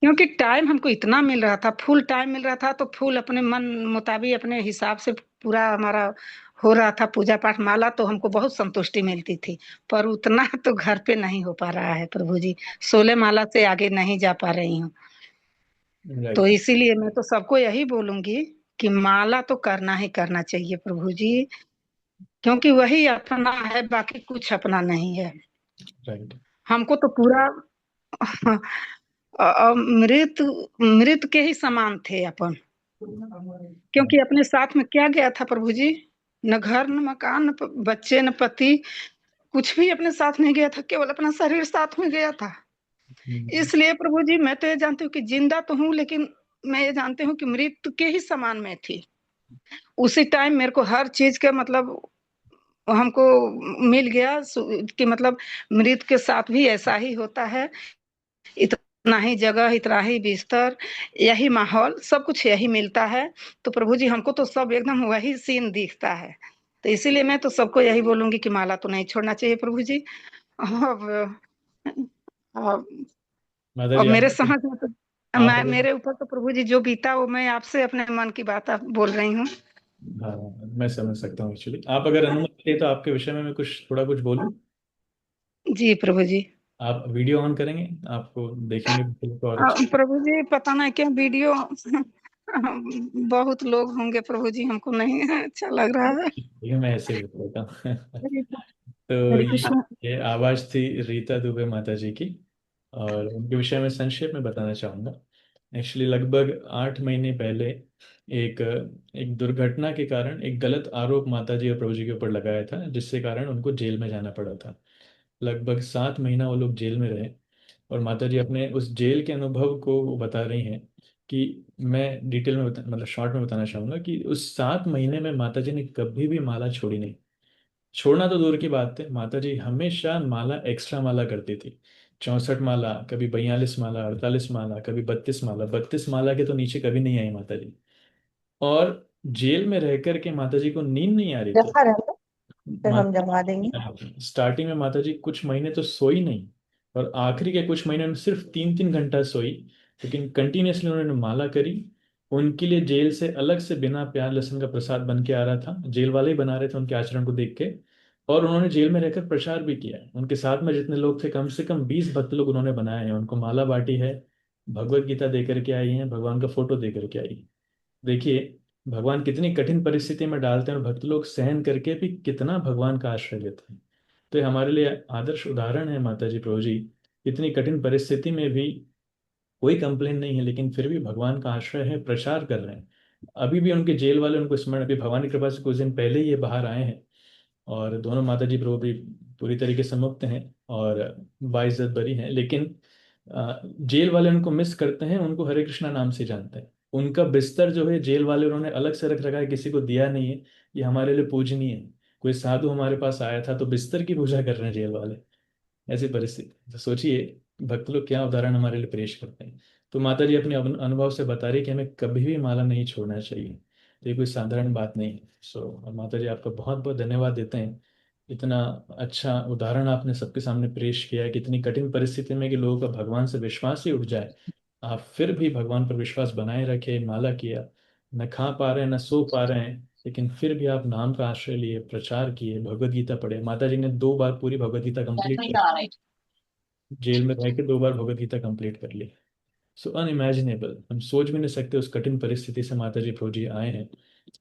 क्योंकि टाइम हमको इतना मिल रहा था, फुल टाइम मिल रहा था, तो फुल अपने मन मुताबिक अपने हिसाब से पूरा हमारा हो रहा था पूजा पाठ माला, तो हमको बहुत संतुष्टि मिलती थी। पर उतना तो घर पे नहीं हो पा रहा है प्रभु जी, 16 माला से आगे नहीं जा पा रही हूँ। तो राइट। इसीलिए मैं तो सबको यही बोलूंगी कि माला तो करना ही करना चाहिए प्रभु जी, क्योंकि वही अपना है, बाकी कुछ अपना नहीं है। राइट। हमको तो पूरा मृत मृत के ही समान थे अपन, क्योंकि अपने साथ में क्या गया था प्रभु जी, न घर न मकान न बच्चे न पति, कुछ भी अपने साथ नहीं गया था, केवल अपना शरीर साथ में गया था। हम्म। इसलिए प्रभु जी मैं तो ये जानती हूँ कि जिंदा तो हूँ, लेकिन मैं ये जानती हूँ कि मृत्यु के ही समान में थी। उसी टाइम मेरे को हर चीज का मतलब हमको मिल गया, कि मतलब मृत के साथ भी ऐसा ही होता है, इतना ही जगह, इतना ही बिस्तर, यही माहौल, सब कुछ यही मिलता है। तो प्रभु जी हमको तो सब एकदम वही सीन दिखता है। तो इसीलिए मैं तो सबको यही बोलूंगी कि माला तो नहीं छोड़ना चाहिए प्रभु जी। अब अब, माता अब जी मेरे आप समझ में तो आप मैं, अगर मेरे ऊपर तो प्रभु जी जो बीता वो मैं आपसे अपने मन की बात आप बोल रही हूँ। हाँ, मैं समझ सकता हूँ एक्चुअली। आप अगर अनुमति दें तो आपके विषय में मैं थोड़ा कुछ बोलूँ। जी प्रभु जी। आप वीडियो ऑन करेंगे, आपको देखेंगे बिल्कुल और अच्छा। प्रभु जी पता नहीं क्यों वीडियो बहुत लोग होंगे प्रभु जी, हमको नहीं अच्छा लग रहा है। ये मैं ऐसे ही बता देता हूँ। तो हरे कृष्णा। ये आवाज थी रीता दुबे माता जी की, और उनके विषय में संक्षेप में बताना चाहूँगा। एक्चुअली लगभग 8 महीने पहले एक एक दुर्घटना के कारण एक गलत आरोप माता जी और प्रभु जी के ऊपर लगाया था, जिससे कारण उनको जेल में जाना पड़ा था। लगभग 7 महीना वो लोग जेल में रहे, और माता जी अपने उस जेल के अनुभव को वो बता रही हैं कि मैं डिटेल में मतलब शॉर्ट में बताना चाहूँगा कि उस 7 महीने में माता जी ने कभी भी माला छोड़ी नहीं। छोड़ना तो दूर की बात है, माता जी हमेशा माला एक्स्ट्रा माला करती थी। 64 माला, कभी 42 माला, 48 माला, कभी 32 माला, 32 माला के तो नीचे कभी नहीं आई माता जी। और जेल में रह कर के माता जी को नींद नहीं आ रही थी। रखा रहता फिर हम माता जमा देंगे। स्टार्टिंग में माता जी कुछ महीने तो सोई नहीं, और आखिरी के कुछ महीने में सिर्फ 3-3 घंटा सोई, लेकिन कंटिन्यूअसली उन्होंने माला करी। उनके लिए जेल से अलग से बिना प्याज लहसुन का प्रसाद बन के आ रहा था, जेल वाले ही बना रहे थे उनके आचरण को देख के। और उन्होंने जेल में रहकर प्रचार भी किया है। उनके साथ में जितने लोग थे, कम से कम 20 भक्त लोग उन्होंने बनाए हैं, उनको माला बांटी है, भगवत गीता दे करके आई हैं, भगवान का फोटो दे करके आई है। देखिए, भगवान कितनी कठिन परिस्थिति में डालते हैं, और भक्त लोग सहन करके भी कितना भगवान का आश्रय लेते हैं। तो ये हमारे लिए आदर्श उदाहरण है माता जी प्रभु जी। इतनी कठिन परिस्थिति में भी कोई कंप्लेन नहीं है, लेकिन फिर भी भगवान का आश्रय है, प्रचार कर रहे हैं। अभी भी उनके जेल वाले उनको स्मरण, अभी भगवान की कृपा से कुछ दिन पहले ही ये बाहर आए हैं, और दोनों माता जी प्रभु भी पूरी तरीके से मुक्त हैं और बाइज्जत बरी हैं। लेकिन जेल वाले उनको मिस करते हैं, उनको हरे कृष्णा नाम से जानते हैं। उनका बिस्तर जो है जेल वाले उन्होंने अलग से रख रखा है, किसी को दिया नहीं है। ये हमारे लिए पूजनीय है। कोई साधु हमारे पास आया था तो बिस्तर की पूजा कर रहे हैं जेल वाले, ऐसी परिस्थिति। तो सोचिए भक्त लोग क्या उदाहरण हमारे लिए पेश करते हैं। तो माता जी अपने अनुभव से बता रही कि हमें कभी भी माला नहीं छोड़ना चाहिए। तो ये कोई साधारण बात नहीं है। सो माता जी आपका बहुत बहुत धन्यवाद देते हैं। इतना अच्छा उदाहरण आपने सबके सामने पेश किया है कि इतनी कठिन परिस्थिति में कि लोगों का भगवान से विश्वास ही उठ जाए, आप फिर भी भगवान पर विश्वास बनाए रखे, माला किया, न खा पा रहे हैं न सो पा रहे हैं, लेकिन फिर भी आप नाम का आश्रय लिए, प्रचार किए, भगवत गीता पढ़े। माता जी ने 2 बार पूरी भगवत गीता कंप्लीट कर, जेल में रह के 2 बार भगवत गीता कंप्लीट कर ली। सो अनइमेजिनेबल, हम सोच भी नहीं सकते उस कठिन परिस्थिति से माता जी प्रभु जी आए हैं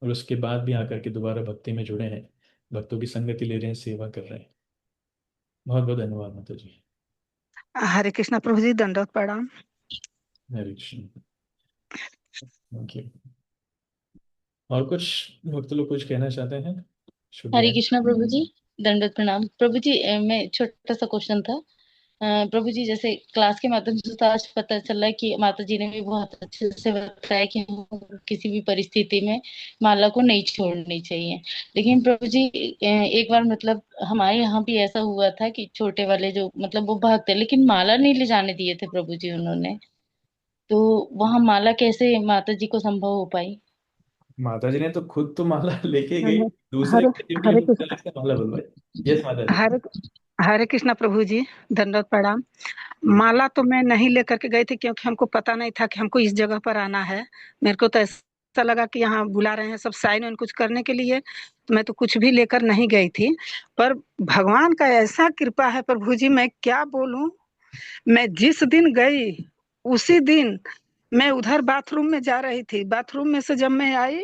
और उसके बाद भी आकर के दोबारा भक्ति में जुड़े हैं, भक्तों की संगति ले रहे हैं, सेवा कर रहे हैं। बहुत बहुत धन्यवाद माता जी। हरे कृष्णा प्रभु जी, दंडवत प्रणाम। हरे कृष्ण। Thank you. और कुछ भक्त लोग कुछ कहना चाहते हैं? शुड हरे भी कृष्णा प्रभु जी, दंडवत प्रणाम प्रभु जी। मैं छोटा सा क्वेश्चन था। प्रभु जी, जैसे क्लास के माध्यम से तो आज पता चला है कि माता जी ने भी बहुत अच्छे से बताया कि हमको किसी भी परिस्थिति में माला को नहीं छोड़नी चाहिए। लेकिन प्रभु जी, एक बार मतलब हमारे यहाँ भी ऐसा हुआ था कि छोटे वाले जो मतलब वो भक्त है, लेकिन माला नहीं ले जाने दिए थे प्रभु जी उन्होंने। तो वहां माला कैसे माता जी को संभव हो पाई? माता जी ने तो खुद तो माला लेके गई, दूसरे हरे के लिए हरे उनसे कृष्ण अलग से माला बुलवाई। यस माता जी। हरे हरे कृष्णा प्रभु जी, दंडवत प्रणाम। माला तो मैं नहीं लेकर के गई थी क्योंकि हमको पता नहीं था कि हमको इस जगह पर आना है। मेरे को तो ऐसा लगा कि यहाँ बुला रहे हैं सब साइन वाइन कुछ करने के लिए, तो मैं तो कुछ भी लेकर नहीं गई थी। पर भगवान का ऐसा कृपा है प्रभु जी, मैं क्या बोलूं। मैं जिस दिन गई उसी दिन मैं उधर बाथरूम में जा रही थी, बाथरूम में से जब मैं आई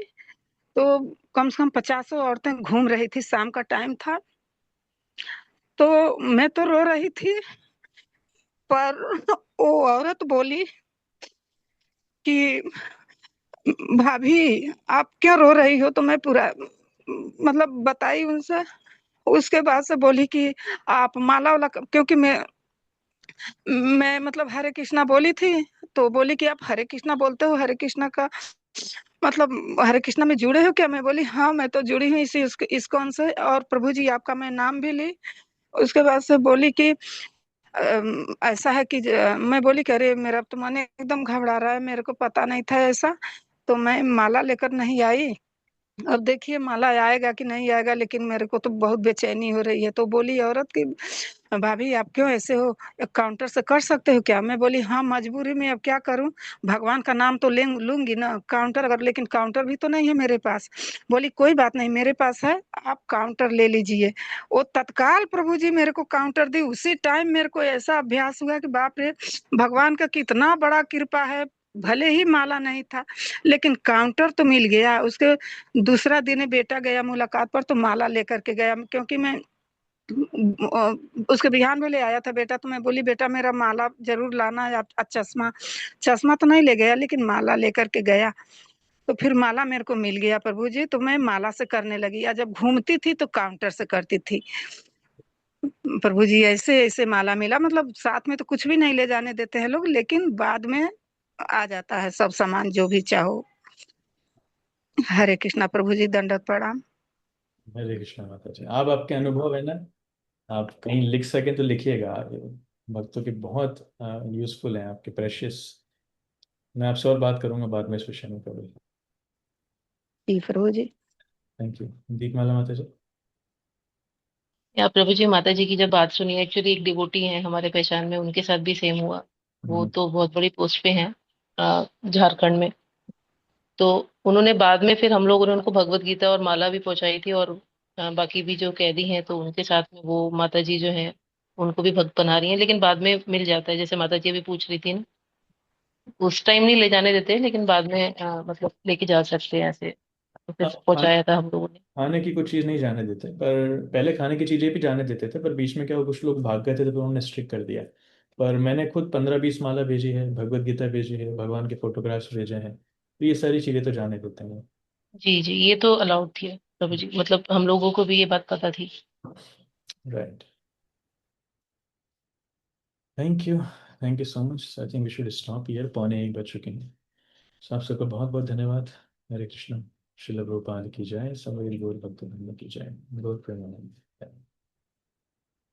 तो कम से कम 50 औरतें घूम रही थी, शाम का टाइम था। तो मैं तो रो रही थी, पर वो औरत बोली कि भाभी आप क्यों रो रही हो, तो मैं पूरा मतलब बताई उनसे। उसके बाद से बोली कि आप माला वाला, क्योंकि मैं मतलब हरे कृष्णा बोली थी, तो बोली कि आप हरे कृष्णा बोलते हो, हरे कृष्णा का मतलब हरे कृष्णा में जुड़े हो क्या? मैं बोली हाँ मैं तो जुड़ी हूँ इसी इस्कॉन से, और प्रभु जी आपका मैं नाम भी ली। उसके बाद से बोली कि ऐसा है कि मैं बोली कि अरे मेरा तो मन एकदम घबरा रहा है, मेरे को पता नहीं था ऐसा, तो मैं माला लेकर नहीं आई। अब देखिए माला आएगा कि नहीं आएगा, लेकिन मेरे को तो बहुत बेचैनी हो रही है। तो बोली औरत कि भाभी आप क्यों ऐसे हो, काउंटर से कर सकते हो क्या? मैं बोली हाँ मजबूरी में, अब क्या करूं, भगवान का नाम तो ले लूंगी ना, काउंटर अगर, लेकिन काउंटर भी तो नहीं है मेरे पास। बोली कोई बात नहीं मेरे पास है, आप काउंटर ले लीजिए। वो तत्काल प्रभु जी मेरे को काउंटर दी। उसी टाइम मेरे को ऐसा अभ्यास हुआ कि बाप रे, भगवान का कितना बड़ा कृपा है। भले ही माला नहीं था लेकिन काउंटर तो मिल गया। उसके दूसरा दिन बेटा गया मुलाकात पर, तो माला लेकर के गया, क्योंकि मैं उसके बिहान में ले आया था बेटा। तो मैं बोली बेटा मेरा माला जरूर लाना है। चश्मा चश्मा तो नहीं ले गया लेकिन माला लेकर के गया। तो फिर माला मेरे को मिल गया प्रभु जी, तो मैं माला से करने लगी, या जब घूमती थी तो काउंटर से करती थी। प्रभु जी ऐसे ऐसे माला मिला, मतलब साथ में तो कुछ भी नहीं ले जाने देते हैं लोग, लेकिन बाद में आ जाता है सब सामान जो भी चाहो। हरे कृष्णा प्रभु जी, दंडवत प्रणाम। हरे कृष्णा माता जी। आप आपके अनुभव है ना, आप कहीं लिख सके तो लिखिएगा। भक्तों के बहुत यूजफुल हैं आपके, प्रेशियस। मैं आपसे और बात करूंगा बाद में इस विषय में कभी। जी प्रभु जी। Thank you. दीपमाला माता जी। या प्रभु जी, माता जी की जब बात सुनी, एक्चुअली एक डिवोटी है हमारे पहचान में, उनके साथ भी सेम हुआ। वो तो बहुत बड़ी पोस्ट पे हैं झारखंड में। तो उन्होंने बाद में फिर हम लोगों ने उनको भगवत गीता और माला भी पहुंचाई थी, और बाकी भी जो कैदी हैं तो उनके साथ में वो माता जी जो हैं उनको भी भक्त बना रही हैं। लेकिन बाद में मिल जाता है, जैसे माता जी अभी पूछ रही थी ना, उस टाइम नहीं ले जाने देते, लेकिन बाद में मतलब लेके जा सकते हैं ऐसे। तो फिर पहुंचाया था हम लोगों ने। खाने की कुछ चीज़ नहीं जाने देते, पर पहले खाने की चीज़ें भी जाने देते थे, पर बीच में क्या हुआ, कुछ लोग भाग गए थे तो फिर उन्होंने स्ट्रिक्ट कर दिया। पर मैंने खुद 15-20 माला भेजी है, भगवत गीता भेजी है, भगवान के फोटोग्राफ्स भेजे हैं, तो ये सारी चीज़ें तो जाने देते हैं। जी जी, ये तो अलाउड थी प्रभु जी, मतलब हम लोगों को भी ये बात पता थी। Right. Thank you. Thank you so much. I think we should stop here, 1:45 बज चुके हैं। So, आप सबका बहुत बहुत धन्यवाद। हरे कृष्णा। श्रील प्रभुपाद की जय, सब गौर भक्त की जय। गौर प्रेमानंद।